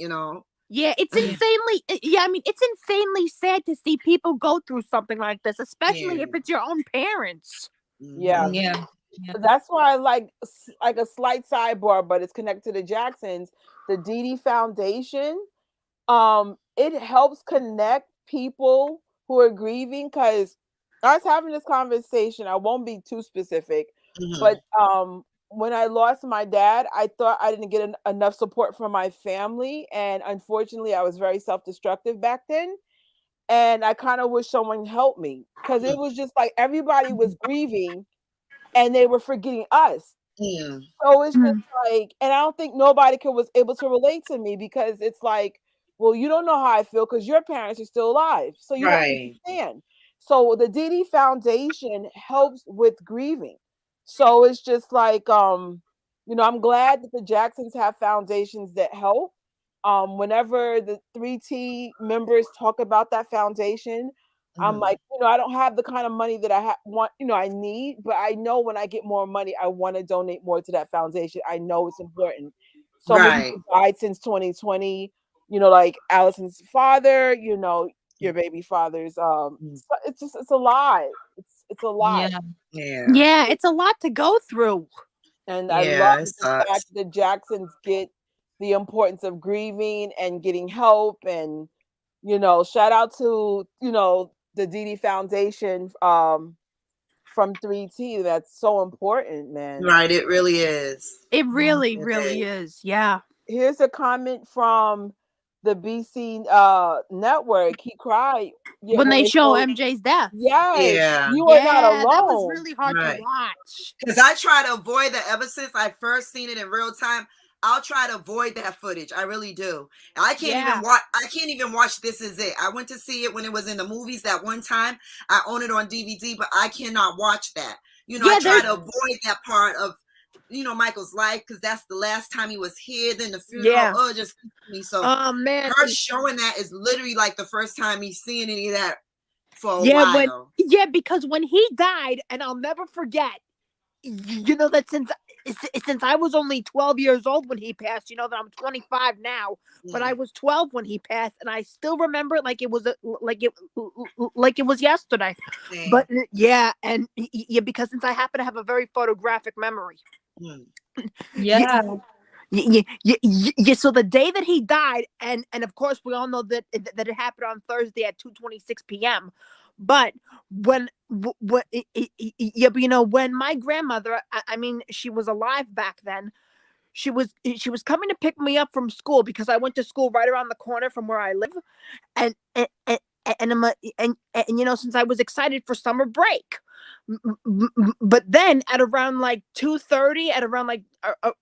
Yeah, it's insanely. I mean, it's insanely sad to see people go through something like this, especially if it's your own parents. Yeah. That's why I like a slight sidebar, but it's connected to the Jacksons. The Dee Dee Foundation, it helps connect people who are grieving, because I was having this conversation. I won't be too specific, but when I lost my dad, I thought I didn't get enough support from my family, and unfortunately, I was very self-destructive back then. And I kind of wish someone helped me, because it was just like everybody was grieving, and they were forgetting us. So it's just like, and I don't think nobody was able to relate to me, because it's like, well, you don't know how I feel because your parents are still alive, so you don't understand. So the Dee Dee Foundation helps with grieving. So it's just like, I'm glad that the Jacksons have foundations that help. Whenever the 3T members talk about that foundation, I'm like, I don't have the kind of money that I want, I need, but I know when I get more money, I want to donate more to that foundation. I know it's important. So many people died since 2020, like Allison's father, your baby father's, it's a lot. It's a lot. Yeah, it's a lot to go through. And I love the fact that Jacksons get the importance of grieving and getting help. And, shout out to, the Dee Dee Foundation from 3T. That's so important, man. Right, it really is. It really, really is. Yeah. Here's a comment from the BC network, he cried when they show MJ's death. Yes, Yeah. you are not alone. That was really hard Right. to watch. Because I try to avoid that ever since I first seen it in real time. I'll try to avoid that footage. I really do. I can't even watch. I can't even watch This Is It. I went to see it when it was in the movies that one time. I own it on DVD, but I cannot watch that. You know, I try to avoid that part of, you know, Michael's life, because that's the last time he was here. Then the funeral. Yeah. Oh, just me. So, oh man, her showing that is literally like the first time he's seeing any of that for a while. Because when he died, and I'll never forget, you know, that since I was only 12 years old when he passed, you know, that I'm 25 now, but I was 12 when he passed, and I still remember it like it was like it was yesterday. Same. But yeah, and because since I happen to have a very photographic memory. Yeah. Yeah. So the day that he died, and of course we all know that it happened on Thursday at 2:26 p.m. But when you know, when my grandmother, I mean, she was alive back then. She was coming to pick me up from school, because I went to school right around the corner from where I live, and you know, since I was excited for summer break. But then at around like 2:30, at around like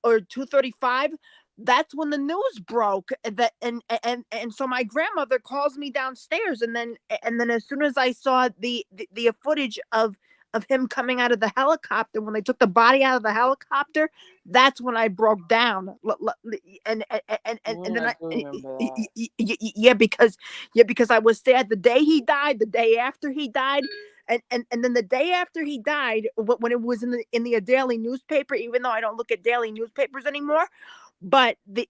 or 2:35, that's when the news broke, that and so my grandmother calls me downstairs, and then as soon as I saw the footage of him coming out of the helicopter, when they took the body out of the helicopter, that's when I broke down. And then because I was sad the day he died, the day after he died, and then the day after he died, when it was in the daily newspaper, even though I don't look at daily newspapers anymore, but the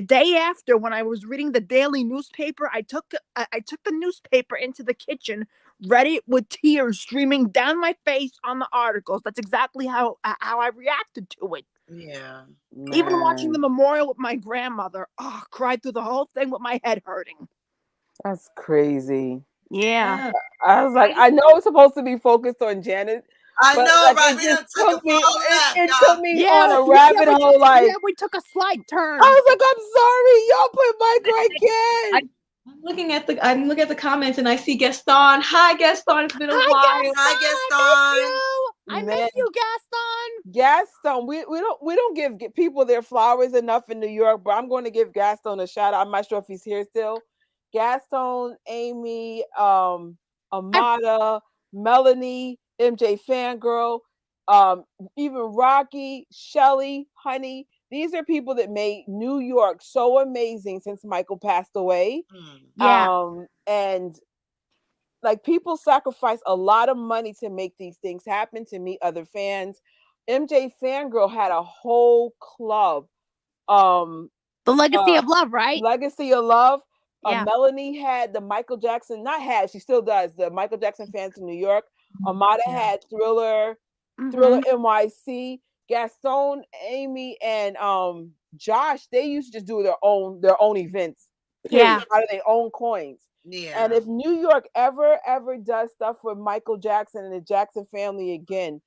day after, when I was reading the daily newspaper, I took the newspaper into the kitchen, read it with tears streaming down my face on the articles. That's exactly how I reacted to it. Yeah. Even watching the memorial with my grandmother, cried through the whole thing with my head hurting. That's crazy. Yeah. I was like, I know it's supposed to be focused on Janet. I but know, like, right? It just took me. It took me Yeah, on a rabbit hole. Like, we took a slight turn. I was like, I'm sorry, y'all put Michael again. I'm looking at the comments, and I see Gaston. Hi, Gaston. It's been a while. Hi, Gaston. I miss you, Gaston. Gaston, we don't give people their flowers enough in New York, but I'm going to give Gaston a shout out. I'm not sure if he's here still. Gaston, Amy, Amada, Melanie, MJ Fangirl, even Rocky, Shelly, Honey. These are people that made New York so amazing since Michael passed away. Yeah. And like, people sacrifice a lot of money to make these things happen, to meet other fans. MJ Fangirl had a whole club. The Legacy of Love, right? Legacy of Love. Yeah. Melanie had the Michael Jackson, she still does, the Michael Jackson fans in New York. Amada had Thriller, Thriller NYC. Gaston, Amy, and Josh, they used to just do their own events. Out of their own coins. Yeah. And if New York ever does stuff with Michael Jackson and the Jackson family again,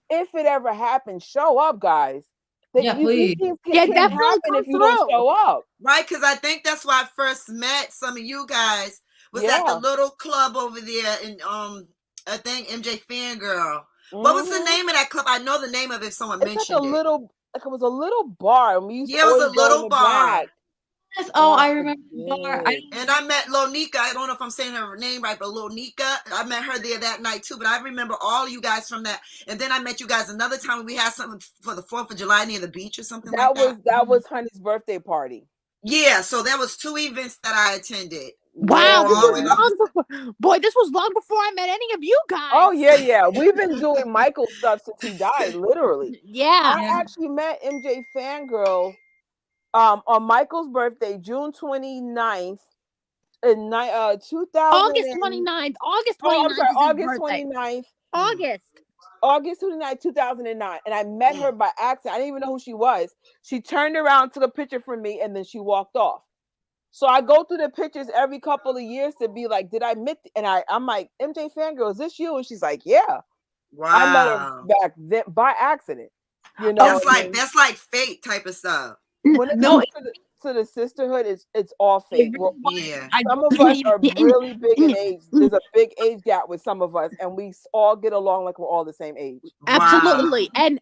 if it ever happens, show up, guys. Please. It can't happen if you don't show up. Right, because I think that's why I first met some of you guys was at the little club over there in I think MJ Fangirl. What was the name of that club? I know the name of it if someone mentioned it. It was a little bar. And we used to it was a little bar. Yes, I remember the bar. And I met Lonika. I don't know if I'm saying her name right, but Lonika. I met her there that night too. But I remember all you guys from that. And then I met you guys another time when we had something for the 4th of July near the beach or something like that. That was Honey's birthday party. Yeah, so there was 2 events that I attended. Wow, this was long before I met any of you guys. Oh yeah. We've been doing Michael stuff since he died, literally. I actually met MJ Fangirl on Michael's birthday, June 29th, in 2000. August 29th. August 29th. August 29th, 2009. And I met her by accident. I didn't even know who she was. She turned around, took a picture from me, and then she walked off. So I go through the pictures every couple of years to be like, did I meet? And I'm like, MJ Fangirl, is this you? And she's like, yeah. Wow. I met her back then by accident. You know, that's like fate type of stuff. When it comes to the sisterhood, it's all fake. really Yeah. Some of us are really big in age. There's a big age gap with some of us, and we all get along like we're all the same age. Absolutely. Wow. And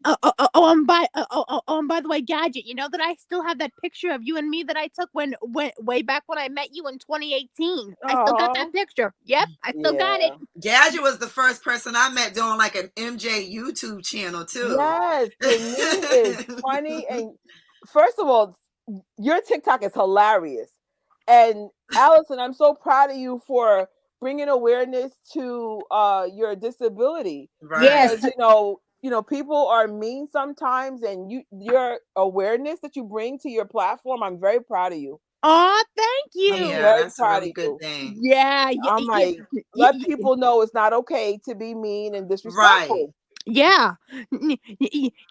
and by the way, Gadget, you know that I still have that picture of you and me that I took when way back when I met you in 2018. I still got that picture. Yep, I still got it. Gadget was the first person I met doing like an MJ YouTube channel too. Yes, Denise is funny, and first of all, your TikTok is hilarious. And Allison, I'm so proud of you for bringing awareness to your disability. Right. Yes. Because people are mean sometimes, and your awareness that you bring to your platform, I'm very proud of you. Oh, thank you. I'm Yeah, very that's a proud really of good you. thing. Yeah, I'm like, let people know it's not okay to be mean and disrespectful. yeah,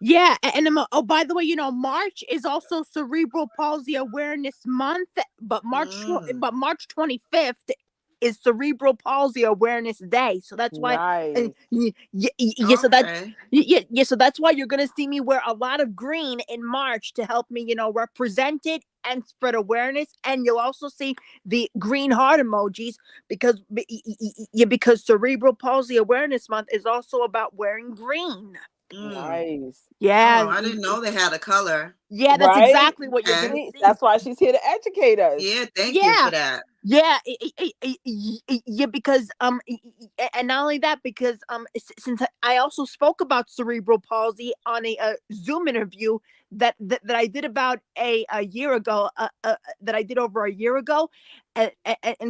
yeah. And oh, by the way, March is also Cerebral Palsy Awareness Month, but March 25th is Cerebral Palsy Awareness Day. So that's why, Nice. yeah. So that's Okay. yeah. So that's why you're gonna see me wear a lot of green in March to help me, represent it and spread awareness. And you'll also see the green heart emojis because Cerebral Palsy Awareness Month is also about wearing green. Nice. Yeah. Oh, I didn't know they had a color. Yeah, that's Right? exactly what you're gonna See, see. that's why she's here to educate us. Yeah, thank you for that. Yeah, yeah, because and not only that, because since I also spoke about cerebral palsy on a Zoom interview that I did about a year ago, that I did over a year ago, and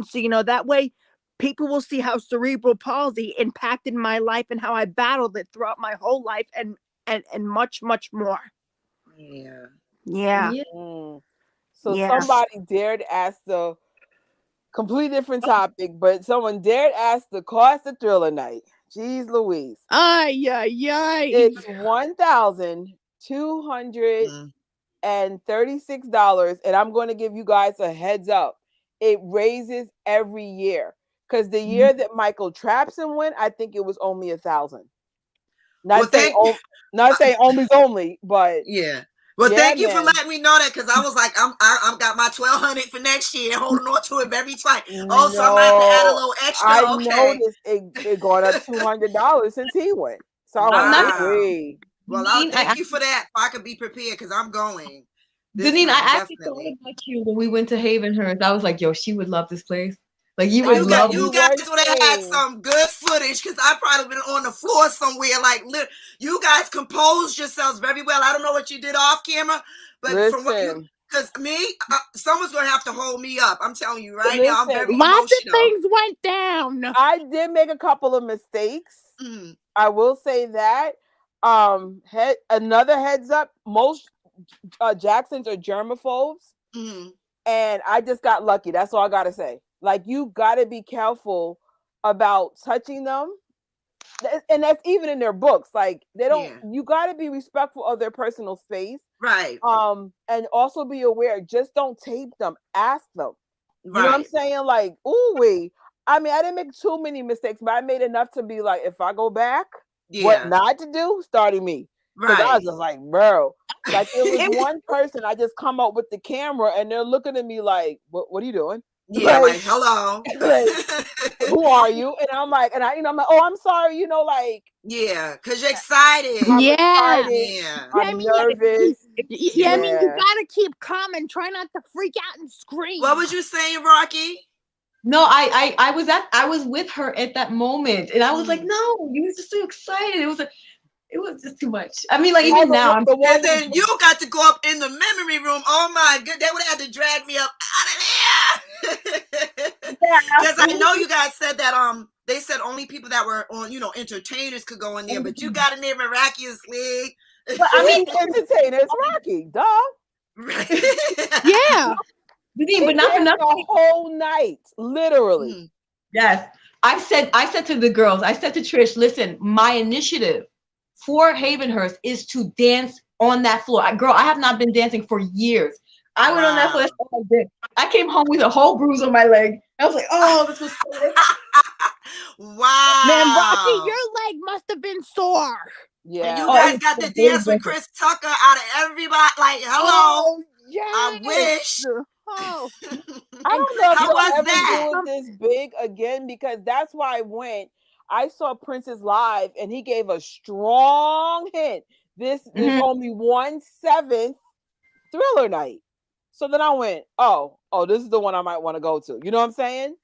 so that way people will see how cerebral palsy impacted my life and how I battled it throughout my whole life, and much more. Yeah. Yeah. So Yeah. somebody dared ask the completely different topic, but someone dared ask the cost of Thriller Night. Jeez Louise. Ay. It's $1,236, and I'm going to give you guys a heads up. It raises every year. Because the year that Michael Trapson went, I think it was only 1,000. Not saying only, but yeah. Well, thank you for letting me know that, because I was like, I'm got my 1,200 for next year, holding on to it very tight. Oh, so I might have to add a little extra. I Okay. noticed it gone up $200 since he went. So I'm like, wait. Well, thank you for that. I could be prepared because I'm going. Deneen, I actually thought about you when we went to Havenhurst. I was like, yo, she would love this place. Like, you would love it. You guys would have had some good footage, because I probably been on the floor somewhere. Like, you guys composed yourselves very well. I don't know what you did off camera, but from what you, because someone's gonna have to hold me up. I'm telling you right now, I'm very emotional. Lots of things went down. I did make a couple of mistakes. I will say that. Another heads up: most Jacksons are germaphobes, and I just got lucky. That's all I gotta say. Like, you gotta be careful about touching them, and that's even in their books. Like, they don't. You gotta be respectful of their personal space, right? And also be aware. Just don't tape them. Ask them. Right. You know what I'm saying? Like, ooh, I mean, I didn't make too many mistakes, but I made enough to be like, if I go back, what not to do, starting me. Because I was just like, bro. Like, it was one person, I just come up with the camera, and they're looking at me like, what are you doing? Yeah, like hello. Who are you? And I'm like, I'm like, oh, I'm sorry, like. Yeah, because you're excited. I'm excited. Yeah. I'm nervous. I mean, you gotta keep calm and try not to freak out and scream. What was you saying, Rocky? No, I was with her at that moment, and I was like, no, you were just so excited. It was just too much. I mean, like, even now, and then you got to go up in the memory room. Oh my god, they would have had to drag me up out of there. Because I know you guys said that they said only people that were on, entertainers could go in there, but you got in there miraculously. But I mean, entertainers, Rocky, duh. Yeah. But not for nothing. The whole night, literally. Yes. I said to the girls, I said to Trish, listen, my initiative for Havenhurst is to dance on that floor. Girl, I have not been dancing for years. I went on that floor. I came home with a whole bruise on my leg. I was like, oh, this was so good. Wow. Man, Rocky, your leg must have been sore. Yeah. And you guys got to dance with Chris Tucker out of everybody. Like, hello. Oh, I wish. Oh, I don't know if How they'll was ever that? do it this big again, because that's why I went. I saw Princess live, and he gave a strong hint. There's only 1/7 Thriller night. So then I went, oh, this is the one I might want to go to. You know what I'm saying?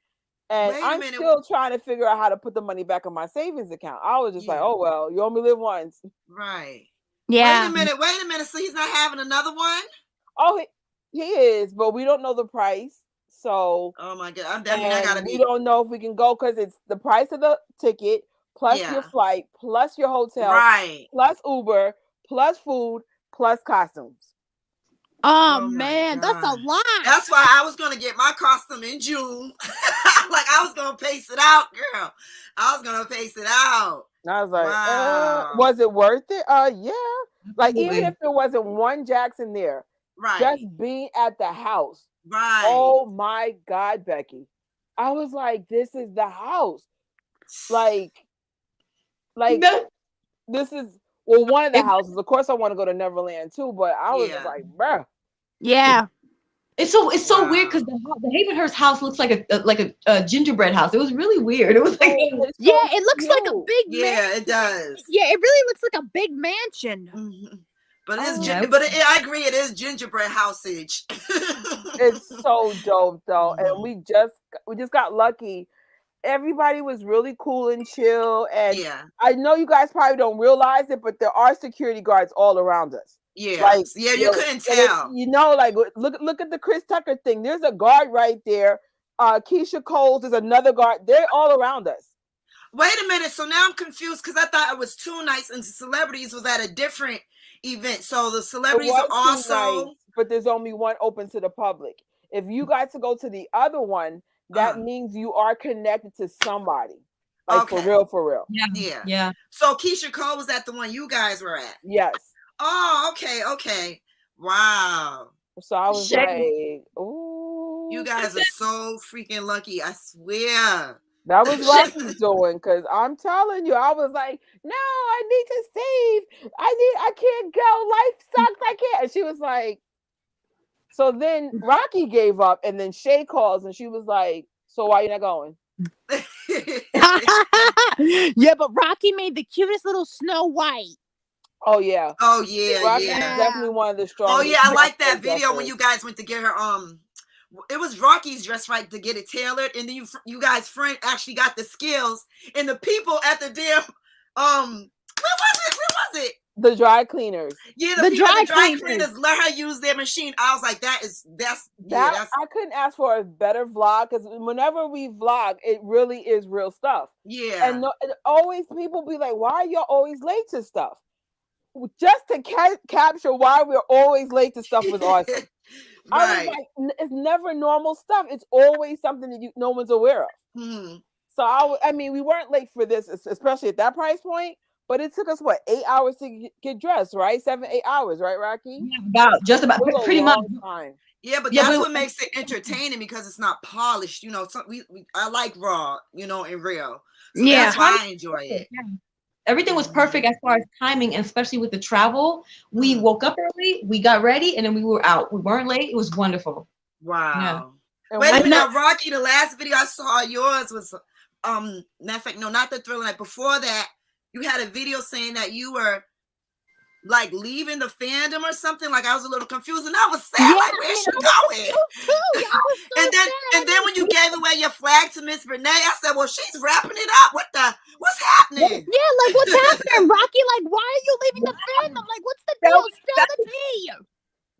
And Wait a I'm minute. still trying to figure out how to put the money back in my savings account. I was just like, Yeah. oh well, you only live once. Right. yeah. Wait a minute. So he's not having another one? Oh, he is, but we don't know the price. So Oh my God. I mean, I gotta we be. don't know if we can go, because it's the price of the ticket plus Yeah. your flight plus your hotel Right. plus Uber plus food plus costumes. Oh, Oh my man, that's a God. lot. That's why I was gonna get my costume in June. Like I was gonna pace it out, girl. I was gonna pace it out. And I was like, Wow. was it worth it? Yeah. Like even Absolutely. if there wasn't one Jackson there, Right. just being at the house. Right. Oh my God, Becky. I was like, this is the house. Like this is one of the houses. Of course, I want to go to Neverland too, but I was just Yeah. like, bruh. Yeah. It's so Wow. weird because the Havenhurst house looks like a gingerbread house. It was really weird. It was like It's Yeah, so it looks like a cute. big Yeah, it does. Yeah, it really looks like a big mansion. Mhm. But it's Yeah. I agree, it is gingerbread housage. It's so dope though, and Mhm. we just got lucky. Everybody was really cool and chill, and Yeah. I know you guys probably don't realize it, but there are security guards all around us. Yeah. Like, Yeah, you couldn't and tell. like look at the Chris Tucker thing. There's a guard right there. Keisha Coles is another guard. They're all around us. Wait a minute. So now I'm confused because I thought it was 2 nights and celebrities was at a different event. So the It celebrities was are 2 also. nights, but there's only one open to the public. If you got to go to the other one, that means you are connected to somebody. Like for real, for real. Yeah. Yeah. So Keisha Cole was at the one you guys were at. Yes. Oh, okay. Wow. So I was like, ooh. You guys are so freaking lucky. I swear. That was Rocky's doing, because I'm telling you, I was like, no, I need to save. I can't go. Life sucks. I can't. And she was like, so then Rocky gave up, and then Shay calls, and she was like, so why you not going? Yeah, but Rocky made the cutest little Snow White. Oh yeah. Oh yeah, Rocky's yeah. definitely one of the Oh strongest. yeah, I like that video dressers. when you guys went to get her. It was Rocky's dress, right, to get it tailored, and then you guys' friend actually got the skills, and the people at the damn where was it? The dry cleaners. Yeah, the people at the dry cleaners let her use their machine. I was like, that's I couldn't ask for a better vlog, because whenever we vlog, it really is real stuff. Yeah. And always people be like, why are you always late to stuff? Just to capture why we're always late to stuff was awesome. I was like, it's never normal stuff. It's always something that no one's aware of. Mm-hmm. So I mean, we weren't late for this, especially at that price point. But it took us 8 hours to get dressed, right? 7, 8 hours, right, Rocky? Yeah, just about pretty much. Time. Yeah, but that's what makes it entertaining, because it's not polished. You know, I like raw, and real. So that's why I enjoy it. Yeah. Everything was perfect as far as timing, and especially with the travel. We woke up early, we got ready, and then we were out. We weren't late. It was wonderful. Wow. Yeah. Wait a minute, Rocky, the last video I saw yours was matter of fact, no, not the Thriller night. Before that, you had a video saying that you were like leaving the fandom or something. Like I was a little confused, and I was sad. Like, where's she going? And then when you gave away your flag to Miss Renee, I said, well, she's wrapping it up. What's happening? Yeah, like what's happening, Rocky? Like, why are you leaving the fandom? Like, what's the deal? Spill the tea.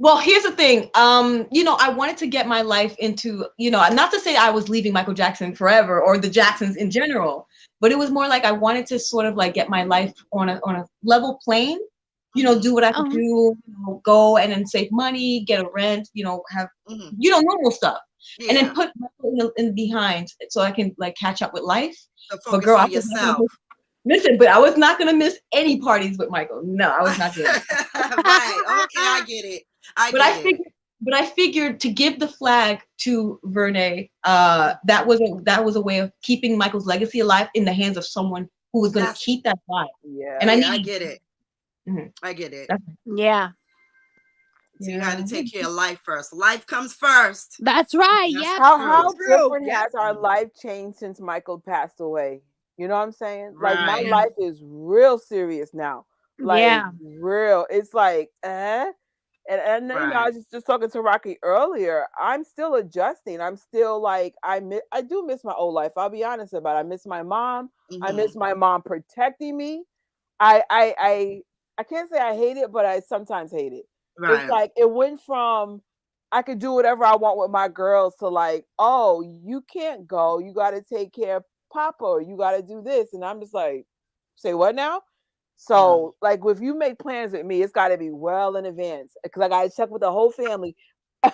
Well, here's the thing. I wanted to get my life into, not to say I was leaving Michael Jackson forever or the Jacksons in general, but it was more like I wanted to sort of like get my life on a level plane, do what I could do, go and then save money, get a rent, have, normal stuff. Yeah. And then put Michael in behind so I can like catch up with life. So focus girl, on yourself. Listen, but I was not going to miss any parties with Michael. No, I was not doing it. Right. Okay, I get it. But I figured to give the flag to Vernay, that was a way of keeping Michael's legacy alive in the hands of someone who was going to keep that flag. Yeah, and I get it. Mm-hmm. I get it. Yeah. So you had to take care of life first. Life comes first. That's right. That's Yeah. How True. different Yep. has our life changed since Michael passed away? You know what I'm saying? Like my Right. life is real serious now. Like Yeah. real. It's like, and you know, I Right. was just talking to Rocky earlier. I'm still adjusting. I'm still like I do miss my old life. I'll be honest about it. I miss my mom. I miss my mom protecting me. I can't say I hate it, but I sometimes hate it. It's Right. like it went from I could do whatever I want with my girls to like, oh, you can't go. You got to take care of Papa. Or you got to do this, and I'm just like, say what now? So like, if you make plans with me, it's got to be well in advance because I got to check with the whole family.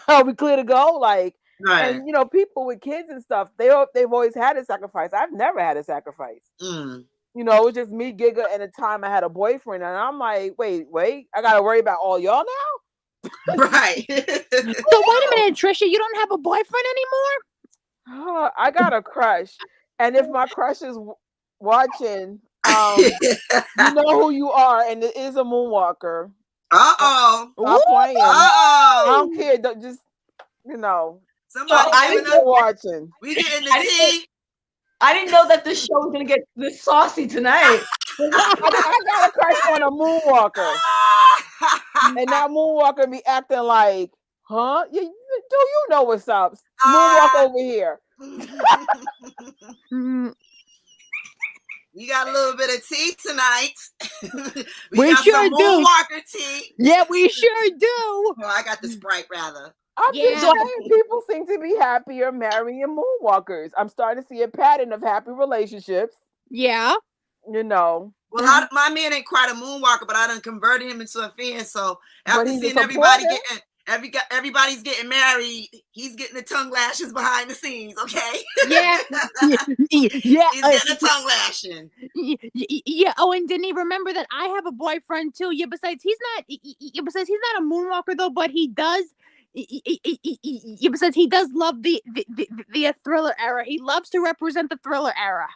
Are we clear to go? Like, Right. and you know, people with kids and stuff, they've always had a sacrifice. I've never had a sacrifice. You know, it was just me, Giga, and the time I had a boyfriend, and I'm like, wait, I got to worry about all y'all now. Right. So wait a minute, Trisha, you don't have a boyfriend anymore? I got a crush, and if my crush is watching, you know who you are, and it is a moonwalker. Uh-oh. Stop playing. I Uh-oh. don't care. Don't just you know. Somebody giving us watching. we getting the tea. I didn't know that the show was gonna get this saucy tonight. I got a crush on a moonwalker, and that moonwalker be acting like, huh? Do you know what's up? Moonwalk over here. We got a little bit of tea tonight. We got sure some do. Moonwalker tea. Yeah, we sure do. Oh, I got the Sprite rather. I'm just saying, people seem to be happier marrying moonwalkers. I'm starting to see a pattern of happy relationships. Yeah. You know. Well, my man ain't quite a moonwalker, but I done converted him into a fan. So after he's seeing everybody everybody's getting married, he's getting the tongue lashes behind the scenes. Okay. Yeah. Yeah. He's getting a tongue lashing. Yeah. Oh, and didn't he remember that I have a boyfriend too? Yeah. Besides, he's not a moonwalker though, but he does. Yeah, besides, he does love the thriller era. He loves to represent the thriller era.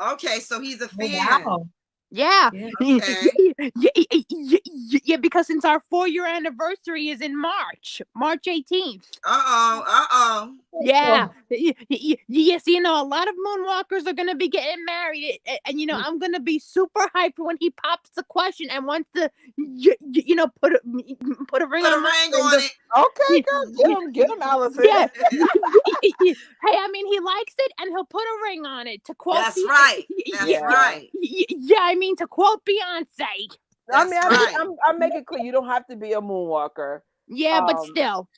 Okay, so he's a fan. Wow. Yeah. Okay. Yeah, because since our 4-year anniversary is in March 18th. Uh-oh. Yeah. Yes, you know, a lot of moonwalkers are gonna be getting married, and you know, I'm gonna be super hyped when he pops the question and wants to, you know, put a ring on it. Okay, girl, get him, Allison. Yeah. Hey, I mean, he likes it, and he'll put a ring on it. To quote, that's right. That's right. Yeah, I mean, to quote Beyonce. I mean, I'm making it clear you don't have to be a moonwalker. Yeah, but still.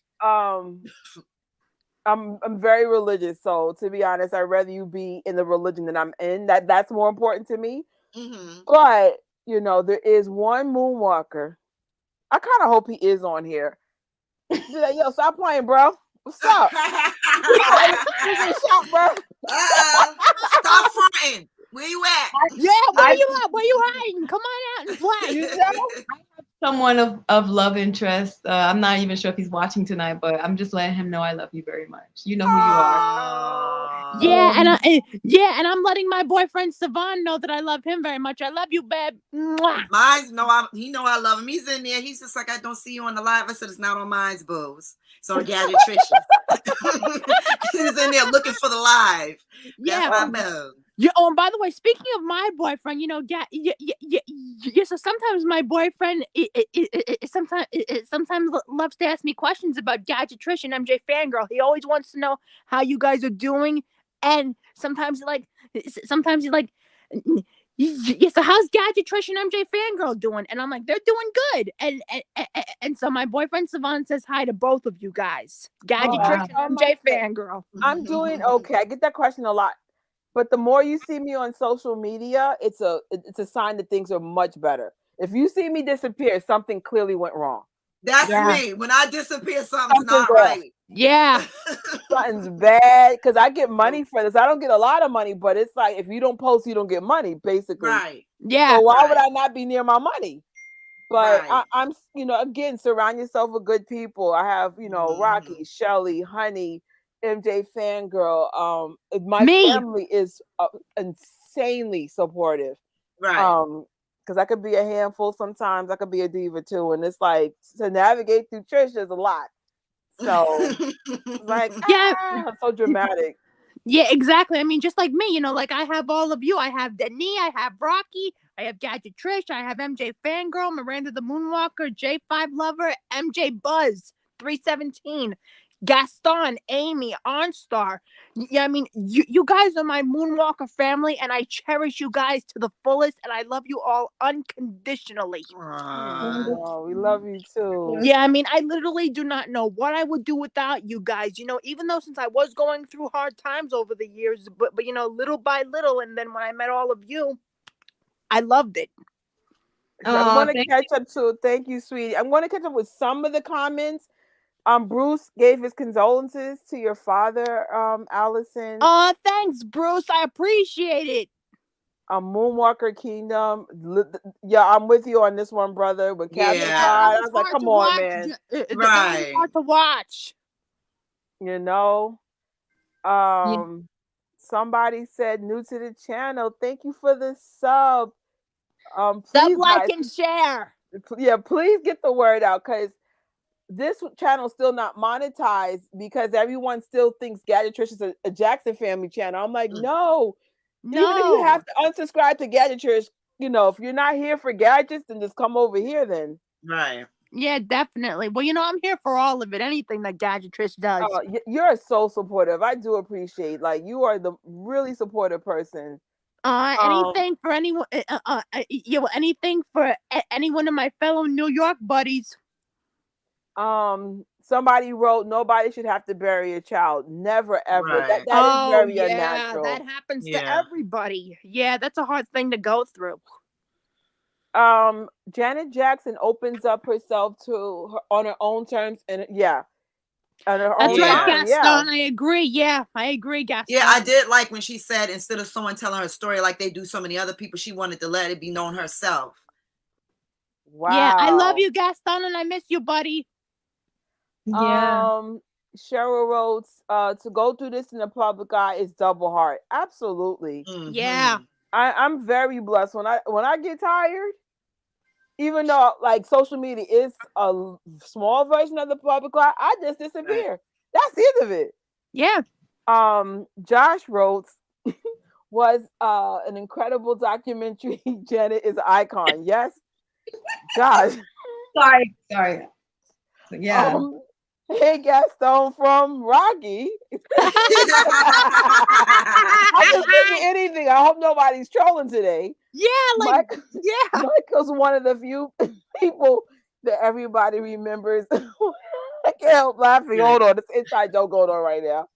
I'm very religious, so to be honest, I'd rather you be in the religion that I'm in. That's more important to me. But you know, there is one moonwalker. I kind of hope he is on here. Like, yo, stop playing, bro. What's up? Stop, bro. Stop fronting. Where you at? Yeah, where you at? Where you hiding? Come on out and play. You know? Someone of love interest. I'm not even sure if he's watching tonight, but I'm just letting him know I love you very much. You know who you are. Yeah, and I'm letting my boyfriend Savon know that I love him very much. I love you, babe. Mine's he know I love him. He's in there. He's just like, I don't see you on the live. I said it's not on mine's, booze. It's on Gadgetrition. He's in there looking for the live. Yeah. That's my boo. Yeah. Oh, and by the way, speaking of my boyfriend, you know, yeah. So sometimes my boyfriend sometimes loves to ask me questions about Gadgetrish and MJ Fangirl. He always wants to know how you guys are doing, and sometimes he's like, yeah, so how's Gadgetrish and MJ Fangirl doing? And I'm like, they're doing good. And so my boyfriend Savon says hi to both of you guys, Gadgetrish and MJ Fangirl. I'm doing okay. I get that question a lot. But the more you see me on social media, it's a sign that things are much better. If you see me disappear, something clearly went wrong. That's me. When I disappear, something's not right. Yeah. Something's bad because I get money for this. I don't get a lot of money, but it's like if you don't post, you don't get money, basically. Right. Yeah. So why would I not be near my money? But I'm, you know, again, surround yourself with good people. I have, you know, Rocky, Shelly, Honey, MJ Fangirl. My family is insanely supportive. Right. because I could be a handful sometimes. I could be a diva too, and it's like to navigate through Trish is a lot. So like, Yeah, I'm so dramatic. yeah, exactly. I mean, just like me, like I have all of you. I have Denny, I have Rocky, I have Gadget Trish, I have MJ Fangirl, Miranda the Moonwalker, J5 Lover, MJ Buzz, 317, Gaston, Amy, OnStar. Yeah, I mean, you guys are my Moonwalker family, and I cherish you guys to the fullest, and I love you all unconditionally. Oh, we love you too. Yeah, I mean, I literally do not know what I would do without you guys. Even though since I was going through hard times over the years, but little by little, and then when I met all of you, I loved it. So I'm going to catch up to. Thank you, sweetie. I'm going to catch up with some of the comments. Bruce gave his condolences to your father, Allison. Oh, thanks, Bruce. I appreciate it. Moonwalker Kingdom. Yeah, I'm with you on this one, brother. With Captain Todd, I was like, come on, man. Right. Hard to watch. Somebody said new to the channel. Thank you for the sub. Please like and share. Yeah, please get the word out, because this channel is still not monetized because everyone still thinks Gadget Trish is a Jackson family channel. I'm like, no. Even if you have to unsubscribe to Gadget Trish, if you're not here for gadgets, then just come over here then. Right. Yeah, definitely. Well, I'm here for all of it. Anything that Gadget Trish does. You're so supportive. I do appreciate. Like, you are the really supportive person. Anything for anyone. Anything for any one of my fellow New York buddies. Somebody wrote, nobody should have to bury a child. Never, ever. Right. That is very unnatural. That happens to everybody. Yeah, that's a hard thing to go through. Janet Jackson opens up herself on her own terms, and on her that's own right, time. Gaston. I agree. Yeah, I agree, Gaston. Yeah, I did like when she said instead of someone telling her story like they do so many other people, she wanted to let it be known herself. Wow. Yeah, I love you, Gaston, and I miss you, buddy. Yeah. Cheryl wrote, to go through this in the public eye is double hard. Absolutely. Mm-hmm. Yeah. I'm very blessed when I get tired, even though like social media is a small version of the public eye, I just disappear. Right. That's the end of it. Yeah. Josh wrote, was an incredible documentary. Janet is an icon. Yes. Josh. Sorry. Yeah. Hey, Gaston from Rocky. I can think of anything. I hope nobody's trolling today. Yeah, Michael's one of the few people that everybody remembers. I can't help laughing. Hold on, this inside joke going on right now.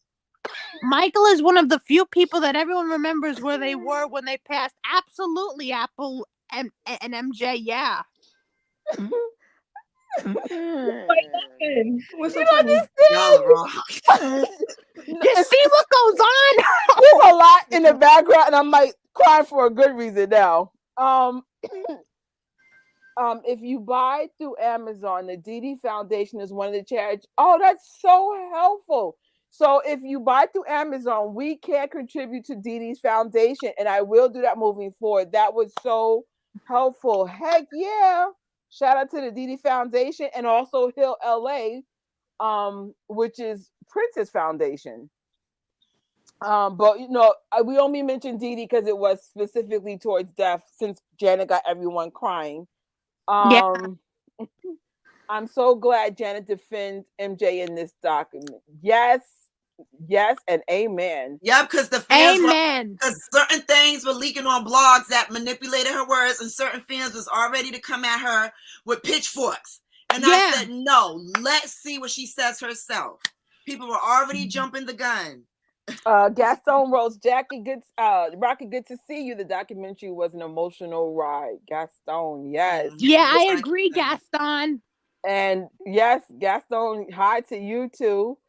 Michael is one of the few people that everyone remembers where they were when they passed. Absolutely, Apple and MJ. Yeah. What's you understand? Y'all are wrong. You see what goes on? There's a lot in the background, and I'm like crying for a good reason now. If you buy through Amazon, the Dee Dee Foundation is one of the charities. Oh, that's so helpful. So if you buy through Amazon, we can contribute to Dee Dee's foundation, and I will do that moving forward. That was so helpful. Heck yeah. Shout out to the Dee Dee Foundation and also Hill LA, which is Prince's foundation. But we only mentioned Dee Dee because it was specifically towards death, since Janet got everyone crying. I'm so glad Janet defends MJ in this document. Yes, and amen. Yeah, because the fans because certain things were leaking on blogs that manipulated her words, and certain fans was all ready to come at her with pitchforks. And I said, no, let's see what she says herself. People were already jumping the gun. Gaston Rose, Rocky, good to see you. The documentary was an emotional ride. Gaston, yes. Yeah, I agree, Gaston. And yes, Gaston, hi to you too.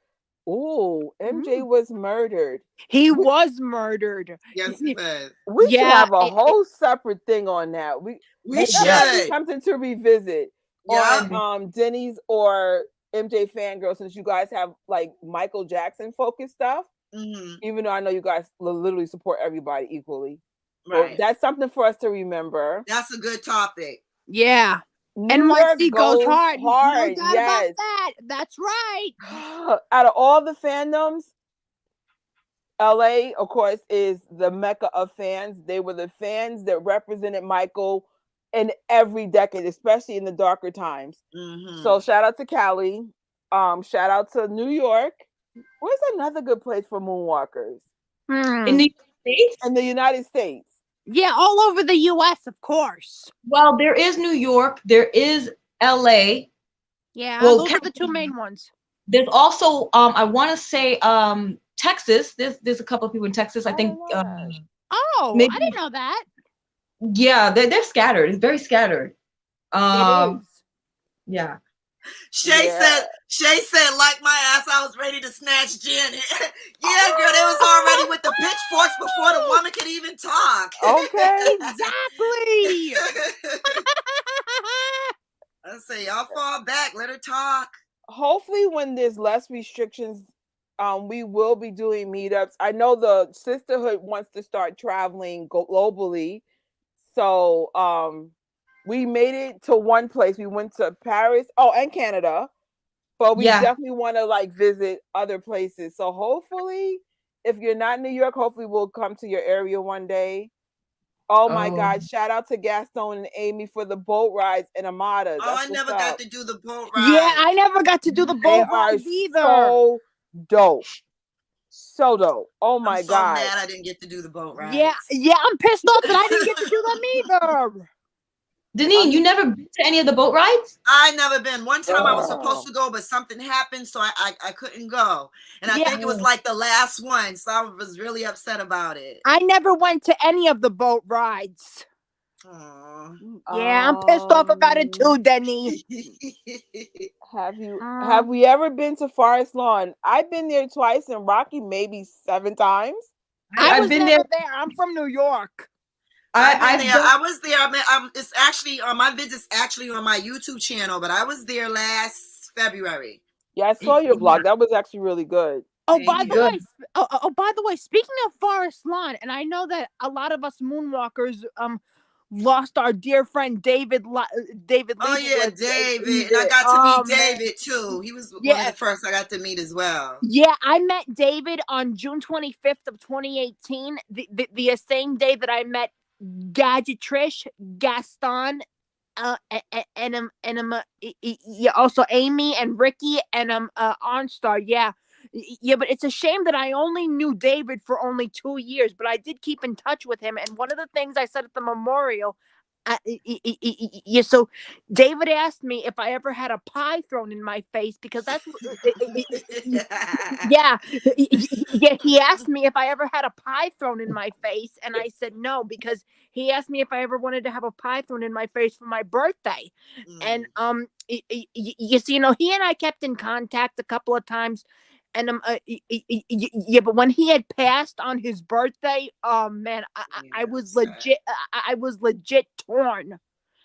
Ooh, MJ was murdered. He was murdered. Yes, he was. We should have a whole separate thing on that. We should. Something to revisit on Denny's or MJ Fangirl, since you guys have like Michael Jackson focused stuff. Mm-hmm. Even though I know you guys literally support everybody equally. So Right. that's something for us to remember. That's a good topic. Yeah. New York NYC goes hard. No hard. doubt about that. That's right. Out of all the fandoms, LA, of course, is the mecca of fans. They were the fans that represented Michael in every decade, especially in the darker times. Mm-hmm. So shout out to Cali. Shout out to New York. Where's another good place for moonwalkers? In the States? In the United States. Yeah, all over the US, of course. Well, there is New York, there is LA. Yeah, Well, those are the two main ones. There's also I want to say Texas. There's a couple of people in Texas. I think Oh, maybe, I didn't know that. yeah, they're scattered. It's very scattered. It is. Yeah. Shay said, like my ass, I was ready to snatch Jen. Yeah, girl, they was already with the pitchforks before the woman could even talk. Okay. Exactly. I say, y'all fall back, let her talk. Hopefully when there's less restrictions, we will be doing meetups. I know the sisterhood wants to start traveling globally. So we made it to one place. We went to Paris, and Canada. But we definitely want to like visit other places. So hopefully, if you're not in New York, hopefully we'll come to your area one day. Oh my God! Shout out to Gaston and Amy for the boat rides and Amada. I never got to do the boat ride. Yeah, I never got to do the boat rides either. So dope. So dope. Oh my God. I'm so mad I didn't get to do the boat ride. Yeah, I'm pissed off that I didn't get to do them either. Deneen, you never been to any of the boat rides? I never been. One time I was supposed to go, but something happened, so I couldn't go. And I think it was like the last one, so I was really upset about it. I never went to any of the boat rides. Aww. Yeah, I'm pissed off about it too, Denny. Have we ever been to Forest Lawn? I've been there twice, and Rocky maybe 7 times. I've been never there. I'm from New York. I was there. It's actually on my visit's actually on my YouTube channel, but I was there last February. Yeah, I saw your vlog. That was actually really good. Oh, by the way, speaking of Forest Lawn, and I know that a lot of us moonwalkers lost our dear friend David. David. Oh yeah, David. And I got to meet David too. He was one of the first I got to meet as well. Yeah, I met David on June 25th of 2018. The same day that I met Gadget Trish, Gaston, and also Amy and Ricky and OnStar. Yeah, but it's a shame that I only knew David for only 2 years, but I did keep in touch with him. And one of the things I said at the memorial, so David asked me if I ever had a pie thrown in my face, because that's he asked me if I ever had a pie thrown in my face, and I said no, because he asked me if I ever wanted to have a pie thrown in my face for my birthday. And you see, he and I kept in contact a couple of times. And but when he had passed on his birthday, oh man, I was legit torn.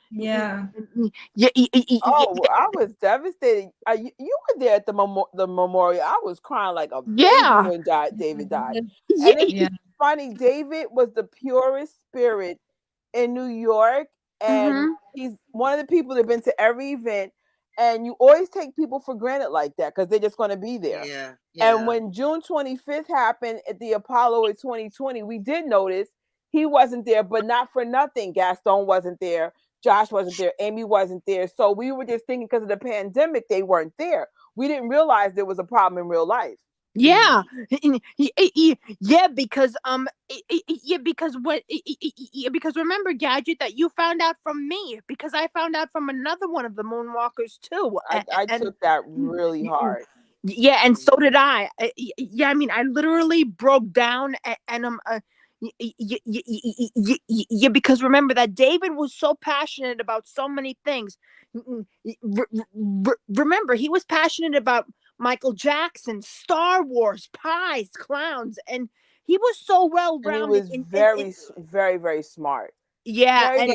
Yeah. I was devastated. You were there at the memorial. I was crying like a baby when David died. And it's funny. David was the purest spirit in New York, and he's one of the people that've been to every event. And you always take people for granted like that because they're just going to be there. Yeah. And when June 25th happened at the Apollo in 2020, we did notice he wasn't there, but not for nothing. Gaston wasn't there. Josh wasn't there. Amy wasn't there. So we were just thinking because of the pandemic, they weren't there. We didn't realize there was a problem in real life. Yeah, because remember, Gadget, that you found out from me, because I found out from another one of the moonwalkers too. I took that really hard. Yeah, and so did I. I mean, I literally broke down, and because remember that David was so passionate about so many things. Remember, he was passionate about Michael Jackson, Star Wars, pies, clowns, and he was so well-rounded. He was very, very smart. Yeah,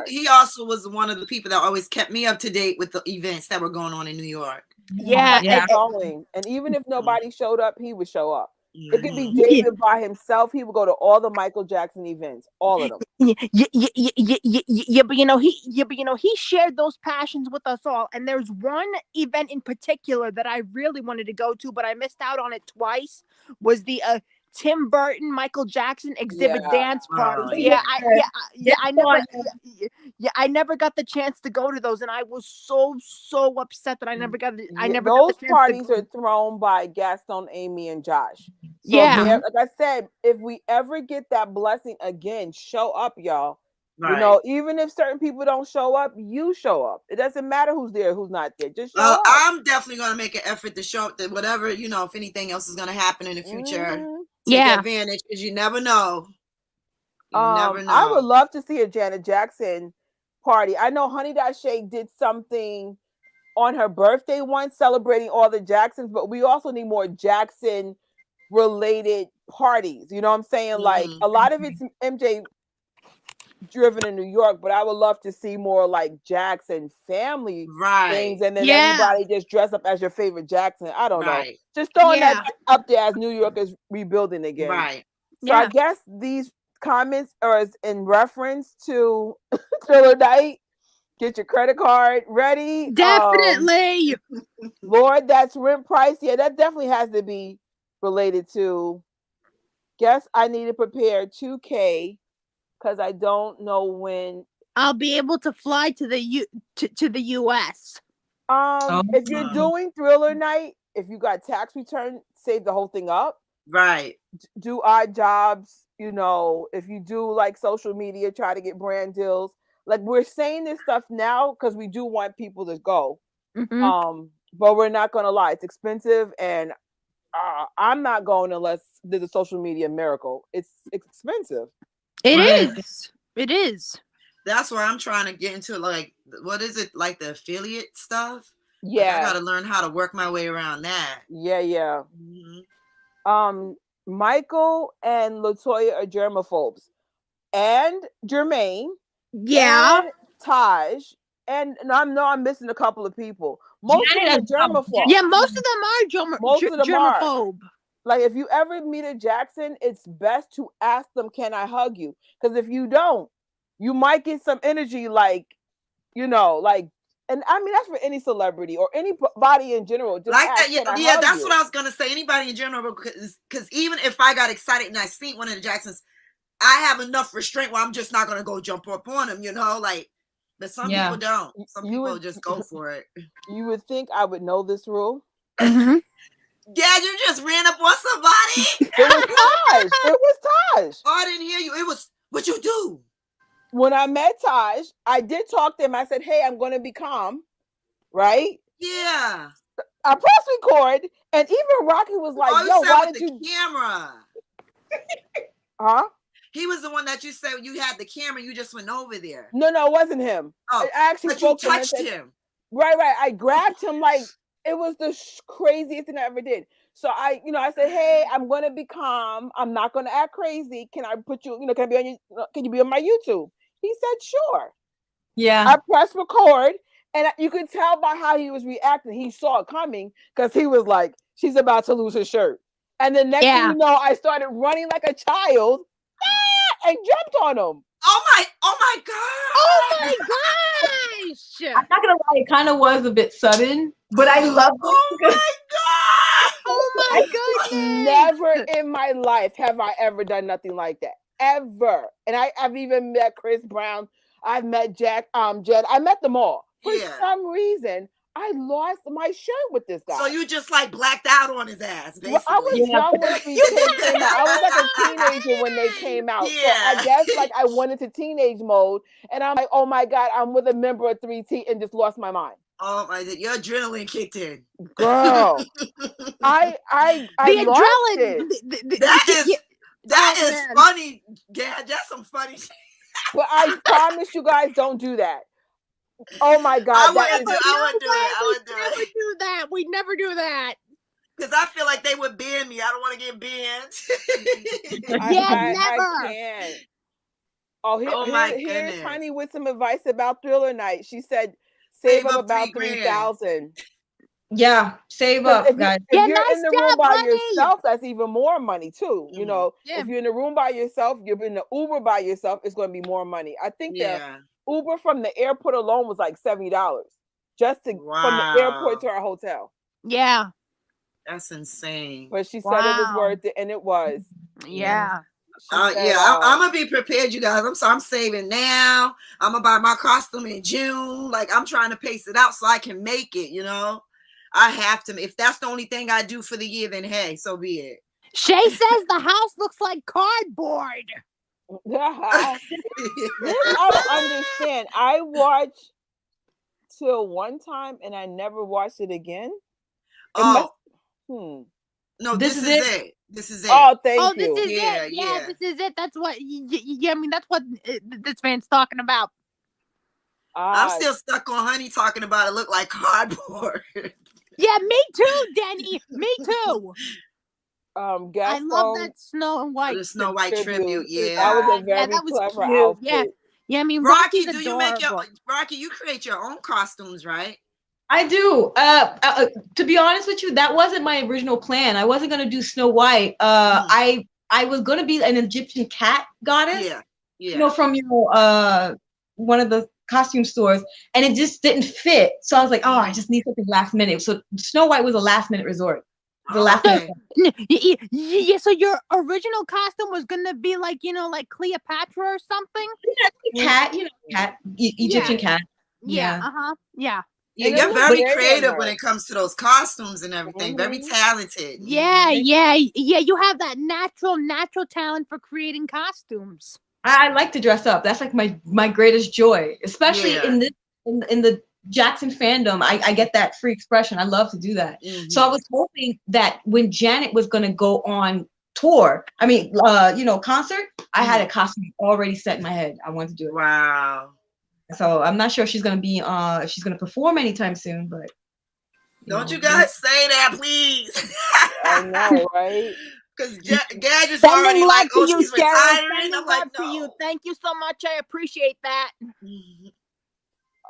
he also was one of the people that always kept me up to date with the events that were going on in New York. Yeah. And even if nobody showed up, he would show up. It could be Mhm. David by himself. He would go to all the Michael Jackson events, all of them. Yeah, but he shared those passions with us all. And there's one event in particular that I really wanted to go to, but I missed out on it twice. Was the Tim Burton Michael Jackson exhibit Yeah. dance Oh, parties? yeah. I never got the chance to go to those, and I was so upset that I never got the Those chance parties to. are thrown by Gaston, Amy, and Josh. So Yeah. like I said, if we ever get that blessing again, show up, y'all. Right. You know, even if certain people don't show up, you show up. It doesn't matter who's there, who's not there. Just show up. I'm definitely going to make an effort to show up to whatever, if anything else is going to happen in the future. Take advantage, because you never know. Never know. I would love to see a Janet Jackson party. I know Honey Shake did something on her birthday once celebrating all the Jacksons, but we also need more Jackson related parties. You know what I'm saying? Like a lot of it's MJ driven in New York, but I would love to see more like Jackson family things, and then everybody just dress up as your favorite Jackson. I don't know. Just throwing that up there as New York is rebuilding again. Right. So I guess these comments are in reference to Thriller Night. Get your credit card ready. Definitely. Lord, that's rent price. Yeah, that definitely has to be related to. Guess I need to prepare 2K because I don't know when I'll be able to fly to the US. If you're doing Thriller Night, if you got tax return, save the whole thing up. Right. Do odd jobs, if you do like social media, try to get brand deals. Like we're saying this stuff now because we do want people to go. But we're not gonna lie, it's expensive, and I'm not going unless there's a social media miracle. It's expensive. It is. That's why I'm trying to get into, like, what is it, like the affiliate stuff? Yeah. Like, I got to learn how to work my way around that. Yeah. Michael and Latoya are germaphobes. And Jermaine. Yeah. And Taj. And I'm missing a couple of people. Most of them are germaphobe. Yeah, most of them are germaphobe. Like, if you ever meet a Jackson, it's best to ask them, can I hug you? Because if you don't, you might get some energy, like, and I mean, that's for any celebrity or anybody in general. Just like ask, that, that's what I was going to say. Anybody in general, because even if I got excited and I seen one of the Jacksons, I have enough restraint where I'm just not going to go jump up on them, like, but some people don't. Some people just go for it. You would think I would know this rule. Yeah, you just ran up on somebody. It was Taj. Oh, I didn't hear you. It was, what you do? When I met Taj, I did talk to him. I said, hey, I'm going to be calm. Right? Yeah. I pressed record, and even Rocky was like, yo, why did you... camera. Huh? He was the one that you said you had the camera, you just went over there. No, it wasn't him. Oh, I actually spoke you touched him. Right. I grabbed him like it was the craziest thing I ever did. So I said, hey, I'm going to be calm. I'm not going to act crazy. Can I put you, can you be on my YouTube? He said, sure. Yeah. I pressed record, and you could tell by how he was reacting. He saw it coming because he was like, she's about to lose her shirt. And the next thing you know, I started running like a child and jumped on him. Oh my god. Oh my gosh. I'm not gonna lie, it kind of was a bit sudden, but I love it. Oh my god. Oh my goodness. Never in my life have I ever done nothing like that. Ever. And I've even met Chris Brown. I've met Jed. I met them all. For some reason, I lost my shirt with this guy. So you just like blacked out on his ass, basically. Well, I was young when they came out. I was like a teenager when they came out. So I guess like I went into teenage mode, and I'm like, oh my god, I'm with a member of 3T and just lost my mind. Oh my god, your adrenaline kicked in. Girl. I the lost adrenaline. It. That is funny. Yeah, that's some funny shit. But I promise you guys, don't do that. Oh my god! I wouldn't do that. We'd never do that. Because I feel like they would ban me. I don't want to get banned. Never. I can't. Oh, here's Honey with some advice about Thriller Night. She said, save up about 3,000. Yeah, save 'Cause up, if guys. you're nice in the room job, by honey. yourself, that's even more money too. You know, Yeah. if you're in the room by yourself, you're in the Uber by yourself, it's going to be more money. I think the Yeah. Uber from the airport alone was like $70 just to from the airport to Wow. our hotel. Yeah. That's insane. But she said it was Wow. worth it, and it was. Yeah. She said, Yeah, I'm gonna be prepared, you guys. I'm saving now. I'm gonna buy my costume in June. Like I'm trying to pace it out so I can make it. You know, I have to. If that's the only thing I do for the year, then hey, so be it. Shay says the house looks like cardboard. this I don't understand. I watched till one time and I never watched it again. It must. No, This this is is it. it. This is it. Oh, thank Oh, you. this is it. Yeah, this is it. That's what. Yeah, I mean, that's what this man's talking about. I'm still stuck on Honey talking about it look like cardboard. Yeah, me too, Denny. Me too. Gaston, I love that Snow and White. The Snow White tribute. Yeah, that was a very that was clever cute. outfit. Yeah, yeah. I mean, Rocky, Rocky's do adorable. you make your Rocky? You create your own costumes, right? I do. To be honest with you, that wasn't my original plan. I wasn't gonna do Snow White. I was gonna be an Egyptian cat goddess. Yeah. You know, from one of the costume stores, and it just didn't fit. So I was like, oh, I just need something last minute. So Snow White was a last minute resort. The last minute. Yeah, so your original costume was gonna be like, like Cleopatra or something? Yeah, cat, cat, Egyptian cat. Yeah. Yeah. Yeah, you're very creative when it comes to those costumes and everything. Very talented. Yeah. You have that natural talent for creating costumes. I like to dress up. That's like my greatest joy, especially in the Jackson fandom. I get that free expression. I love to do that. So I was hoping that when Janet was going to go on tour, concert, I had a costume already set in my head. I wanted to do it. Wow. So I'm not sure if she's going to be if she's going to perform anytime soon, but don't you guys say that, please. I know, right? Because Gadget's already like, oh, she's retiring. I'm like, no. You. Thank you so much. I appreciate that.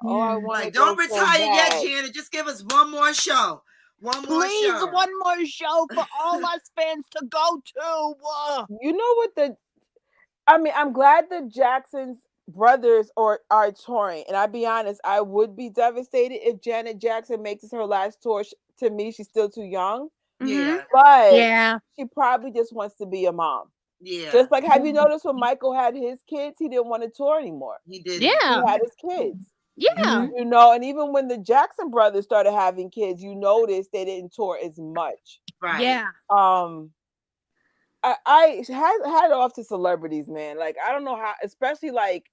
Oh, I want like, don't retire yet, Janet. Just give us one more show. Please, one more show for all us fans to go to. You know what I'm glad the Jacksons brothers are touring, and I'll be honest, I would be devastated if Janet Jackson makes this her last tour. To me, she's still too young. Yeah. But she probably just wants to be a mom. Yeah. Just like, have you noticed when Michael had his kids, he didn't want to tour anymore. He did. Yeah. He had his kids. Yeah. And even when the Jackson brothers started having kids, you noticed they didn't tour as much. Right. Yeah. I had off to celebrities, man. Like, I don't know how, especially like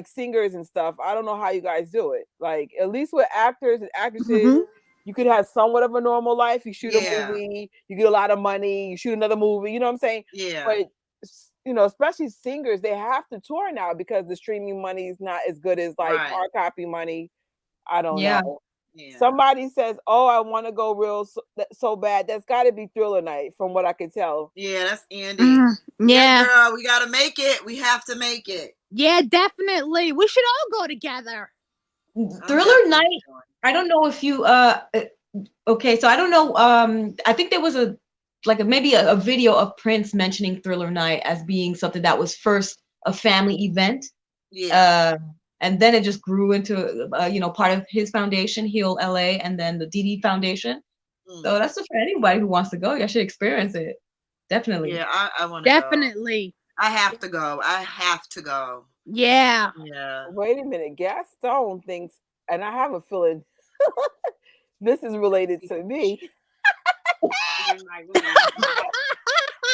singers and stuff. I don't know how you guys do it. Like, at least with actors and actresses, you could have somewhat of a normal life. You shoot a movie, you get a lot of money, you shoot another movie, you know what I'm saying? Yeah. But especially singers, they have to tour now because the streaming money is not as good as like hard copy money. I don't know. Yeah. Somebody says, "Oh, I want to go real so bad." That's got to be Thriller Night, from what I could tell. Yeah, that's Andy. Yeah, girl, we gotta make it. We have to make it. Yeah, definitely. We should all go together. Thriller Night. I don't know if you. Okay, so I don't know. I think there was maybe a video of Prince mentioning Thriller Night as being something that was first a family event. Yeah. And then it just grew into, part of his foundation, Heal LA, and then the DD Foundation. So that's for anybody who wants to go. You should experience it. Definitely. Yeah, I want to definitely. Go. I have to go. I have to go. Yeah. Yeah. Wait a minute. Gaston thinks, and I have a feeling this is related to me.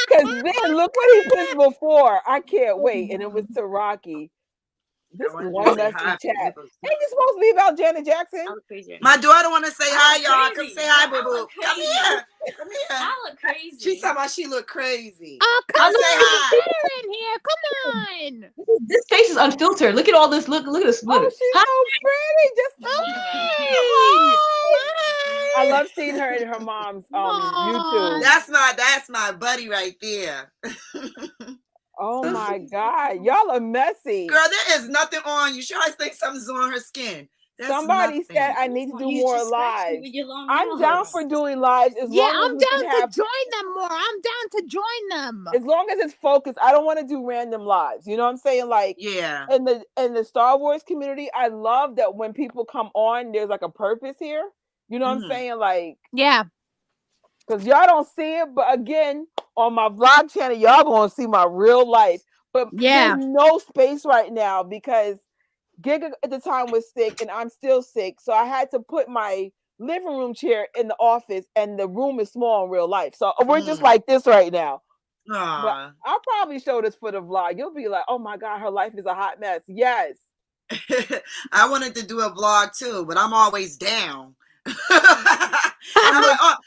Because then look what he put before. I can't wait. And it was to Rocky. This is one messy chat. Ain't this supposed to be about Janet Jackson? My daughter want to say hi, y'all. Come say hi, boo boo. Come here. Come here. I look crazy. She's talking about she look crazy. Oh, come say hi. in here. Come on. This face is unfiltered. Look at all this. Look at this. Oh, she's so pretty. Just hi. I love seeing her in her mom's YouTube. That's my buddy right there. Oh my God, y'all are messy. Girl, there is nothing on you. She always thinks something's on her skin. That's Somebody said nothing. I need to do You more just scratched me lives. with your long I'm down nails. for doing lives as Yeah, long as I'm we can down have, to join them more. I'm down to join them. as long as it's focused. I don't want to do random lives. You know what I'm saying? Like Yeah. in the Star Wars community, I love that when people come on, there's like a purpose here. You know what I'm Mhm. saying? Like, Yeah. because y'all don't see it, but again, on my vlog channel, y'all gonna see my real life. But Yeah. there's no space right now because Giga at the time was sick and I'm still sick. So I had to put my living room chair in the office and the room is small in real life. So we're just like this right now. But Aw. I'll probably show this for the vlog. You'll be like, oh my God, her life is a hot mess. Yes. I wanted to do a vlog too, but I'm always down. I'm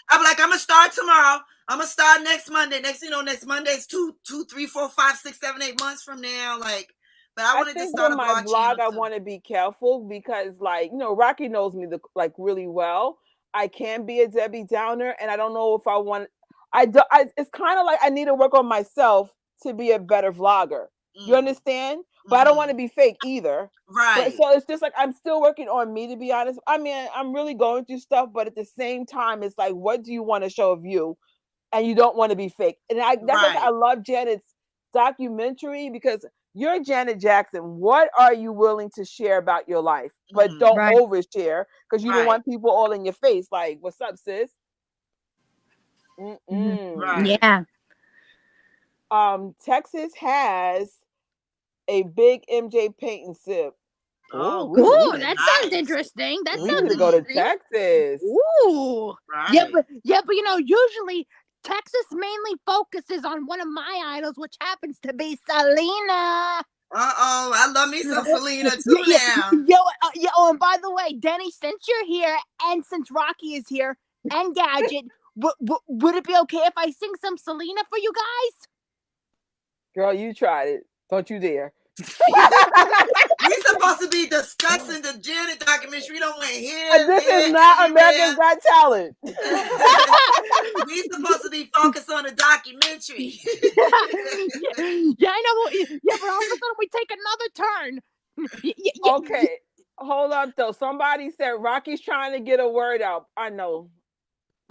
I'm like, I'm gonna start tomorrow. I'm gonna start next Monday. Next Monday is 2, 3, 4, 5, 6, 7, 8 months from now. Like, but I I wanted to think start with a my vlog vlog, channel I too. want to be careful because, like, Rocky knows me like really well. I can be a Debbie Downer, and I don't know if I want. I do. It's kind of like I need to work on myself to be a better vlogger. You understand? But I don't want to be fake either. But Right. so it's just like I'm still working on me, to be honest. I mean, I'm really going through stuff, but at the same time, it's like, what do you want to show of you? And you don't want to be fake. And that's why I love Janet's documentary, because you're Janet Jackson. What are you willing to share about your life? But don't Right. overshare, because you don't Right. want people all in your face. Like, what's up, sis? Right. Yeah. Texas has a big MJ paint and sip. Oh, we Ooh, need to, that sounds nice. interesting. That we sounds need to go to interesting. Texas. Ooh. Yeah, Right. but usually Texas mainly focuses on one of my idols, which happens to be Selena. Uh-oh, I love me some Selena too Yeah, now. oh, and by the way, Denny, since you're here and since Rocky is here and Gadget, would it be okay if I sing some Selena for you guys? Girl, you tried it. Don't you dare. We supposed to be discussing the Janet documentary. We don't want here, And this there, is not everywhere. America's Got Talent. We supposed to be focused on the documentary. Yeah, I know. Yeah, but all of a sudden we take another turn. Okay, hold up though. Somebody said Rocky's trying to get a word out. I know.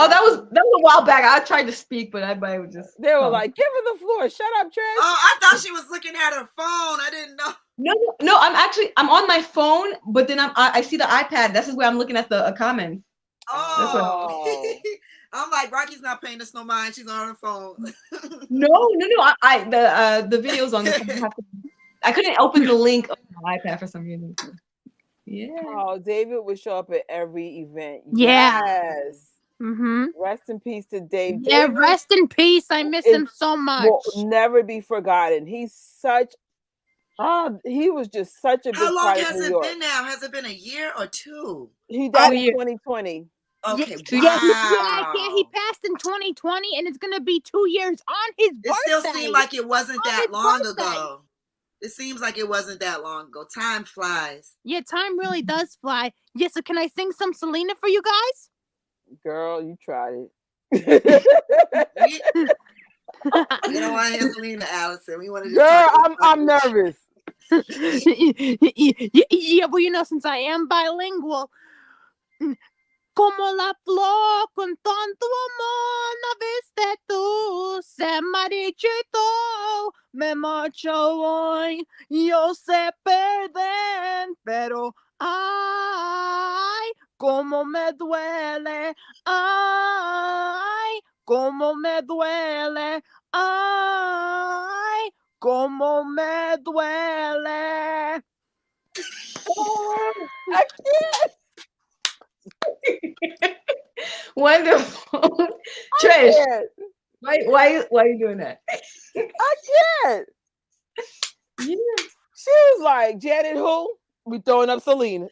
Oh, that was a while back. I tried to speak, but everybody would just. They were like, "Give her the floor. Shut up, Trish." Oh, I thought she was looking at her phone. I didn't know. No. I'm on my phone, but then I see the iPad. This is where I'm looking at the comments. Oh. I'm like, Rocky's not paying us no mind. She's on her phone. No. The video's on the phone. I couldn't open the link on my iPad for some reason. Yeah. Oh, David would show up at every event. Yeah. Yes. Mm-hmm. Rest in peace to Dave. Yeah, David rest in peace. I miss him so much. will never be forgotten. He's such. He was just such a big How long part of has New it York. been now? Has it been a year or two? He died in 2020. Okay, Yeah, wow. he passed in 2020, and it's gonna be 2 years on his birthday. It still seemed like it wasn't that long ago. It seems like it wasn't that long ago. Time flies. Yeah, time really does fly. Yeah, so can I sing some Selena for you guys? Girl, you tried it. We don't want to hear Selena, Allison. We want to just Girl, I'm nervous. Yeah, well, since I am bilingual. Como la flor con tanto amor naciste tú, se marchitó, me marcho hoy, yo sé perder, pero ay, como me duele, ay, como me duele, ay, como me duele. I can't. Wonderful. Trish, why are you doing that? I can't. Yeah. She was like, Janet who? We throwing up Selena.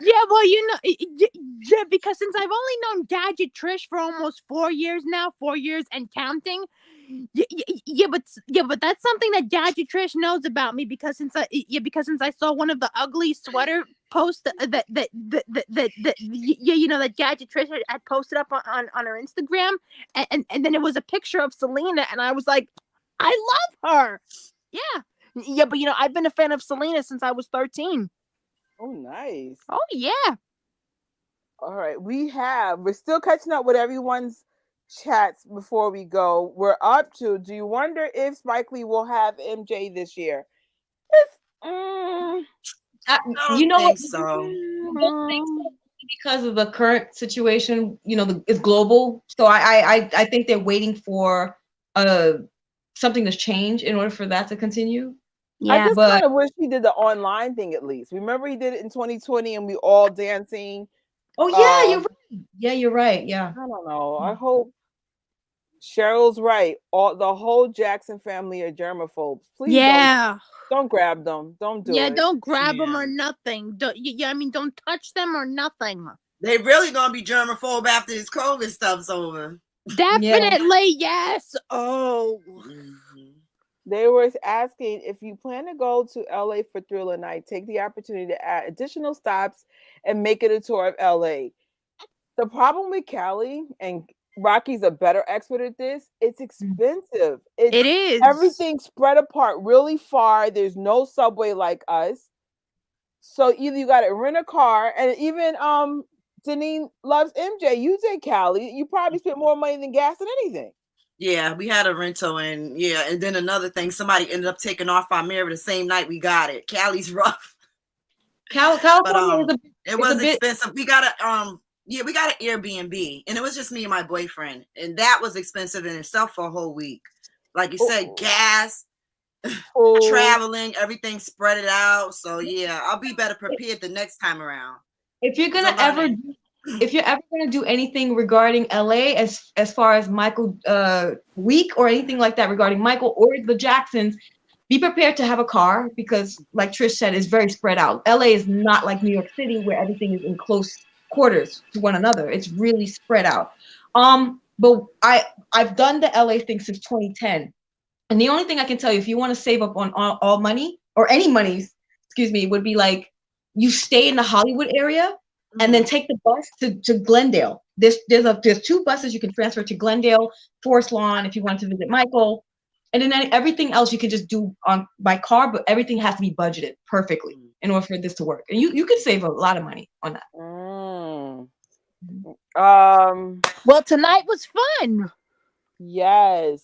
Yeah, well, yeah, because since I've only known Gadget Trish for almost 4 years now, 4 years and counting. Yeah, but that's something that Gadget Trish knows about me, because since I saw one of the ugly sweater posts that Gadget Trish had posted up on her Instagram, and then it was a picture of Selena, and I was like, I love her. Yeah, but I've been a fan of Selena since I was 13. Oh, nice. Oh yeah. All right, we're still catching up with everyone's chats before we go. We're up to. Do you wonder if Spike Lee will have MJ this year? It's, I, I you don't know what? think so. I don't think so because of the current situation. You know, it's global. So I think they're waiting for uh something to change in order for that to continue. I Yeah. just But kind of wish he did the online thing at least. Remember he did it in 2020 and we all dancing. oh yeah, you're Um, right. Yeah, you're right. Yeah. I don't know. I hope Cheryl's right. All the whole Jackson family are germaphobes. Please Yeah. don't grab them. Don't do Yeah. it. Don't grab them Yeah. or nothing. Don't, yeah. I mean, don't touch them or nothing. They really gonna be germaphobe after this COVID stuff's over. Yeah. Definitely yes. Oh. Mhm. They were asking if you plan to go to LA for Thriller Night, take the opportunity to add additional stops and make it a tour of LA. The problem with Cali, and Rocky's a better expert at this, it's expensive. It's It is. everything spread apart really far. There's no subway like us. So either you gotta rent a car, and even Janine loves MJ. You say Cali, you probably spent more money than gas than anything. Yeah, we had a rental, and yeah, and then another thing, somebody ended up taking off our mirror the same night we got it. Cali's rough, but California it is a was bit. expensive. We got we got an Airbnb, and it was just me and my boyfriend, and that was expensive in itself for a whole week. Like you said, gas, Oh, traveling, everything spread it out. So yeah, I'll be better prepared the next time around. If you're It's a gonna ever learning. if you're ever going to do anything regarding LA as far as Michael week or anything like that regarding Michael or the Jacksons, be prepared to have a car because like Trish said, it's very spread out. LA is not like New York City where everything is in close quarters to one another. It's really spread out. But I've done the LA thing since 2010. And the only thing I can tell you, if you want to save up on all money or any monies, excuse me, would be like you stay in the Hollywood area and then take the bus to Glendale. There's two buses you can transfer to Glendale, Forest Lawn if you want to visit Michael, and then everything else you can just do on by car, but everything has to be budgeted perfectly in order for this to work. And you can save a lot of money on that. Well, tonight was fun. yes.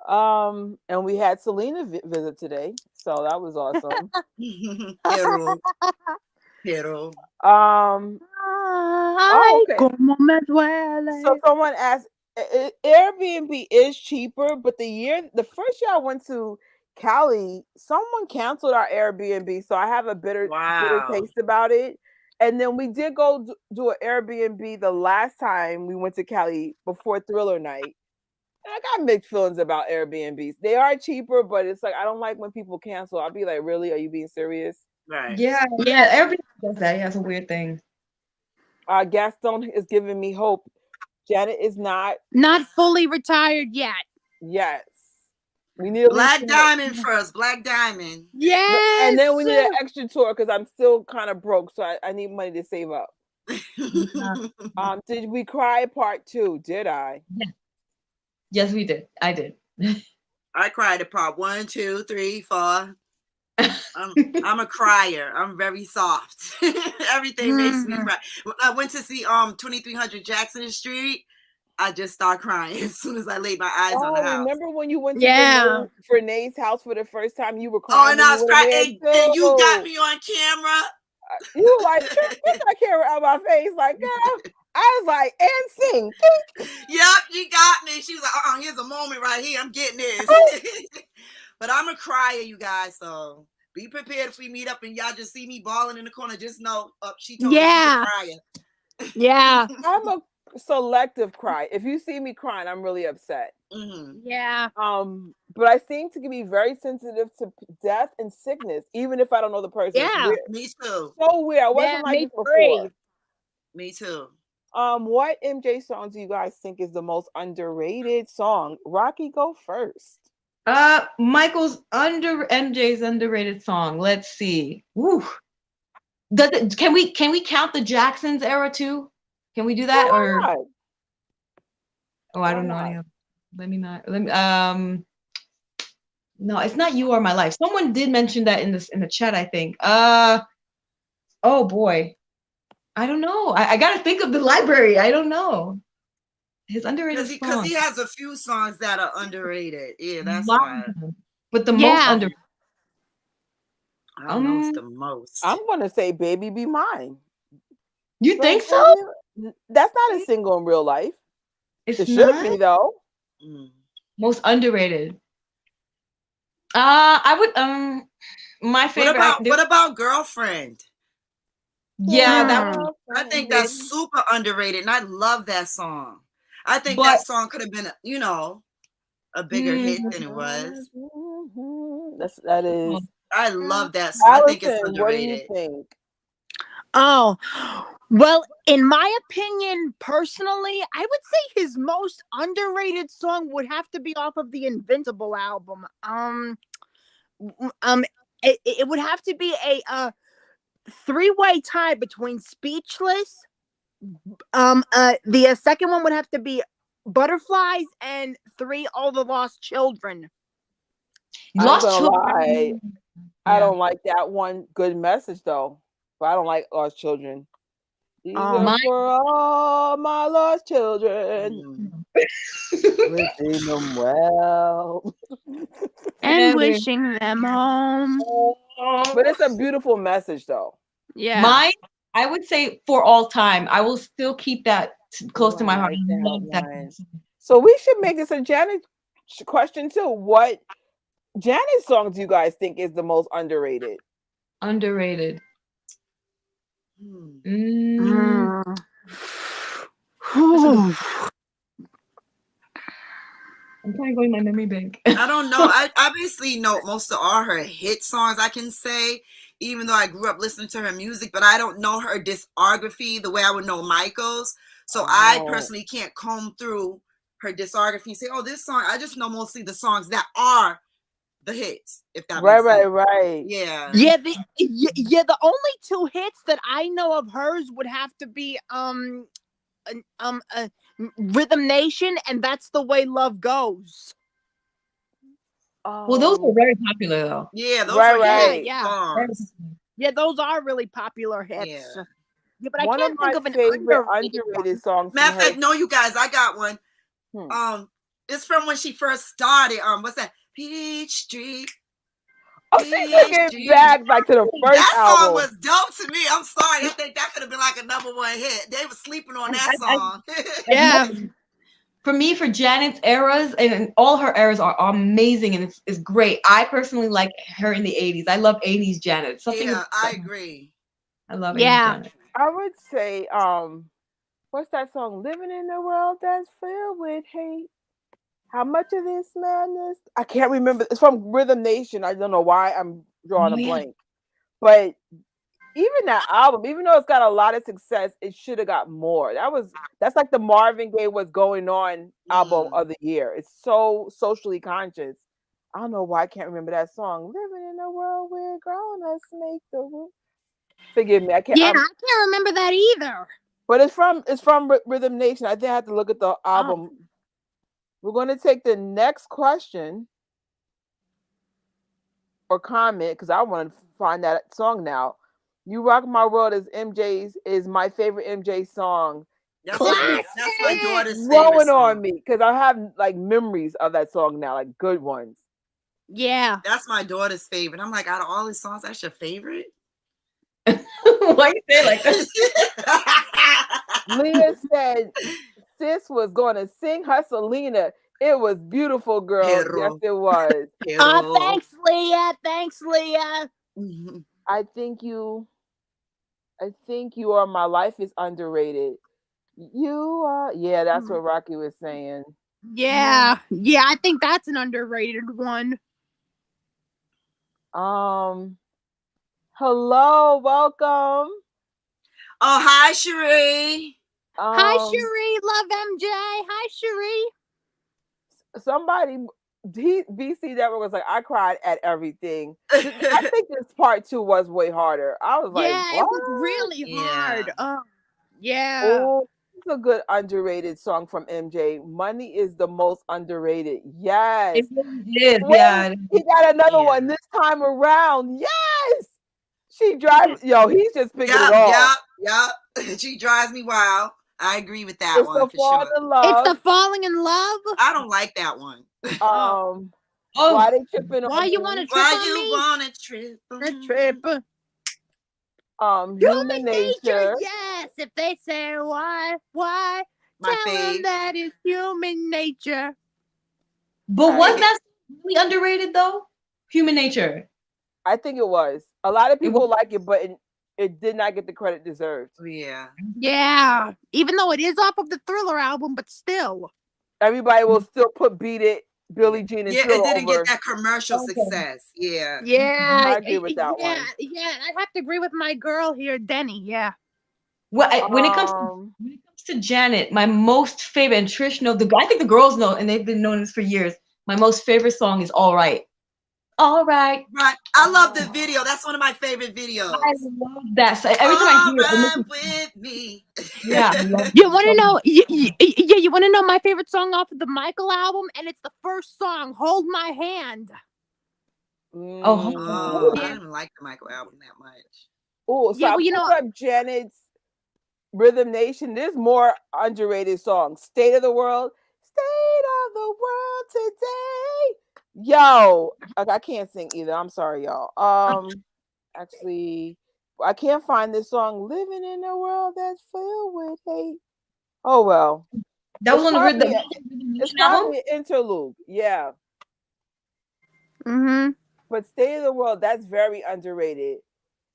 And we had Selena visit today, so that was awesome. Pero. Oh, okay. Como me duele. So someone asked, Airbnb is cheaper, but the first year I went to Cali, someone canceled our Airbnb, so I have a bitter taste about it. And then we did go do an Airbnb the last time we went to Cali before Thriller Night. And I got mixed feelings about Airbnbs. They are cheaper, but it's like I don't like when people cancel. I'll be like, really? Are you being serious? Right. Yeah. Everybody does that. Yeah, it's a weird thing. Gaston is giving me hope. Janet is not fully retired yet. Yes. We need Black Diamond first. Black Diamond. Yes. And then we need an extra tour because I'm still kind of broke, so I need money to save up. Did we cry part 2? Did I? Yes, we did. I did. I cried at part 1, 2, 3, 4. I'm a crier. I'm very soft. Everything makes me cry. When I went to see 2300 Jackson Street, I just start crying as soon as I laid my eyes on the house. Remember when you went to Renee's house for the first time? You were crying. Oh, and I was crying, and you got me on camera. You were like, I camera out my face, like, girl. I was like, and sing. Yep, you got me. She was like, here's a moment right here. I'm getting this. But I'm a crier, you guys. So be prepared if we meet up and y'all just see me bawling in the corner. Just know, she told me she's a crier. Yeah. I'm a selective cry. If you see me crying, I'm really upset. Yeah. But I seem to be very sensitive to death and sickness, even if I don't know the person. Yeah, me too. So weird. I wasn't like this before. Me too. What MJ song do you guys think is the most underrated song? Rocky, go first. Michael's MJ's underrated song. Let's see. Woo. Can we count the Jacksons era too? Can we do that I don't know any of. Let me no, it's not You Are My Life. Someone did mention that in the chat, I think. Oh boy. I don't know. I gotta think of the library. I don't know. His underrated Because song. he has a few songs that are underrated. Yeah, that's Lot why. of them. But the most Yeah. under I don't know. It's the most. I'm gonna say "Baby Be Mine." You But think so? that's not a single in real life. It's It should not be though. most underrated. I would my favorite. What about Girlfriend? Yeah, that Mm. was I think that's super underrated, and I love that song. I think but that song could have been, a bigger hit than it was. That is. I love that song. I think it's Allison, what do you underrated. think? Oh, well, in my opinion, personally, I would say his most underrated song would have to be off of the Invincible album. It would have to be a three-way tie between Speechless. The second one would have to be Butterflies, and 3, All the Lost Children. I ain't Lost gonna Children. lie. I Yeah. don't like that one. Good message though, but I don't like Lost Children. These are Mine- for all my lost children, wishing them well. And wishing them home. But it's a beautiful message though. Yeah. Mine, I would say for all time. I will still keep that close to I my heart. like I that love that one. song. So we should make this a Janet question too. What Janet songs do you guys think is the most underrated? Underrated. Hmm. Mm. Mm. I'm trying to go in my memory bank. I don't know. I obviously know most of all her hit songs, I can say, even though I grew up listening to her music, but I don't know her discography the way I would know Michael's. So I personally can't comb through her discography and say, oh, this song. I just know mostly the songs that are the hits, if that makes sense. Right. Yeah. Yeah, the only 2 hits that I know of hers would have to be Rhythm Nation, and That's the Way Love Goes. Well, those were very popular though. Yeah, those Right, are right. hit songs. Yeah, those are really popular hits. Yeah. Yeah, but One I of can't my think of an favorite underrated underrated one. songs. Matter from of fact, her. no, you guys, I got one. It's from when she first started. What's that? Peach Street. Oh, she took it back to the first That album. song was dope to me. I'm sorry. I think that could have been like a #1 hit. They were sleeping on that song. Yeah. For me, for Janet's eras, and all her eras are amazing and it's great. I personally like her in the 80s. I love 80s Janet. I agree. I love 80s Janet. I would say, what's that song? Living in a world that's filled with hate. How much of this madness? I can't remember. It's from Rhythm Nation. I don't know why I'm drawing a blank. But even that album, even though it's got a lot of success, it should have got more. That's like the Marvin Gaye What's Going On album of the year. It's so socially conscious. I don't know why I can't remember that song. Living in a world where grown-ups make the rules. Forgive me, I can't. Yeah, I can't remember that either. But it's from Rhythm Nation. I think I have to look at the album. Oh. We're going to take the next question or comment because I want to find that song now. You Rock My World is my favorite MJ song. That's my daughter's favorite growing song. on me because I have like memories of that song now, like good ones. Yeah. That's my daughter's favorite. I'm like, out of all his songs, that's your favorite? Why you say like that? Leah said sis was going to sing her Selena. It was beautiful, girl. Yes, it was. Thanks, Leah. Thanks, Leah. I think you are my life is underrated. You are, yeah, that's what Rocky was saying. Yeah, I think that's an underrated one. Hello, welcome. Oh, hi, Cherie. Hi, Cherie. Love MJ. Hi, Cherie. Somebody, BC Network was like, I cried at everything. I think this part 2 was way harder. I was like, what? It was really hard. Yeah. Oh, it's a good underrated song from MJ. Money is the most underrated. Yes. It really is. Yeah. He got another one this time around. Yes. She drives. Yo, he's just picking it Yup, off. yup. She drives me wild. I agree with that It's one the for fall sure. in It's the love. falling in love. I don't like that one. Um, Oh, why they tripping Why on you want to me? trip Why on you me? wanna trip? A trip. Human Human nature, nature. yes. If they say why, My tell them fave. that it's human nature. but was Okay. that really underrated though? Human Nature. I think it was. A lot of It was. people like it, but it did not get the credit deserved. Yeah. Yeah, even though it is off of the Thriller album, but still. Everybody will still put "Beat It," Billie Jean, and Yeah, it Thriller didn't get over. that commercial Okay. success. Yeah. Yeah, I agree with that yeah, one. yeah. I have to agree with my girl here, Denny. Yeah. Well, when it comes Um, to Janet, my most favorite, and Trish know, I think the girls know, and they've been knowing this for years. My most favorite song is "All Right." All right. Right. I love the video. That's one of my favorite videos. I love that. So every time I All hear it, right with me. yeah, I love You it want so to much. know? Yeah, you want to know my favorite song off of the Michael album, and it's the first song, "Hold My Hand." Oh, Oh, I Yeah. didn't like the Michael album that much. oh, so Yeah, I well, you know, pulled up Janet's Rhythm Nation. There's more underrated songs. State of the World. State of the World today. Yo, I can't sing either. I'm sorry, y'all. Actually, I can't find this song. Living in a world that's filled with hate. Oh well. that was It's on the probably Rhythm it's Nation album. probably an interlude. Yeah. mm-hmm. But State of the World, that's very underrated.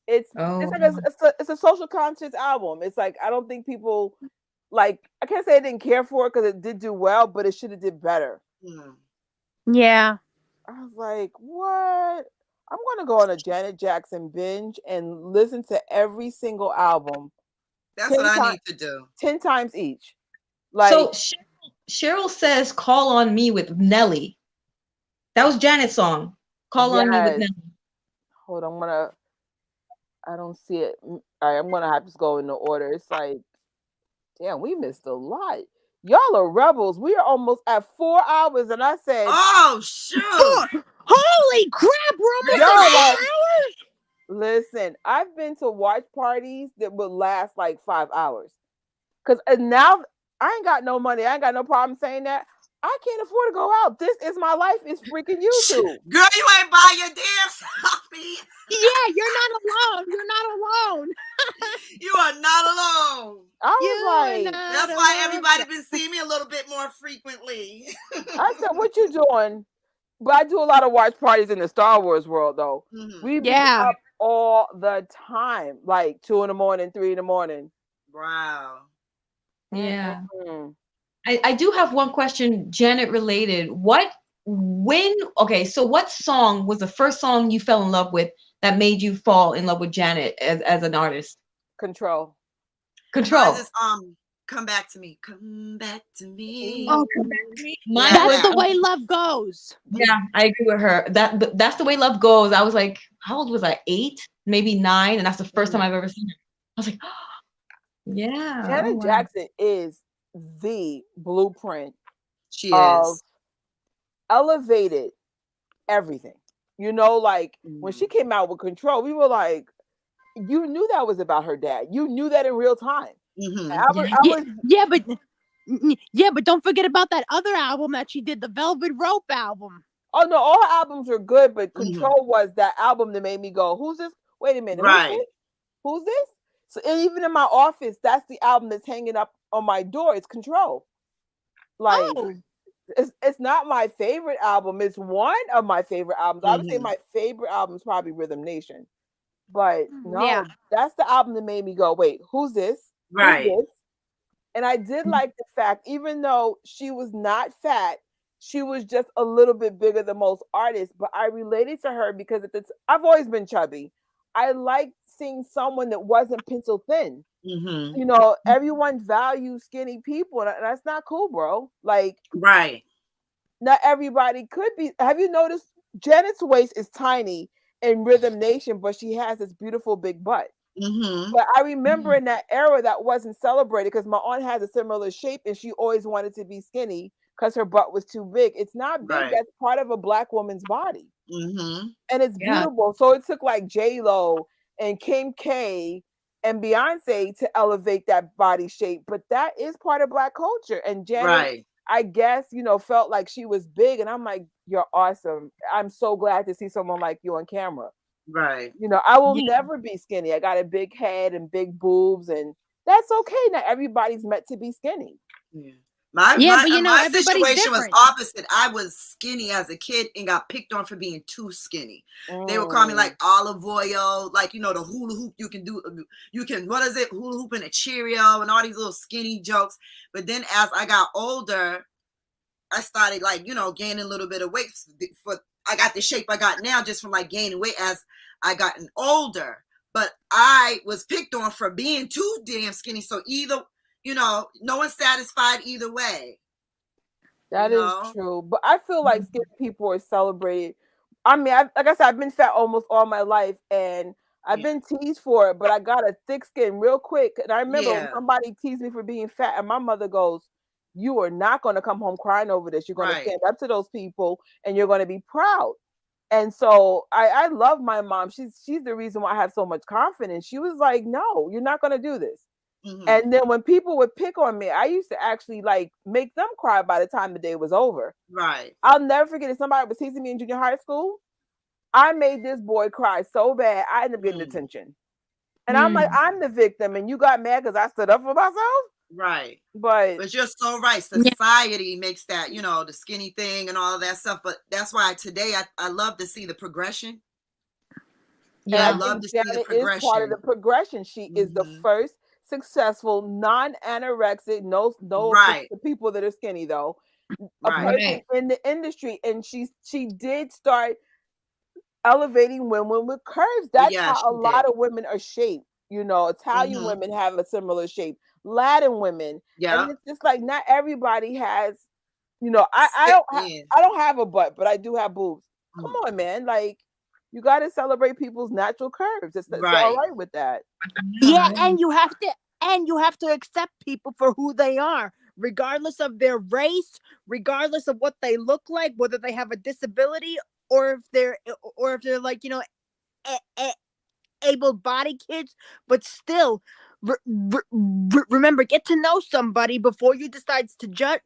It's Oh, like it's a social conscious album. It's like I don't think people like I can't say I didn't care for it because it did do well, but it should have did better. Hmm. Yeah. I was like, what? I'm gonna go on a Janet Jackson binge and listen to every single album That's what 10 I times need to do. 10 times each. so Like, Cheryl says, "Call on Me" with Nelly. That was Janet's song. "Call on Me" with yes. Nelly. Hold on, I don't see it. All right, I'm gonna have to go in the order. It's like, damn, we missed a lot. Y'all are rebels. We are almost at 4 hours, and I said, Oh shoot. Holy crap! We're almost yo, at like, 4 hours. listen, I've been to watch parties that would last like 5 hours. Cause now I ain't got no money. I ain't got no problem saying that. I can't afford to go out. This is my life. It's freaking YouTube. Girl, you ain't buy your damn self. Yeah, you're not alone. You're not alone. You are not alone. I was You are like, not That's why alone. everybody been seeing me a little bit more frequently. I said, what you doing? But I do a lot of watch parties in the Star Wars world though. Mhm. We be Yeah. up all the time, like 2 in the morning, 3 in the morning. Wow. Yeah. Mhm. I do have one question, Janet related. So what song was the first song you fell in love with that made you fall in love with Janet as an artist? Control. Mine Control. is come back to me. Come back to me. Oh, Mine Yeah, that's was the that. way love goes. yeah, I agree with her. That's the way love goes. I was like, how old was I? 8, maybe 9, and that's the first time I've ever seen it. I was like, yeah. Oh Janet wow. Jackson is the blueprint She of is. elevated everything. You know, like when she Mhm. came out with Control, we were like, you knew that was about her dad. You knew that in real time. Mhm. I Yeah, was yeah, but don't forget about that other album that she did, the Velvet Rope album. oh no, all her albums were good, but Mhm. Control was that album that made me go, who's this? Wait a minute, who's Right. this? Who's this? So and even in my office, that's the album that's hanging up on my door. It's Control. Like Oh, it's not my favorite album. It's one of my favorite albums. I would say Mhm. my favorite album is probably Rhythm Nation. But yeah. no, that's the album that made me go, wait, who's this? Who's Right. this? And I did like the fact, even though she was not fat, she was just a little bit bigger than most artists. But I related to her because I've always been chubby. I liked seeing someone that wasn't pencil thin. Mhm. You know, everyone values skinny people, and that's not cool, bro. Like, Right. not everybody could be. Have you noticed Janet's waist is tiny in Rhythm Nation, but she has this beautiful big butt. Mhm. But I remember in that era that wasn't celebrated because my aunt has a similar shape and she always wanted to be skinny because her butt was too big. It's not big. Right. That's part of a black woman's body. Mhm. And it's Yeah. beautiful. So it took like J Lo and Kim K and Beyonce to elevate that body shape, but that is part of Black culture. And Janet, Right. I guess, felt like she was big, and I'm like, you're awesome. I'm so glad to see someone like you on camera. Right. I will Yeah. never be skinny. I got a big head and big boobs, and that's okay. Not everybody's meant to be skinny. Yeah. But My everybody's situation was different. opposite. I was skinny as a kid and got picked on for being too skinny. They would call me like olive oil, like the hula hoop you can do. You can hula hoop in a Cheerio and all these little skinny jokes. But then as I got older, I started gaining a little bit of weight. I got the shape I got now just from gaining weight as I gotten older. But I was picked on for being too damn skinny. So either no one's satisfied either way. That is true. But I feel like skinny people are celebrated. I mean, like I said, I've been fat almost all my life, and I've been teased for it, but I got a thick skin real quick. And I remember when somebody teased me for being fat, and my mother goes, "You are not going to come home crying over this. You're going to stand up to those people, and you're going to be proud." And so I love my mom. She's the reason why I have so much confidence. She was like, "No, you're not going to do this." And then when people would pick on me, I used to actually make them cry by the time the day was over. Right. I'll never forget it. Somebody was teasing me in junior high school. I made this boy cry so bad, I ended up getting detention. And I'm like, I'm the victim, and you got mad because I stood up for myself? Right. But you're so right. Society makes that, the skinny thing and all of that stuff. But that's why today I love to see the progression. Yeah, I love to see the progression. Is part of the progression. She is the first successful non-anorexic, no the people that are skinny though, a person in the industry, and she did start elevating women with curves. That's how a lot of women are shaped. Italian women have a similar shape, Latin women, and it's just like not everybody has. I don't have a butt, but I do have boobs. Come on, man, you got to celebrate people's natural curves. It's all right with that. Yeah, and you have to accept people for who they are, regardless of their race, regardless of what they look like, whether they have a disability or if they're able-bodied kids. But still, remember, get to know somebody before you decide to judge,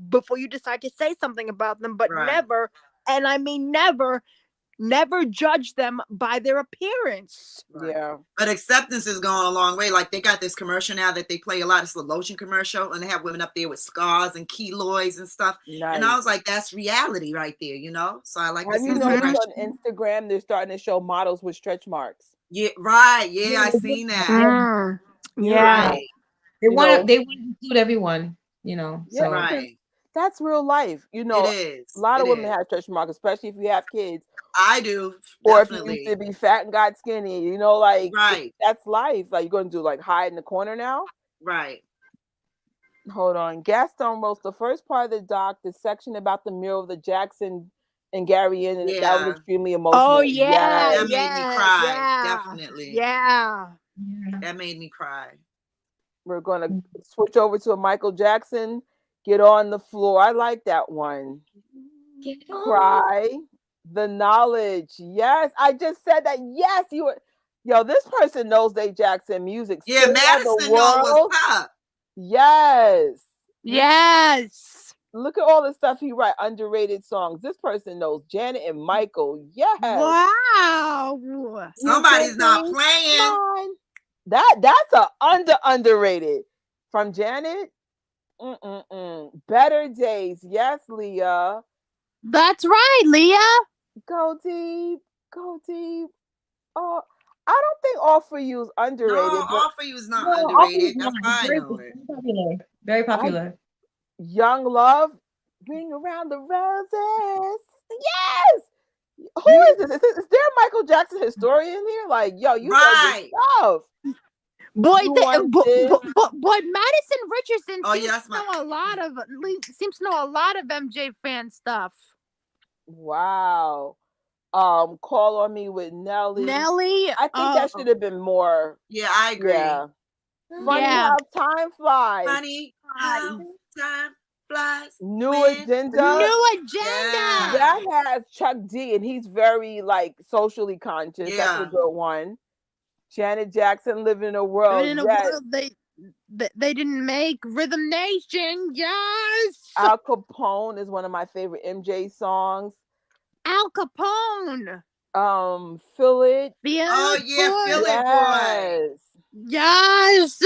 before you decide to say something about them. But never, and I mean never judge them by their appearance. Yeah. But acceptance is going a long way. Like they got this commercial now that they play a lot. It's a lotion commercial, and they have women up there with scars and keloids and stuff. Nice. And I was like, that's reality right there, So I like to see the progression. On Instagram, they're starting to show models with stretch marks. Yeah, right. Yeah, I seen that. Yeah. Right. They want to include everyone, So right. That's real life. It is. A lot of women have stretch marks, especially if you have kids. I do. Or definitely. If you used to be fat and got skinny, right. That's life. You're going to do hide in the corner now? Right. Hold on. Gaston wrote the first part of the doc, the section about the mural of the Jackson and Gary and that was extremely emotional. Oh yeah. That made me cry. Definitely. Yeah. That made me cry. We're going to switch over to a Michael Jackson. Get on the floor. I like that one. Cry. The knowledge. Yes. I just said that. Yes. This person knows they Jackson music. Yeah, Madison knows what's up. Yes. Yes. Look at all the stuff he write. Underrated songs. This person knows Janet and Michael. Yes. Wow. Somebody's not playing. That's a underrated from Janet. Better Days. Yes, Leah. That's right, Leah. Go deep. Go deep. Oh, I don't think All For You is underrated. No, All For You is not underrated. That's fine. Very popular. Very popular. Young Love. Ring Around the Roses. Yes. Who is this? Is there a Michael Jackson historian here? You know your stuff. Boy, Madison Richardson seems to know a lot of MJ fan stuff. Wow. Call on Me with Nelly. I think that should have been more. Yeah, I agree. Yeah. Funny how time flies. Funny how time flies. New Agenda. New Agenda. Yeah. That has Chuck D, and he's very like socially conscious. That's a Yeah. good one. Janet Jackson, Living in a World. In a Yes. world they didn't make Rhythm Nation. Yes. Al Capone is one of my favorite MJ songs. Al Capone. Feel It. Feel Oh it, yeah, boy. Philly boy. Yes.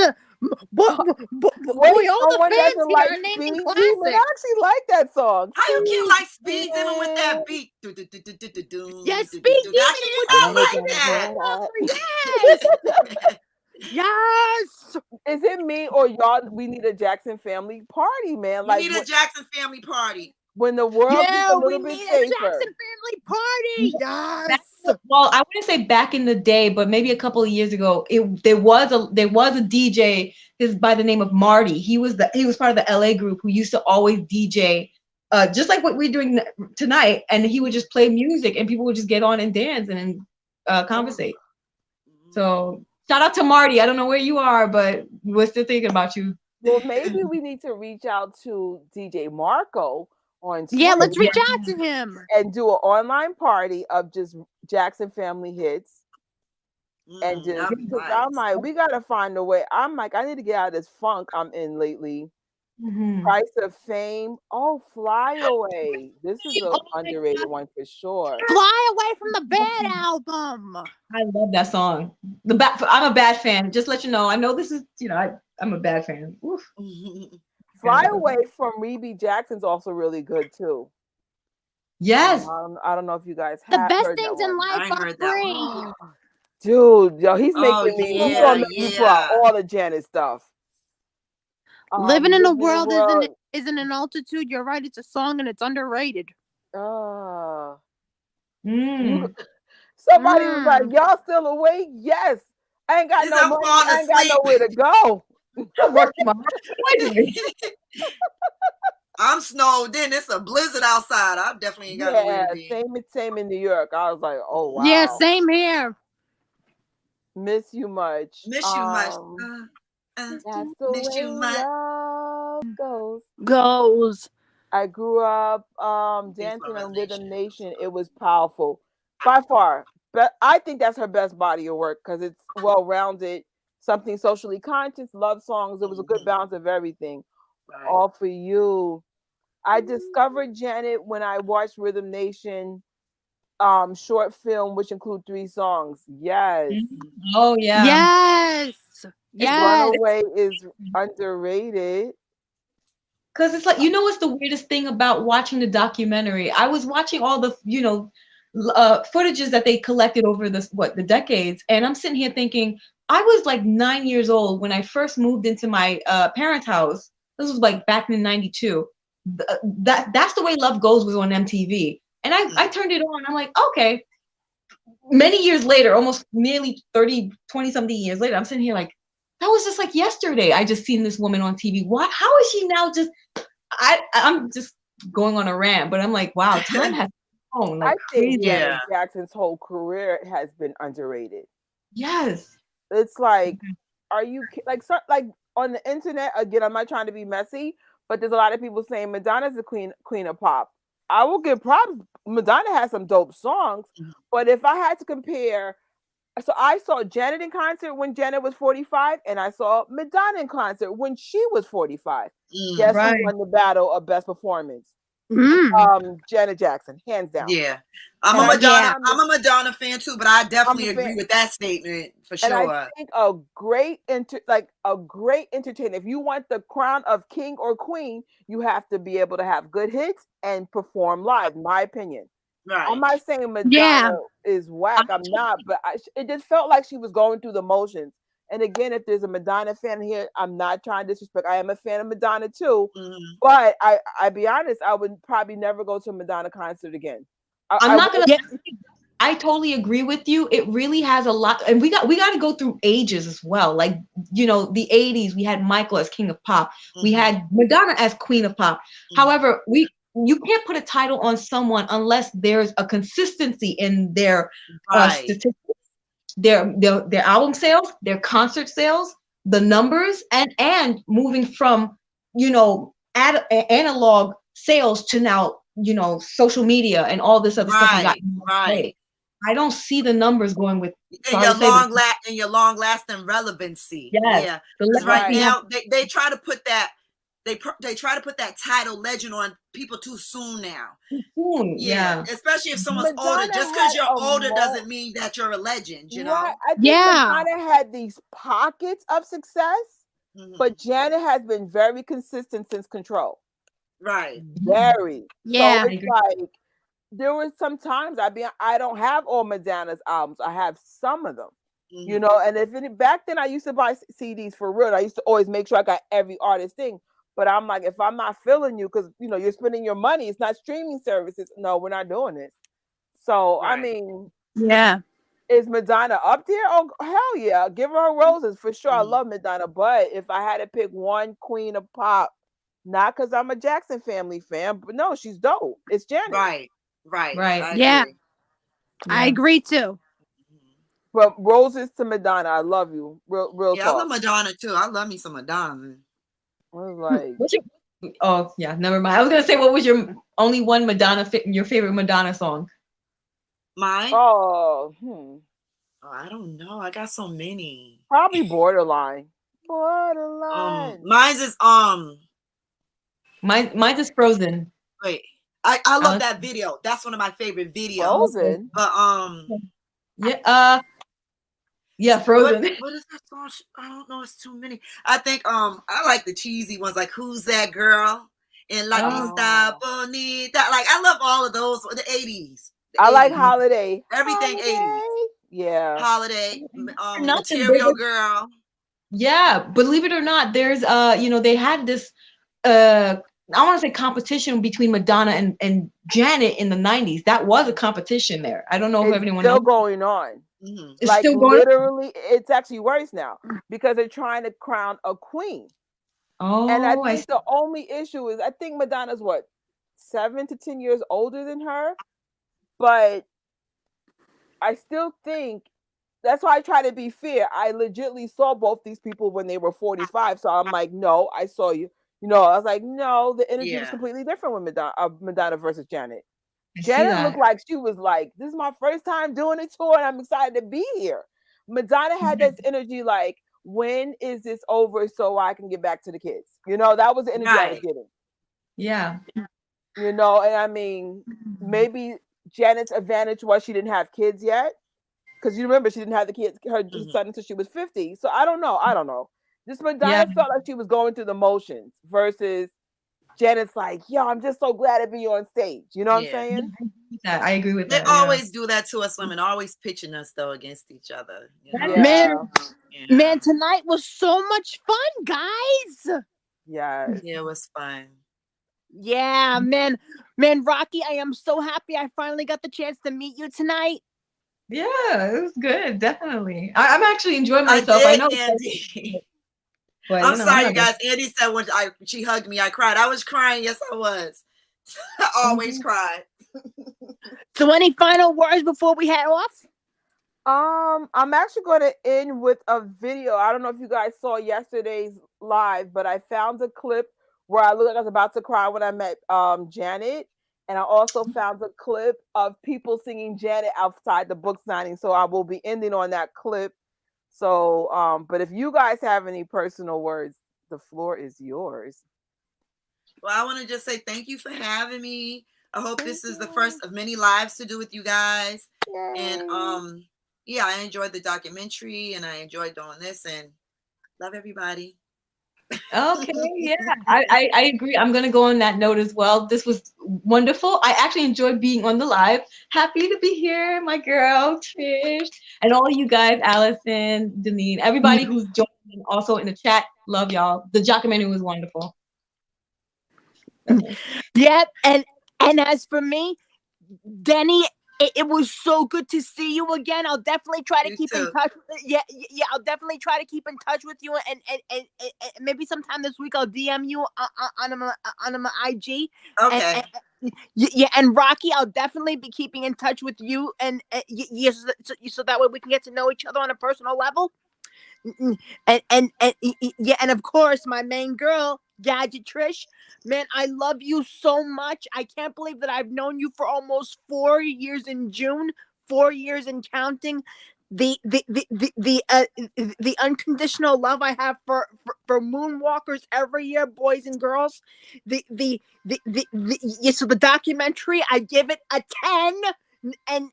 Boy, Wait, all the someone fans doesn't here like are naming Speed classics. Demon. I actually like that song. How you can't like Speed Speed Demon with that Demon. beat? Yes, Speed I Demon can't with not the like that. Yes. Yes. Is it me or y'all? We need a Jackson family party, man. We Like need a Jackson family party. when the world gets Yeah, a we little bit need a safer. Jackson family party. Yes. Well, I wouldn't say back in the day, but maybe a couple of years ago, there was a DJ by the name of Marty. He was part of the LA group who used to always DJ, just like what we're doing tonight, and he would just play music, and people would just get on and dance and conversate. So shout out to Marty. I don't know where you are, but we're still thinking about you. Well, maybe we need to reach out to DJ Marco on Yeah, Twitch let's reach out to him. and do an online party of just Jackson family hits. And just that'd be because nice. I'm like, we gotta find a way. I'm like, I need to get out of this funk I'm in lately. Mhm. Price of Fame. Oh, Fly Away. This is an underrated one for sure. Fly Away from the Bed album. I love that song. I'm a bad fan. Just let you know. I know this is, I'm a bad fan. Oof. Fly Away from Rebe Jackson's also really good too. Yes. I don't know if you guys The have best heard things that in one. I life ain't are heard that free. Dude, yo, he's Oh, making me. He's yeah, gonna make me pull out yeah. all the Janet stuff. Living in a Living world isn't an altitude. You're right. It's a song and it's underrated. Somebody was like, "Y'all still awake?" Yes. I ain't got Is no I'm money. falling I ain't got asleep. nowhere to go. I'm working my I'm snowed in. It's a blizzard outside. I definitely ain't got nowhere to be. Same in New York. I was like, "Oh wow." Yeah, same here. Miss you much. Miss you much. That's the Miss way you much. love goes. Goes. I grew up dancing on Rhythm Nation. It was powerful by far. But I think that's her best body of work because it's well rounded, something socially conscious, love songs. It was a good balance of everything. Right. All for you. I discovered Janet when I watched Rhythm Nation short film, which include 3 songs. Yes. Oh yeah. Yes. Yes. Runaway is underrated. Because it's like, what's the weirdest thing about watching the documentary? I was watching all the, footages that they collected over the decades. And I'm sitting here thinking, I was like 9 years old when I first moved into my parents' house. This was like back in '92. That's the way Love Goes was on MTV. And I turned it on. I'm like, okay. Many years later, almost nearly 30, 20 something years later, I'm sitting here like, that was just like yesterday. I just seen this woman on TV. What? How is she now just, I'm just going on a rant, but I'm like, wow, time has flown like crazy. Janet Jackson's whole career has been underrated. Yes. It's like, are you like on the internet, again, I'm not trying to be messy, but there's a lot of people saying Madonna's the queen of pop. I will give props. Madonna has some dope songs, but if I had to compare, so I saw Janet in concert when Janet was 45, and I saw Madonna in concert when she was 45. Guess who won the battle of best performance? Janet Jackson, hands down. Yeah, I'm a Madonna fan too, but I definitely agree with that statement for sure. And I think a great entertainer. If you want the crown of king or queen, you have to be able to have good hits and perform live. In my opinion. Right. I'm not saying Madonna is whack. I'm not, but it just felt like she was going through the motions. And again, if there's a Madonna fan here, I'm not trying to disrespect. I am a fan of Madonna too, but I be honest, I would probably never go to a Madonna concert again. I'm not gonna. I totally agree with you. It really has a lot, and we got to go through ages as well. Like the '80s, we had Michael as King of Pop, we had Madonna as Queen of Pop. However, you can't put a title on someone unless there's a consistency in their statistics, their album sales, their concert sales, the numbers, and moving from analog sales to now, social media and all this other stuff. Right. I don't see the numbers going with. And your long lasting relevancy. Yes, Yeah. the Because right legacy now they try to put that they try to put that title legend on people too soon now. soon. Yeah. Especially if someone's older. Madonna Just because had you're a older doesn't mean that you're a legend, you know? Right. I think Yeah. Madonna had these pockets of success, Mhm. but Janet has been very consistent since Control. Right. Very. Yeah. So it's like there was some times I don't have all Madonna's albums. I have some of them. You Mhm. know, and back then I used to buy CDs for real. I used to always make sure I got every artist thing. But I'm like, if I'm not feeling you, because you're spending your money, it's not streaming services. No, we're not doing this. So I Right. mean, Yeah. is Madonna up there? Oh hell yeah, give her roses for sure. I love Madonna, but if I had to pick one queen of pop, not because I'm a Jackson Family fan, but no, she's dope. It's Janet. Right. I Yeah. agree. I agree too. But roses to Madonna, I love you. Real Yeah, I love talk. Madonna too. I love me some Madonna. I was like, What's your? Oh yeah, never mind. I was gonna say, what was your only one your favorite Madonna song? Mine? oh, I don't know. I got so many. probably Borderline. Borderline. Mine's is Mine's is Frozen. wait. I love that video. That's one of my favorite videos. Frozen. But yeah, Frozen. What is that song? I don't know. It's too many. I think I like the cheesy ones, like "Who's That Girl" and "La Vista Bonita." Like I love all of those. The 80s. I like Holiday. Everything 80s. Yeah. Holiday. Nothing, Material Girl. Yeah, believe it or not, there's they had this I want to say competition between Madonna and Janet in the 90s. That was a competition there. I don't know if everyone still knows. going on. It's like still going literally, it's actually worse now because they're trying to crown a queen. And I think the only issue is I think Madonna's 7 to 10 years older than her, but I still think that's why I try to be fair. I legitly saw both these people when they were 45, so I'm like, no, I saw you. I was like, no, the energy was completely different with Madonna versus Janet. Janet looked like she was like, this is my first time doing a tour and I'm excited to be here. Madonna had this energy like, when is this over so I can get back to the kids? That was the energy I was getting. Yeah. And I mean, maybe Janet's advantage was she didn't have kids yet. Because you remember she didn't have her son until she was 50. So I don't know. Just Madonna felt like she was going through the motions versus Janet's like, yo, I'm just so glad to be on stage. You know what I'm saying? Yeah, I agree with that. They always do that to us women, always pitching us though against each other. Man, tonight was so much fun, guys. Yeah, it was fun. Yeah, man, Rocky, I am so happy I finally got the chance to meet you tonight. Yeah, it was good, definitely. I'm actually enjoying myself. I know. Andy. But, I'm sorry, you guys. Andy said when she hugged me, I cried. I was crying. Yes, I was. I always cried. So, any final words before we head off? I'm actually going to end with a video. I don't know if you guys saw yesterday's live, but I found a clip where I looked like I was about to cry when I met Janet. And I also found a clip of people singing Janet outside the book signing. So I will be ending on that clip. So, but if you guys have any personal words, the floor is yours. Well, I want to just say thank you for having me. I hope this is the first of many lives to do with you guys. Yay. And yeah, I enjoyed the documentary and I enjoyed doing this and love everybody. Okay, yeah, I agree. I'm gonna go on that note as well. This was wonderful. I actually enjoyed being on the live. Happy to be here, my girl Trish, and all of you guys, Allison, Deneen, everybody who's joining also in the chat. Love y'all. The documentary was wonderful. Yep, and as for me, Denny, it was so good to see you again. I'll definitely try to keep in touch. Yeah, I'll definitely try to keep in touch with you, and maybe sometime this week I'll DM you on my IG. Okay. And Rocky, I'll definitely be keeping in touch with you, and yes, so that way we can get to know each other on a personal level. yeah, and of course my main girl, Gadget Trish. Man, I love you so much. I can't believe that I've known you for almost 4 years in June, 4 years and counting. The unconditional love I have for moonwalkers every year, boys and girls. Yeah, so the documentary, I give it a 10. And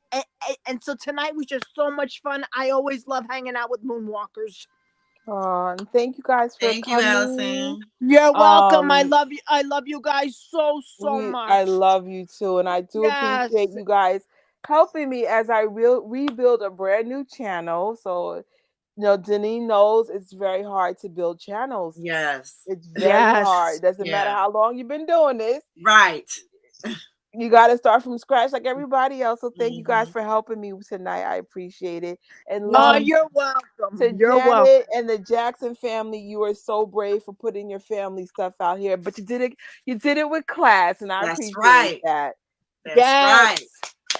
so tonight was just so much fun. I always love hanging out with moonwalkers. And thank you guys for Thank you, coming. Allison. You're welcome. I Um, love you. I love you guys so much. I love you too, and I do appreciate Yes. you guys helping me as I rebuild a brand new channel. So, Denise knows it's very hard to build channels. Yes. It's very hard. Yes. It doesn't matter Yeah. how long you've been doing this. Right. You got to start from scratch like everybody else. So thank you guys Mhm. for helping me tonight. I appreciate it. And Oh, love you're welcome. to You're welcome. Janet and the Jackson family. You are so brave for putting your family stuff out here, but you did it with class, and I That's appreciate right. that. That's Yes. right.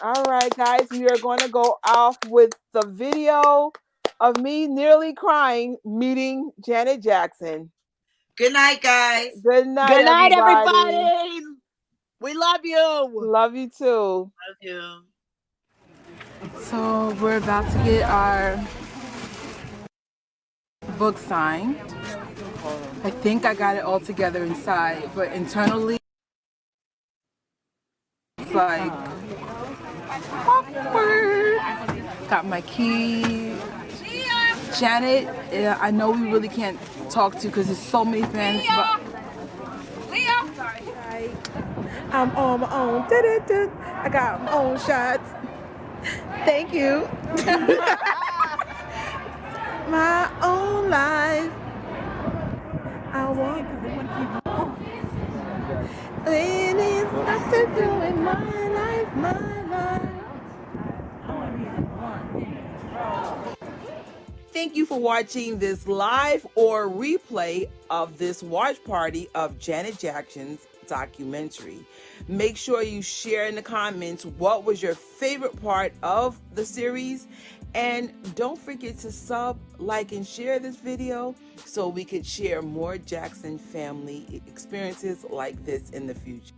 All right, guys, we are going to go off with the video of me nearly crying meeting Janet Jackson. Good night, guys. Good night, Good night, everybody. everybody. We love you. Love you too. Love you. So we're about to get our book signed. I think I got it all together inside, but internally it's like awkward. Got my key. Janet, I know we really can't talk to because there's so many fans. But I'm on my own. I got my own shots. Thank you. My own life. I want it is stuff to do in my life, my life. Thank you for watching this live or replay of this watch party of Janet Jackson's documentary. Make sure you share in the comments what was your favorite part of the series, and don't forget to sub, like, and share this video so we could share more Jackson family experiences like this in the future.